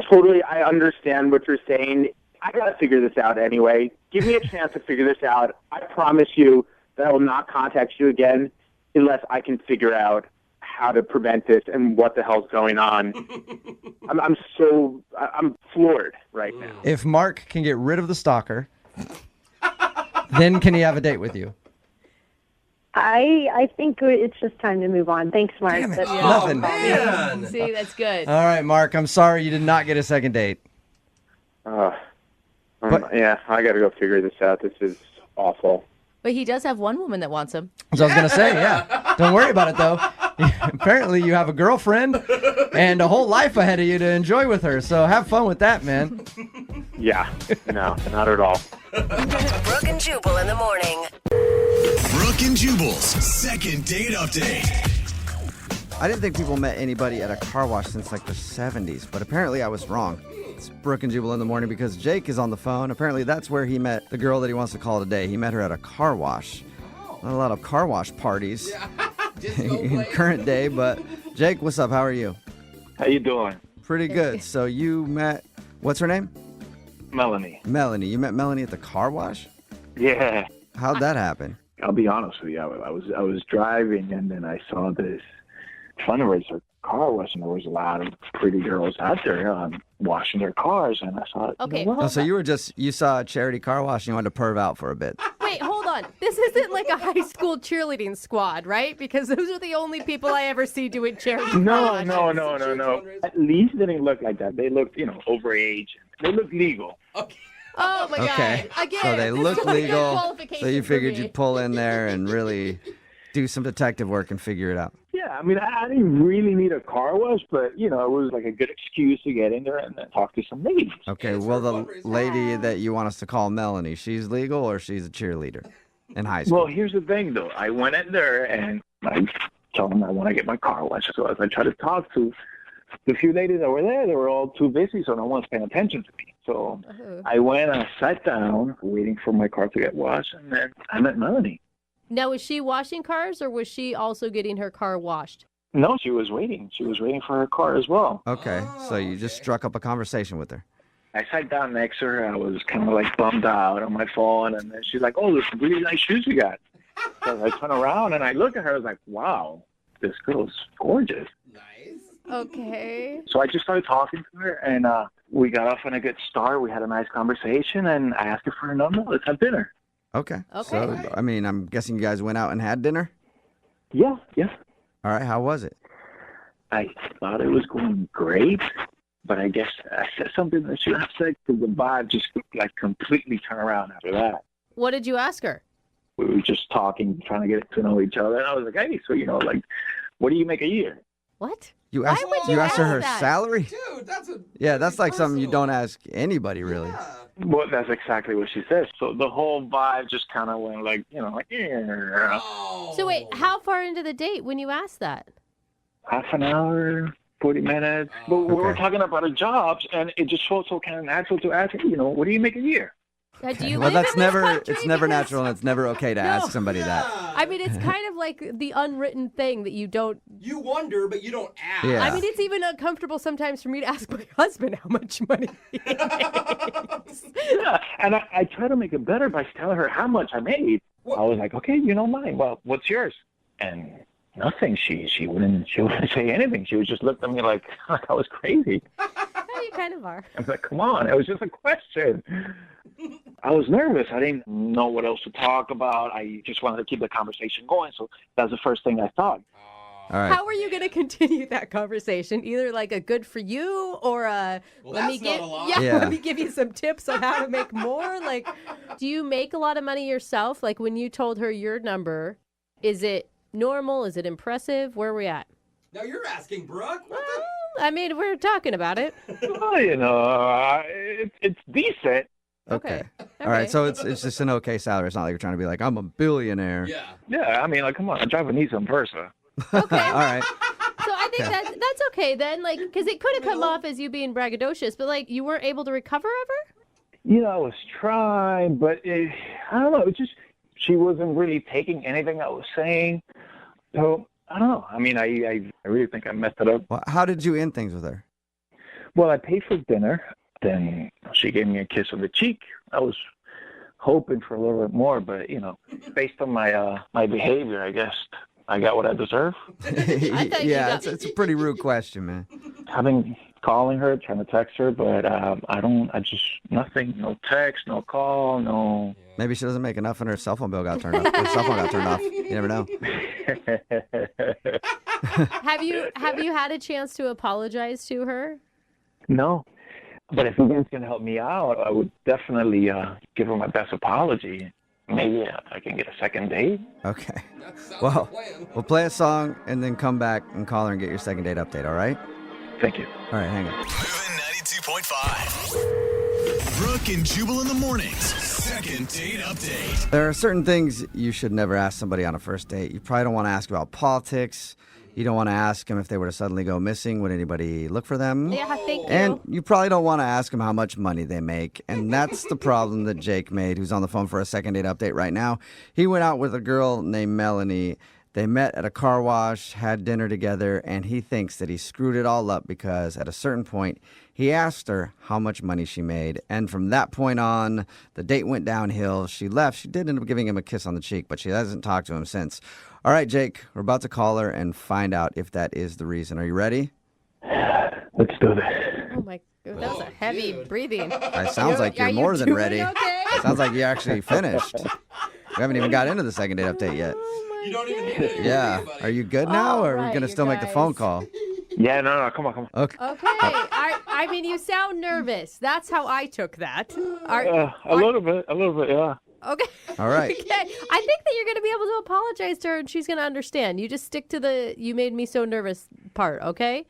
understand what you're saying. I got to figure this out anyway. Give me a chance to figure this out. I promise you that I will not contact you again unless I can figure out how to prevent this and what the hell's going on. I'm floored right now. If Mark can get rid of the stalker, then can he have a date with you? I think it's just time to move on. Thanks, Mark. Damn it. That's Nothing. Man. See, that's good. All right, Mark, I'm sorry you did not get a second date. Yeah, I got to go figure this out. This is awful. But he does have one woman that wants him. So I was going to say, yeah. Don't worry about it, though. Apparently, you have a girlfriend and a whole life ahead of you to enjoy with her. So have fun with that, man. Yeah. No, not at all. Brooke and Jubal in the morning. Brooke and Jubal's second date update. I didn't think people met anybody at a car wash since like the 70s, but apparently I was wrong. It's Brooke and Jubal in the morning because Jake is on the phone. Apparently that's where he met the girl that he wants to call today. He met her at a car wash. Not a lot of car wash parties in current day, but Jake, what's up? How are you? How you doing? Pretty good. So you met, what's her name? Melanie. Melanie. You met Melanie at the car wash? Yeah. How'd that happen? I'll be honest with you. I was driving and then I saw this fundraiser car wash and there was a lot of pretty girls out there washing their cars and I thought, okay, you know what? Oh, so you saw a charity car wash and you wanted to perv out for a bit. Wait, hold on. This isn't like a high school cheerleading squad, right? Because those are the only people I ever see doing charity. No. At least they didn't look like that. They looked, overage. They looked legal. Oh my Okay. God! Again, so they this look is a good legal. qualification So you for figured me. you'd pull in there and really do some detective work and figure it out. Yeah, I mean, I didn't really need a car wash, but, it was like a good excuse to get in there and then talk to some ladies. Okay, well, the lady that you want us to call Melanie, she's legal or she's a cheerleader in high school? Well, here's the thing, though. I went in there and I told them I want to get my car washed. So as I tried to talk to the few ladies that were there, they were all too busy, so no one's paying attention to me. So I went and I sat down waiting for my car to get washed, and then I met Melanie. Now, was she washing cars or was she also getting her car washed? No, she was waiting. She was waiting for her car as well. Okay, so you just struck up a conversation with her. I sat down next to her. I was kind of like bummed out on my phone, and then she's like, "Oh, there's some really nice shoes you got." So I turn around and I look at her. I was like, "Wow, this girl's gorgeous." Okay. So I just started talking to her, and we got off on a good start. We had a nice conversation, and I asked her for her number. Let's have dinner. Okay. So, I mean, I'm guessing you guys went out and had dinner? Yeah. All right, how was it? I thought it was going great, but I guess I said something that she have said because the vibe just like completely turned around after that. What did you ask her? We were just talking, trying to get to know each other, and I was like, "Hey, so what do you make a year?" What? You asked, you asked her that? salary? Dude, that's like something you don't ask anybody, really. Well, that's exactly what she said. So the whole vibe just kind of went like, yeah. So wait, how far into the date when you asked that? Half an hour, 40 minutes. But we were talking about our jobs, and it just felt so kind of natural to ask, what do you make a year? Do you Well, live that's in this never, country? it's never Because- natural and it's never okay to ask somebody that. I mean, it's kind of like the unwritten thing that you don't. You wonder, but you don't ask. Yeah. I mean, it's even uncomfortable sometimes for me to ask my husband how much money he makes. Yeah, and I try to make it better by telling her how much I made. I was like, okay, you don't mind. Well, what's yours? And nothing. She wouldn't say anything. She would just look at me like I was crazy. Yeah, you kind of are. I was like, come on, it was just a question. I was nervous. I didn't know what else to talk about. I just wanted to keep the conversation going. So that's the first thing I thought. All right. How are you going to continue that conversation? Either like a good for you or a let me give let me give you some tips on how to make more. Like, do you make a lot of money yourself? Like when you told her your number, is it normal? Is it impressive? Where are we at? Now you're asking, Brooke. What I mean, we're talking about it. Well, it's decent. Okay. All right. So it's just an okay salary. It's not like you're trying to be like, I'm a billionaire. Yeah, I mean, like, come on, I drive a Nissan Versa. All right. So I think that's okay then, like, because it could have come off as you being braggadocious, but like you weren't able to recover ever. I was trying, but I don't know. It just she wasn't really taking anything I was saying. So I don't know. I mean, I really think I messed it up. Well, how did you end things with her? Well, I paid for dinner. Then she gave me a kiss on the cheek. I was hoping for a little bit more, but based on my my behavior, I guess I got what I deserve. Yeah, it's a pretty rude question, man. I've been calling her, trying to text her, but I just nothing, no text, no call, no. Maybe she doesn't make enough and her cell phone bill got turned off. Her cell phone got turned off. You never know. Have you had a chance to apologize to her? No. But if you guys can help me out, I would definitely give her my best apology. Maybe I can get a second date. Okay. Well, we'll play a song and then come back and call her and get your second date update, all right? Thank you. All right, hang on. Moving 92.5. Brooke and Jubal in the mornings. Second date update. There are certain things you should never ask somebody on a first date. You probably don't want to ask about politics. You don't want to ask them if they were to suddenly go missing, would anybody look for them? Yeah, thank you. And you probably don't want to ask them how much money they make. And that's the problem that Jake made, who's on the phone for a second date update right now. He went out with a girl named Melanie. They met at a car wash, had dinner together, and he thinks that he screwed it all up because at a certain point, he asked her how much money she made. And from that point on, the date went downhill. She left. She did end up giving him a kiss on the cheek, but she hasn't talked to him since. All right, Jake, we're about to call her and find out if that is the reason. Are you ready? Let's do this. Oh, my God. That was a heavy breathing. It sounds like you're more than ready. Okay? Sounds like you actually finished. We haven't even got into the second date update yet. You don't even need it. Yeah. Are you good now, or are we going to still make the phone call? Yeah, no, come on. Okay. Okay. I mean, you sound nervous. That's how I took that. A little bit, yeah. Okay. All right. Okay. I think that you're going to be able to apologize to her and she's going to understand. You just stick to the "you made me so nervous" part, okay?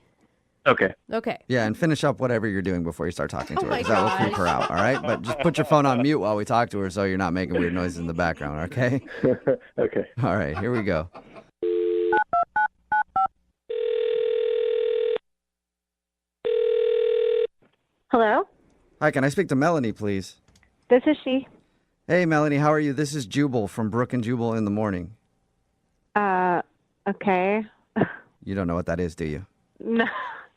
Okay. Okay. Yeah, and finish up whatever you're doing before you start talking to her, my because that will creep gosh. her out, all right? But just put your phone on mute while we talk to her so you're not making weird noises in the background, okay? Okay. All right, here we go. Hello? Hi, can I speak to Melanie, please? This is she. Hey, Melanie, how are you? This is Jubal from Brooke and Jubal in the morning. Okay. You don't know what that is, do you?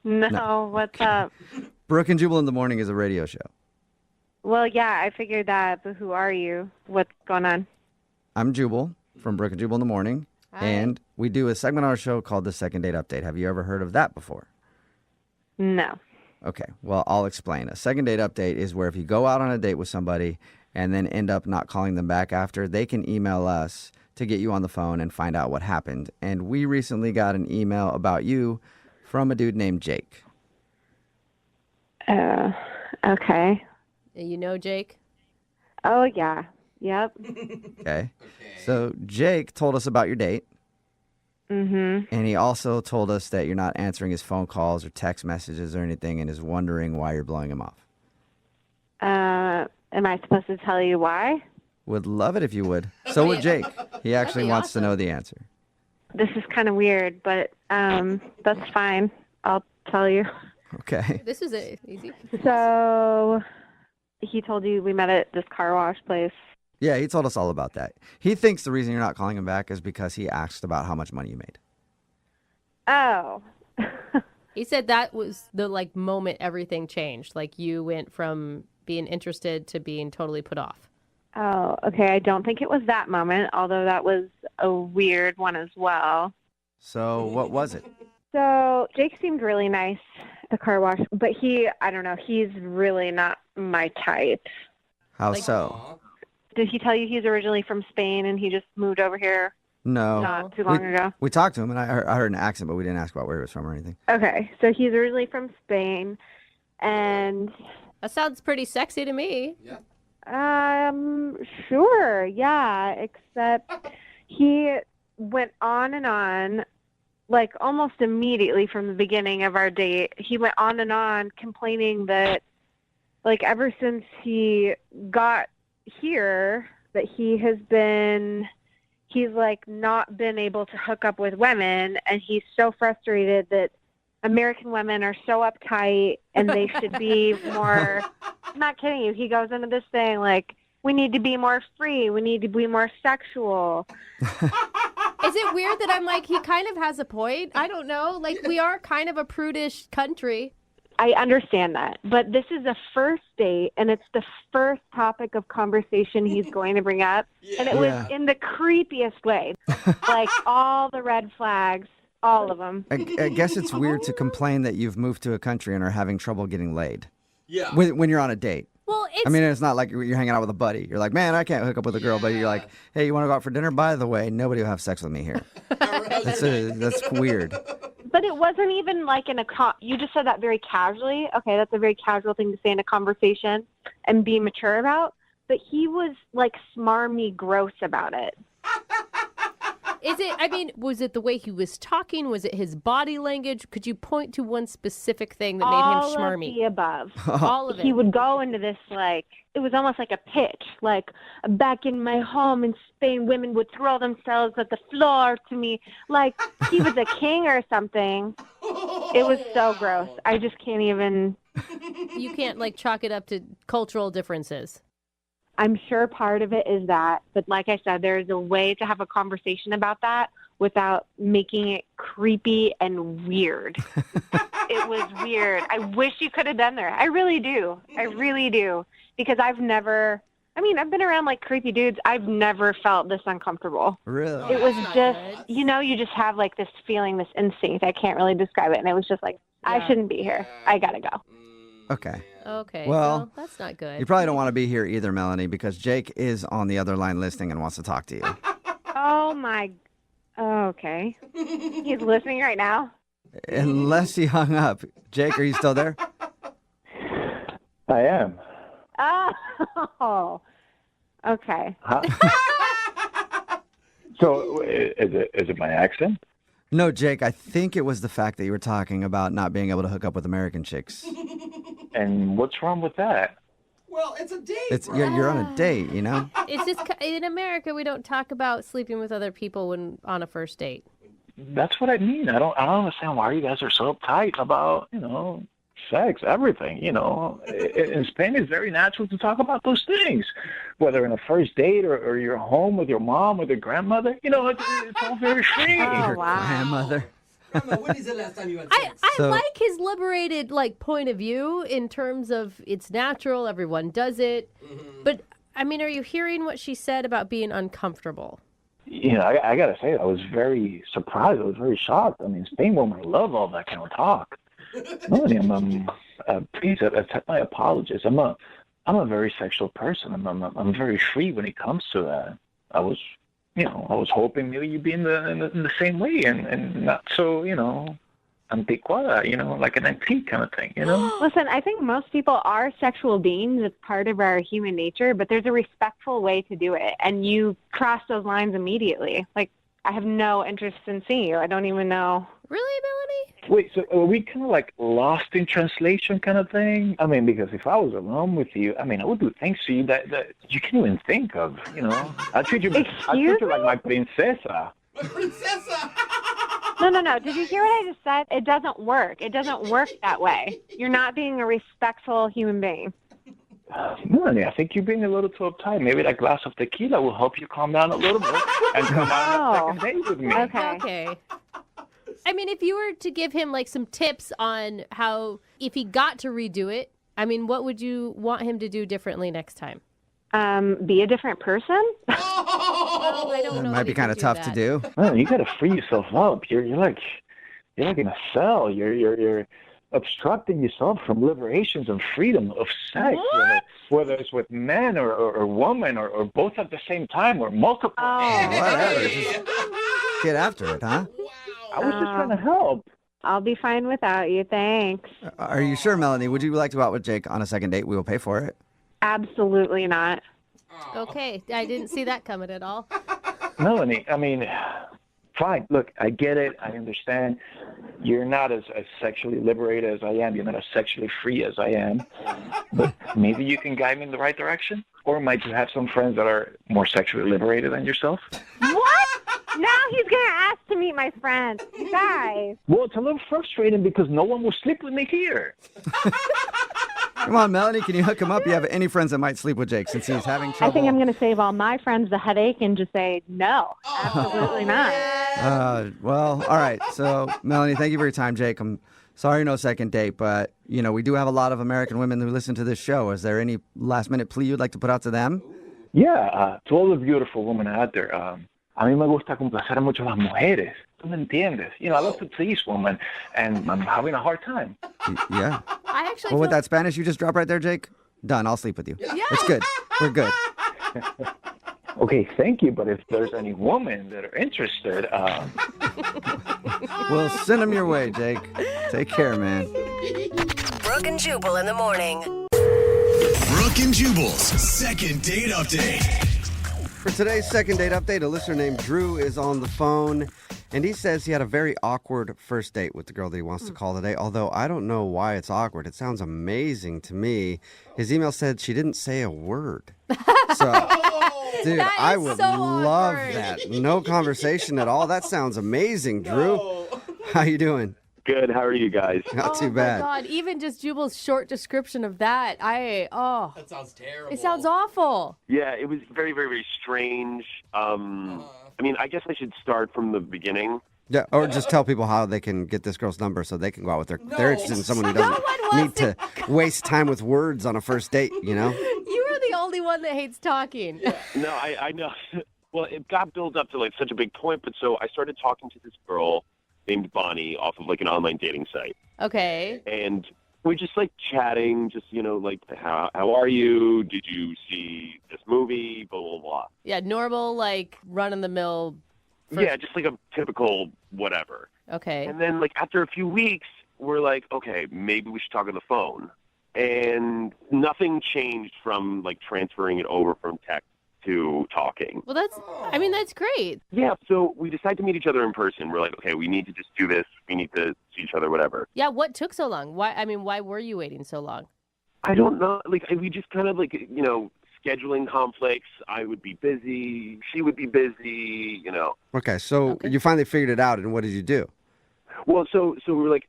No, what's up? Brooke and Jubal in the morning is a radio show. Well, yeah, I figured that, but who are you? What's going on? I'm Jubal from Brooke and Jubal in the morning, and we do a segment on our show called The Second Date Update. Have you ever heard of that before? No. Okay, well, I'll explain. A second date update is where if you go out on a date with somebody and then end up not calling them back after, they can email us to get you on the phone and find out what happened. And we recently got an email about you from a dude named Jake. Okay. You know Jake? Oh, yeah. Yep. Okay. So Jake told us about your date. Mm-hmm. And he also told us that you're not answering his phone calls or text messages or anything and is wondering why you're blowing him off. Am I supposed to tell you why? Would love it if you would. So would Jake. He actually wants to know the answer. This is kind of weird, but that's fine. I'll tell you. Okay. This is easy. So he told you we met at this car wash place. Yeah, he told us all about that. He thinks the reason you're not calling him back is because he asked about how much money you made. Oh. He said that was the moment everything changed. Like you went from being interested to being totally put off. Oh, okay. I don't think it was that moment, although that was a weird one as well. So what was it? So Jake seemed really nice at the car wash, but I don't know, he's really not my type. How so? Did he tell you he's originally from Spain and he just moved over here No. not too long ago? We talked to him, and I heard an accent, but we didn't ask about where he was from or anything. Okay, so he's originally from Spain, and... That sounds pretty sexy to me. Yeah. Sure, yeah, except he went on and on like almost immediately from the beginning of our date, he went on and on complaining that, like, ever since he got here, that he's like not been able to hook up with women, and he's so frustrated that American women are so uptight and they should be more. I'm not kidding you. He goes into this thing like, we need to be more free. We need to be more sexual. Is it weird that I'm like, he kind of has a point? I don't know. Like, we are kind of a prudish country. I understand that. But this is a first date, and it's the first topic of conversation he's going to bring up. And it was in the creepiest way. Like, all the red flags, all of them. I guess it's weird to complain that you've moved to a country and are having trouble getting laid. Yeah. When you're on a date. Well, I mean, it's not like you're hanging out with a buddy. You're like, man, I can't hook up with a girl. But you're like, hey, you want to go out for dinner? By the way, nobody will have sex with me here. That's weird. But it wasn't even like you just said that very casually. Okay, that's a very casual thing to say in a conversation and be mature about. But he was like smarmy gross about it. Was it the way he was talking? Was it his body language? Could you point to one specific thing that made him schmarmy? All of the above. All of it. He would go into this like, it was almost like a pitch. Like, back in my home in Spain, women would throw themselves at the floor to me. Like, he was a king or something. It was so gross. I just can't even. You can't, like, chalk it up to cultural differences. I'm sure part of it is that, but like I said, there's a way to have a conversation about that without making it creepy and weird. It was weird. I wish you could have been there. I really do. Because I've been around like creepy dudes. I've never felt this uncomfortable. Really? It was just, you just have like this feeling, this instinct. I can't really describe it. And it was just like, I shouldn't be here. I gotta go. Okay. Okay. Well, that's not good. You probably don't want to be here either, Melanie, because Jake is on the other line listening and wants to talk to you. Oh my. Okay. He's listening right now. Unless he hung up. Jake, are you still there? I am. Oh. Okay. Huh? So is it my accent? No, Jake, I think it was the fact that you were talking about not being able to hook up with American chicks. And what's wrong with that? Well, it's a date. You're on a date, you know? It's just, in America, we don't talk about sleeping with other people when on a first date. That's what I mean. I don't understand why you guys are so uptight about, sex, everything, In Spain, it's very natural to talk about those things, whether in a first date or you're home with your mom or your grandmother. It's all very free. Your grandmother. Grandma, when is the last time you had sex? I like his liberated point of view in terms of it's natural, everyone does it. Mm-hmm. But are you hearing what she said about being uncomfortable? I gotta say, I was very surprised. I was very shocked. Spain women love all that kind of talk. Melanie, please accept my apologies. I'm a very sexual person. I'm very free when it comes to that. I was hoping maybe you'd be in the same way and not so, antiquada, like an antique kind of thing, Listen, I think most people are sexual beings. It's part of our human nature, but there's a respectful way to do it. And you cross those lines immediately. Like, I have no interest in seeing you. I don't even know. Really, Melanie? Wait, so are we kind of like lost in translation kind of thing? Because if I was alone with you, I would do things to you that you can't even think of, I treat you like my princesa. My princesa! No. Did you hear what I just said? It doesn't work. It doesn't work that way. You're not being a respectful human being. Melanie, I think you're being a little too uptight. Maybe that glass of tequila will help you calm down a little bit and come out on a second date with me. Okay. If you were to give him some tips on how, if he got to redo it, what would you want him to do differently next time? Be a different person? Well, I don't know. It might be kind of tough to do. Well, you got to free yourself up. You're like in a cell. You're obstructing yourself from liberations and freedom of sex, whether it's with men or women or both at the same time or multiple. Whatever. Just get after it, huh? I was just trying to help. I'll be fine without you. Thanks. Are you sure, Melanie? Would you like to go out with Jake on a second date? We will pay for it. Absolutely not. Okay. I didn't see that coming at all. Melanie, Fine. Look, I get it. I understand. You're not as sexually liberated as I am. You're not as sexually free as I am. But maybe you can guide me in the right direction? Or might you have some friends that are more sexually liberated than yourself? What? Now he's going to ask to meet my friends. Guys. Well, it's a little frustrating because no one will sleep with me here. Come on, Melanie, can you hook him up? You have any friends that might sleep with Jake since he's having trouble? I think I'm going to save all my friends the headache and just say, no, absolutely not. Well, all right. So, Melanie, thank you for your time, Jake. I'm sorry no second date, but, we do have a lot of American women who listen to this show. Is there any last-minute plea you'd like to put out to them? Yeah, to all the beautiful women out there, a mí me gusta complacer mucho a las mujeres. ¿Tú me entiendes? I love to please women, and I'm having a hard time. Yeah. I actually Well, with that Spanish you just dropped right there, Jake, done. I'll sleep with you. Yeah. It's good. We're good. Okay, thank you, but if there's any women that are interested, we'll send them your way, Jake. Take care, man. Brooke and Jubal in the morning. Brooke and Jubal's second date update. For today's second date update, a listener named Drew is on the phone, and he says he had a very awkward first date with the girl that he wants to call today, although I don't know why it's awkward. It sounds amazing to me. His email said she didn't say a word. So, dude, I would love that. No conversation at all. That sounds amazing, Drew. How you doing? Good. How are you guys? Not too bad. Oh, my God. Even just Jubal's short description of that, That sounds terrible. It sounds awful. Yeah, it was very, very, very strange. I mean, I guess I should start from the beginning. Yeah, or just tell people how they can get this girl's number so they can go out with her. They're interested in someone who doesn't need to waste time with words on a first date, You are the only one that hates talking. No, I know. Well, it got built up to like such a big point, but so I started talking to this girl named Bonnie off of like an online dating site. Okay. And we're just like chatting, just, like, how are you? Did you see this movie? Blah, blah, blah. Yeah, normal, like, run-of-the-mill. Yeah, just like a typical whatever. Okay. And then, like, after a few weeks, we're like, okay, maybe we should talk on the phone. And nothing changed from, like, transferring it over from text to talking. Well, that's great. Yeah, so we decided to meet each other in person. We're like, okay, we need to just do this. We need to see each other, whatever. Yeah, what took so long? Why were you waiting so long? I don't know. Like, we just kind of, like, scheduling conflicts. I would be busy. She would be busy, Okay, so you finally figured it out, and what did you do? Well, so we were like,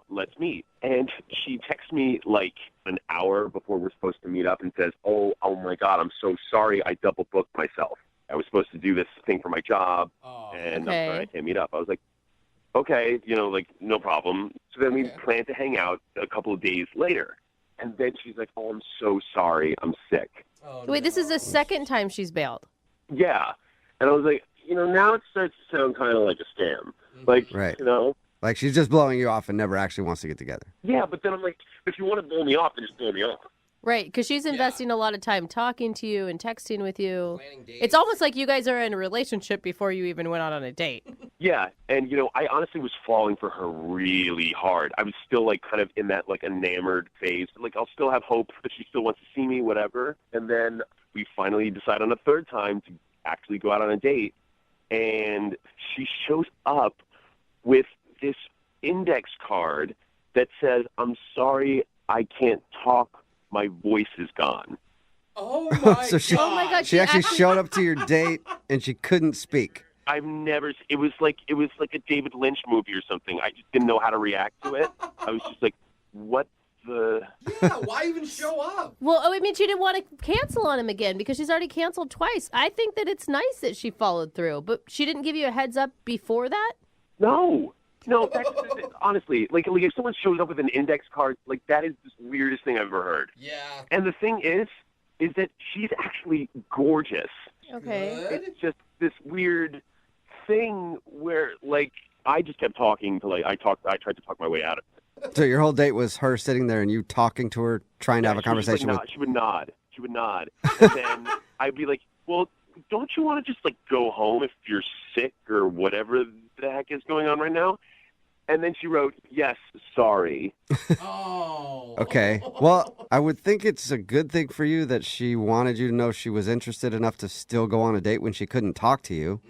let's meet. And she texts me like an hour before we're supposed to meet up and says, oh my God, I'm so sorry. I double booked myself. I was supposed to do this thing for my job, and I'm sorry I can't meet up. I was like, okay, like, no problem. So then we planned to hang out a couple of days later. And then she's like, oh, I'm so sorry. I'm sick. Wait, this is the second time she's bailed. Yeah. And I was like, now it starts to sound kind of like a scam. Like, Right. Like she's just blowing you off and never actually wants to get together. Yeah, but then I'm like, if you want to blow me off, then just blow me off. Right, because she's investing a lot of time talking to you and texting with you. It's almost like you guys are in a relationship before you even went out on a date. Yeah, and I honestly was falling for her really hard. I was still like kind of in that like enamored phase. Like I'll still have hope that she still wants to see me, whatever. And then we finally decide on a third time to actually go out on a date. And she shows up with this index card that says, I'm sorry, I can't talk. My voice is gone. Oh, my So she, Oh my God, she actually showed up to your date and she couldn't speak. I've never. It was like a David Lynch movie or something. I just didn't know how to react to it. I was just like, what the? Yeah, why even show up? Well, I mean, she didn't want to cancel on him again because she's already canceled twice. I think that it's nice that she followed through, but she didn't give you a heads up before that? No, that's, honestly, like if someone shows up with an index card, like that is the weirdest thing I've ever heard. Yeah. And the thing is that she's actually gorgeous. Okay. It's just this weird thing where, like, I just kept talking to, like, I tried to talk my way out of it. So your whole date was her sitting there and you talking to her, trying to have a conversation with. She would nod. And then I'd be like, well, don't you want to just, like, go home if you're sick or whatever the heck is going on right now? And then she wrote, yes, sorry. Okay. Well, I would think it's a good thing for you that she wanted you to know she was interested enough to still go on a date when she couldn't talk to you.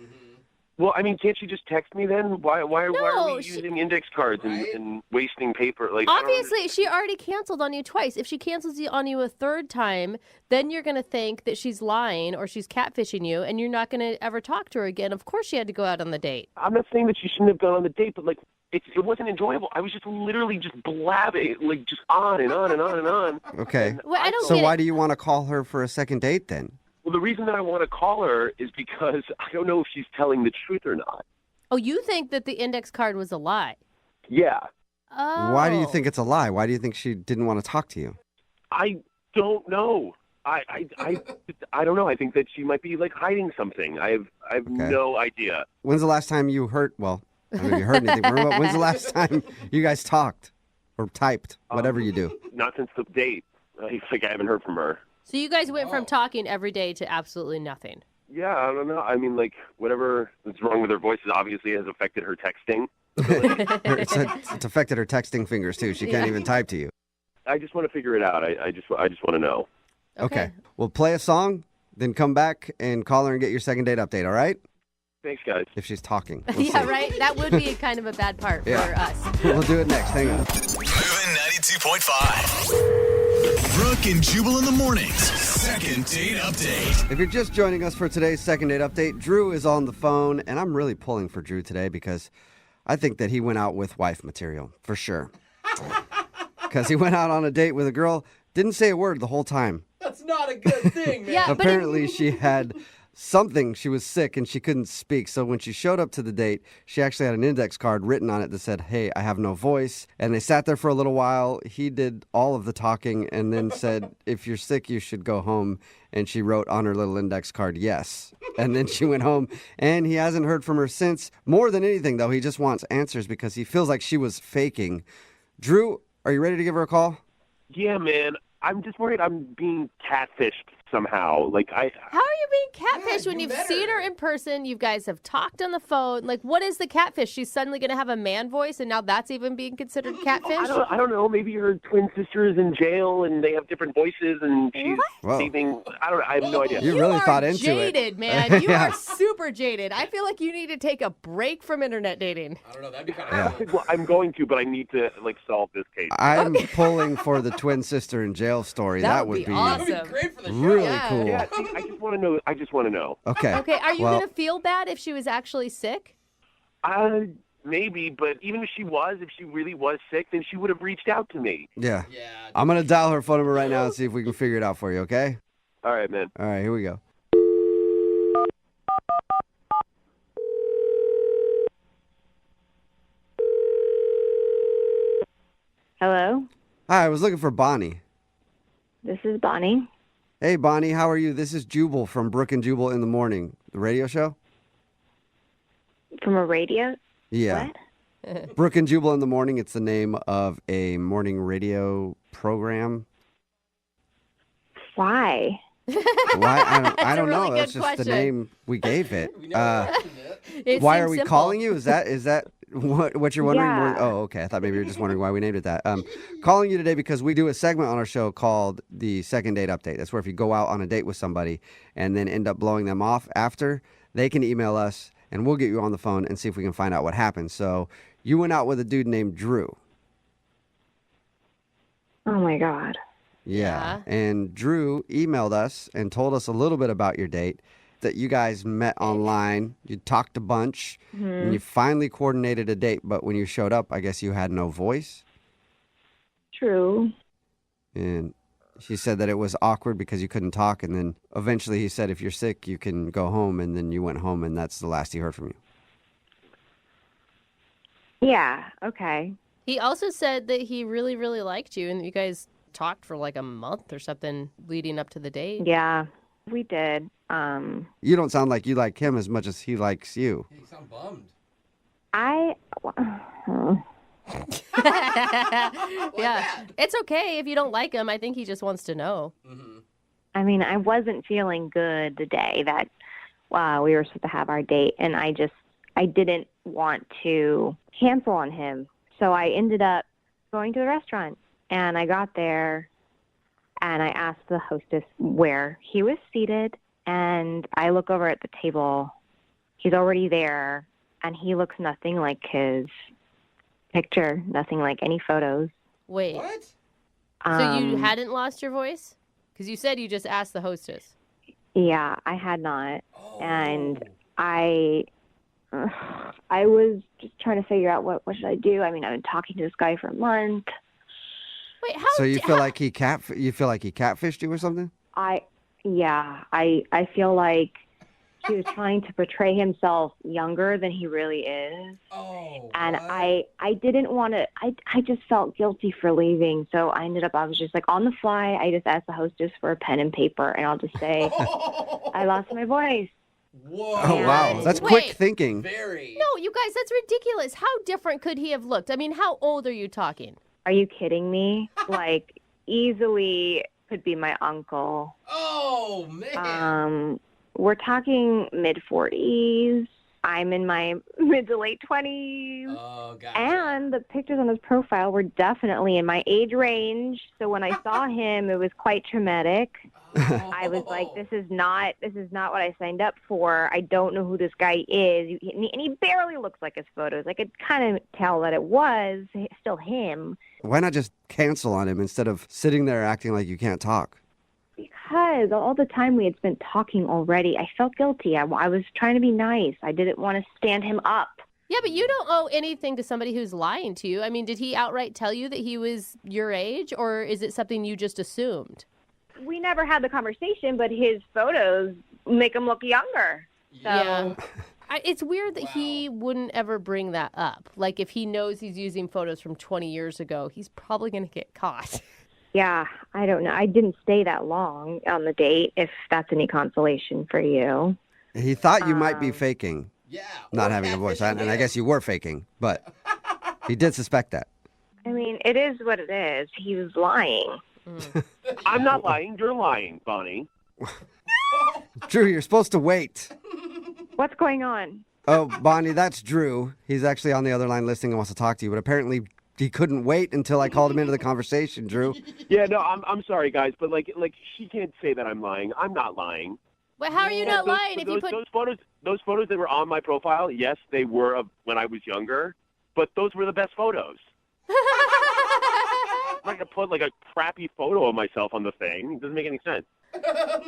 Well, I mean, can't you just text me then? Why are No, we using index cards and wasting paper? Like, Obviously, she already canceled on you twice. If she cancels on you a third time, then you're going to think that she's lying or she's catfishing you, and you're not going to ever talk to her again. Of course she had to go out on the date. I'm not saying that she shouldn't have gone on the date, but, like, it wasn't enjoyable. I was just literally just blabbing, like, just on and on and on and on. Okay. Well, I don't so get why it. do you want to call her for a second date then? Well, the reason that I want to call her is because I don't know if she's telling the truth or not. Oh, you think that the index card was a lie? Yeah. Oh. Why do you think it's a lie? Why do you think she didn't want to talk to you? I don't know. I don't know. I think that she might be, like, hiding something. I have no idea. When's the last time you heard, well, I don't know if you heard anything, but when's the last time you guys talked or typed, whatever you do? Not since the date. I haven't heard from her. So you guys went from talking every day to absolutely nothing. Yeah, I don't know. I mean, like, whatever is wrong with her voice obviously has affected her texting. It's affected her texting fingers, too. She can't even type to you. I just want to figure it out. I just want to know. Okay. Well, play a song, then come back and call her and get your second date update, all right? Thanks, guys. If she's talking. Yeah, right? That would be kind of a bad part for us. We'll do it next. Hang on. Moving 92.5. Brooke and Jubal in the mornings. Second date update. If you're just joining us for today's second date update, Drew is on the phone, and I'm really pulling for Drew today because I think that he went out with wife material, for sure. Because he went out on a date with a girl, didn't say a word the whole time. That's not a good thing, man. Yeah, Apparently, she had something. She was sick and she couldn't speak. So when she showed up to the date, she actually had an index card written on it that said, "Hey, I have no voice." And they sat there for a little while. He did all of the talking and then said, "If you're sick, you should go home." And she wrote on her little index card, "Yes." And then she went home, and he hasn't heard from her since. More than anything, though, he just wants answers because he feels like she was faking. Drew, are you ready to give her a call? Yeah, man. I'm just worried I'm being catfished somehow. Like, How are you being catfished when you've seen her in person? You guys have talked on the phone. Like, what is the catfish? She's suddenly going to have a man voice, and now that's even being considered catfish? I don't know. Maybe her twin sister is in jail and they have different voices and she's receiving. I have no idea. You really thought into jaded, it. man. You Yeah. are super jaded. I feel like you need to take a break from internet dating. I don't know. That'd be kind of Well, I'm going to, but I need to, like, solve this case. I'm pulling for the twin sister in jail story. That would be awesome. That'd be great for the show. really Yeah. cool. Yeah, see, I just want to know. I just want to know. Okay. Okay, are you Well, going to feel bad if she was actually sick? Maybe, but even if she really was sick, then she would have reached out to me. Yeah. I'm going to dial her phone number right now and see if we can figure it out for you, okay? All right, man. All right, here we go. Hello, Hi, I was looking for Bonnie. this is Bonnie. Hey, Bonnie, how are you? This is Jubal from Brooke and Jubal in the Morning, the radio show. From a radio? Yeah. Brooke and Jubal in the Morning, it's the name of a morning radio program. Why? Why? I don't really know. That's good just the question. name we gave it. It Why seems are we simple. calling you? Is that what you're wondering? Yeah. Oh, okay. I thought maybe you were just wondering why we named it that. Calling you today because we do a segment on our show called the Second Date Update. That's where if you go out on a date with somebody and then end up blowing them off after, they can email us and we'll get you on the phone and see if we can find out what happened. So you went out with a dude named Drew. Oh my God. Yeah. And Drew emailed us and told us a little bit about your date, that you guys met online, you talked a bunch, and you finally coordinated a date. But when you showed up, I guess you had no voice. True. And she said that it was awkward because you couldn't talk. And then eventually he said, if you're sick, you can go home. And then you went home, and that's the last he heard from you. Yeah, okay. He also said that he really, really liked you and that you guys talked for like a month or something leading up to the date. Yeah, we did. You don't sound like you like him as much as he likes you. You sound bummed. Yeah, it's okay if you don't like him. I think he just wants to know. I mean, I wasn't feeling good the day that we were supposed to have our date, and I didn't want to cancel on him. So I ended up going to the restaurant, and I got there, and I asked the hostess where he was seated, and I look over at the table. he's already there, and he looks nothing like his picture, nothing like any photos. Wait. What? So you hadn't lost your voice? Because you said you just asked the hostess. Yeah, I had not. And I was just trying to figure out what should I do. I mean, I've been talking to this guy for a month. Wait, how? So you feel like he catfished you or something? I feel like he was trying to portray himself younger than he really is. Oh, and I didn't want to, I just felt guilty for leaving. So I was just like on the fly. I just asked the hostess for a pen and paper, and I'll just say, I lost my voice. Whoa. Oh, wow. That's quick thinking. Very. No, you guys, that's ridiculous. How different could he have looked? I mean, how old are you talking? Are you kidding me? Like, easily could be my uncle. Oh, man. We're talking mid-40s. I'm in my mid to late 20s. Oh, gotcha. And the pictures on his profile were definitely in my age range. So when I saw him, it was quite traumatic. I was like, this is not what I signed up for. I don't know who this guy is. And he barely looks like his photos. I could kind of tell that it was still him. Why not just cancel on him instead of sitting there acting like you can't talk? Because all the time we had spent talking already, I felt guilty. I was trying to be nice. I didn't want to stand him up. Yeah, but you don't owe anything to somebody who's lying to you. I mean, did he outright tell you that he was your age, or is it something you just assumed? We never had the conversation, but his photos make him look younger. So. Yeah. It's weird that he wouldn't ever bring that up. Like, if he knows he's using photos from 20 years ago, he's probably going to get caught. Yeah, I don't know. I didn't stay that long on the date, if that's any consolation for you. He thought you might be faking. Yeah. Not having a voice. And I guess you were faking, but he did suspect that. I mean, it is what it is. He was lying. I'm not lying. You're lying, Bonnie. Drew, you're supposed to wait. What's going on? Oh, Bonnie, that's Drew. He's actually on the other line listening and wants to talk to you, but apparently he couldn't wait until I called him into the conversation, Drew. Yeah, no, I'm sorry, guys, but like she can't say that I'm lying. I'm not lying. But how are you not lying if you put those photos that were on my profile? Yes, they were of when I was younger, but those were the best photos. I'm not gonna put like a crappy photo of myself on the thing. It doesn't make any sense.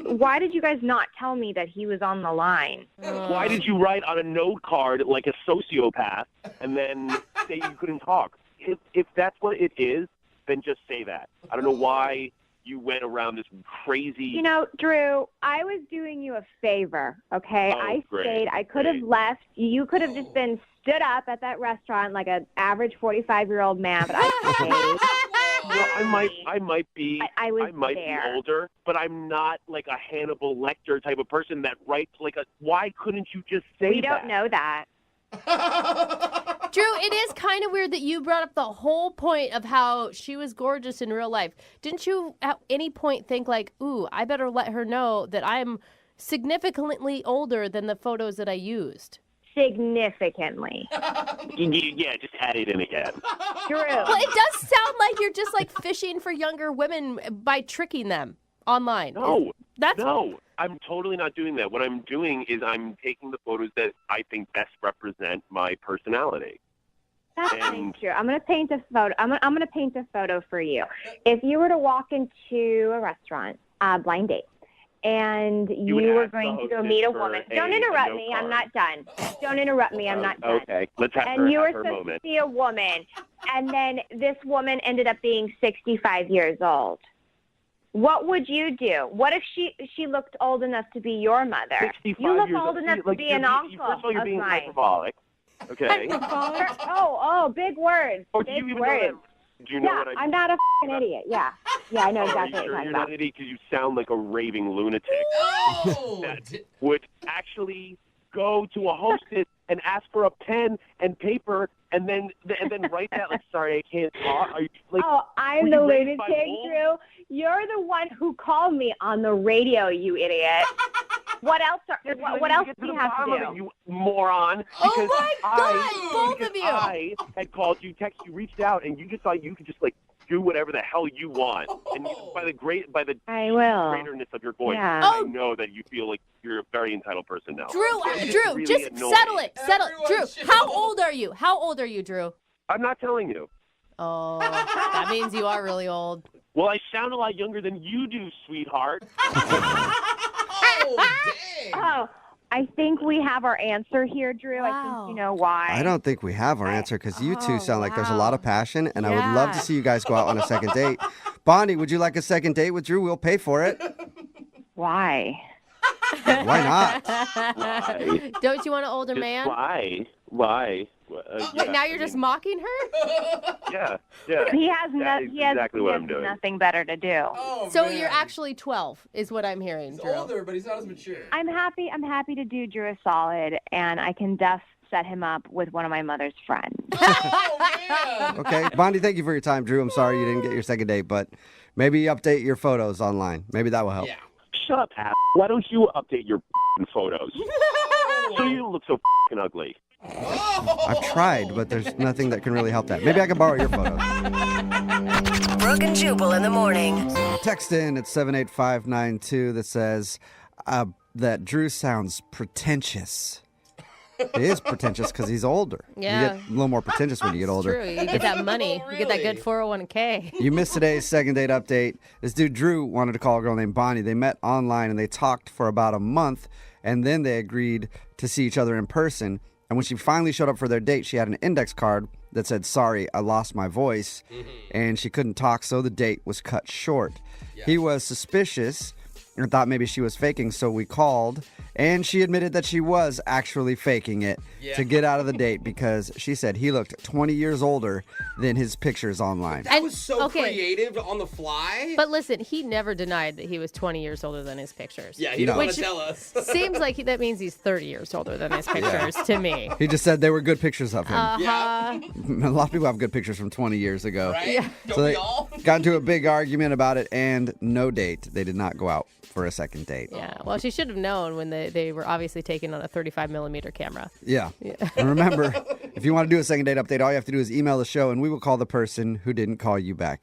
Why did you guys not tell me that he was on the line? Why did you write on a note card like a sociopath and then say you couldn't talk? If that's what it is, then just say that. I don't know why you went around this crazy... You know, Drew, I was doing you a favor, okay? I stayed. I could have left. You could have just been stood up at that restaurant like an average 45-year-old man, but I stayed. Well, I might be older, but I'm not like a Hannibal Lecter type of person that writes like a... Why couldn't you just say that? We don't know that. Drew, it is kind of weird that you brought up the whole point of how she was gorgeous in real life. Didn't you at any point think like, ooh, I better let her know that I'm significantly older than the photos that I used? Significantly. Yeah, just add it in again. Drew. Well, it does sound like you're just like fishing for younger women by tricking them online. No, I'm totally not doing that. What I'm doing is I'm taking the photos that I think best represent my personality. That's not true. I'm going to paint a photo. I'm going to paint a photo for you. If you were to walk into a restaurant, blind date, and you were going to go meet a woman. Don't interrupt me. I'm not done. Don't interrupt me. I'm not done. Okay, let's have and her you were have her supposed moment. to see a woman, and then this woman ended up being 65 years old. What would you do? What if she looked old enough to be your mother? 65 you look years old enough to be an uncle First of all, you're being mine. hyperbolic. Okay. Oh, big words. Or do you even know that? Do you know what I'm not a f***ing idiot. Yeah, I know exactly what you're talking you're about. not an idiot because you sound like a raving lunatic that would actually go to a hostess and ask for a pen and paper and then write that like, sorry, I can't talk. Are you, like, I'm the lunatic, Drew. You're the one who called me on the radio, you idiot. What else? What else do you have to do? You moron! Oh Because my God, both of you! I had called you, texted you, reached out, and you just thought you could just like do whatever the hell you want. And by the I will. greaterness of your voice, Yeah. I know that you feel like you're a very entitled person now. Drew, It's really just annoying. settle it. Drew, how old are you? How old are you, Drew? I'm not telling you. Oh, that means you are really old. Well, I sound a lot younger than you do, sweetheart. Oh, I think we have our answer here, Drew. I think you know why. I don't think we have our answer because you two sound like there's a lot of passion, and I would love to see you guys go out on a second date. Bonnie, would you like a second date with Drew? We'll pay for it. Why? Why not? Why? Don't you want an older man? Why? Why? Wait, now you're just mocking her? Yeah. He has That is exactly what I'm doing. nothing better to do. So you're actually 12, is what I'm hearing, Drew. He's older, but he's not as mature. I'm happy to do Drew a solid, and I can set him up with one of my mother's friends. Okay. Bonnie, thank you for your time. Drew, I'm sorry you didn't get your second date, but maybe update your photos online. Maybe that will help. Shut up, ass. Why don't you update your photos? So you don't look so ugly. I've tried, but there's nothing that can really help that. Maybe I can borrow your photos. Brooke and Jubal in the morning. Text in at 78592 that says that Drew sounds pretentious. It is pretentious because he's older. Yeah. You get a little more pretentious when you get older. True, you get that money. You get that good 401k. You missed today's second date update. This dude, Drew, wanted to call a girl named Bonnie. They met online and they talked for about a month, and then they agreed to see each other in person. And when she finally showed up for their date, she had an index card that said, "Sorry, I lost my voice." And she couldn't talk, so the date was cut short. He was suspicious and thought maybe she was faking, so we called, and she admitted that she was actually faking it to get out of the date because she said he looked 20 years older than his pictures online. That was so creative on the fly. But listen, he never denied that he was 20 years older than his pictures. Yeah, he didn't want to tell us. Seems like that means he's 30 years older than his pictures to me. He just said they were good pictures of him. Uh-huh. A lot of people have good pictures from 20 years ago. Right? Yeah. So they got into a big argument about it, and no date. They did not go out for a second date. Yeah, well, she should have known when they were obviously taken on a 35mm camera. Yeah. And remember, if you want to do a second date update, all you have to do is email the show, and we will call the person who didn't call you back.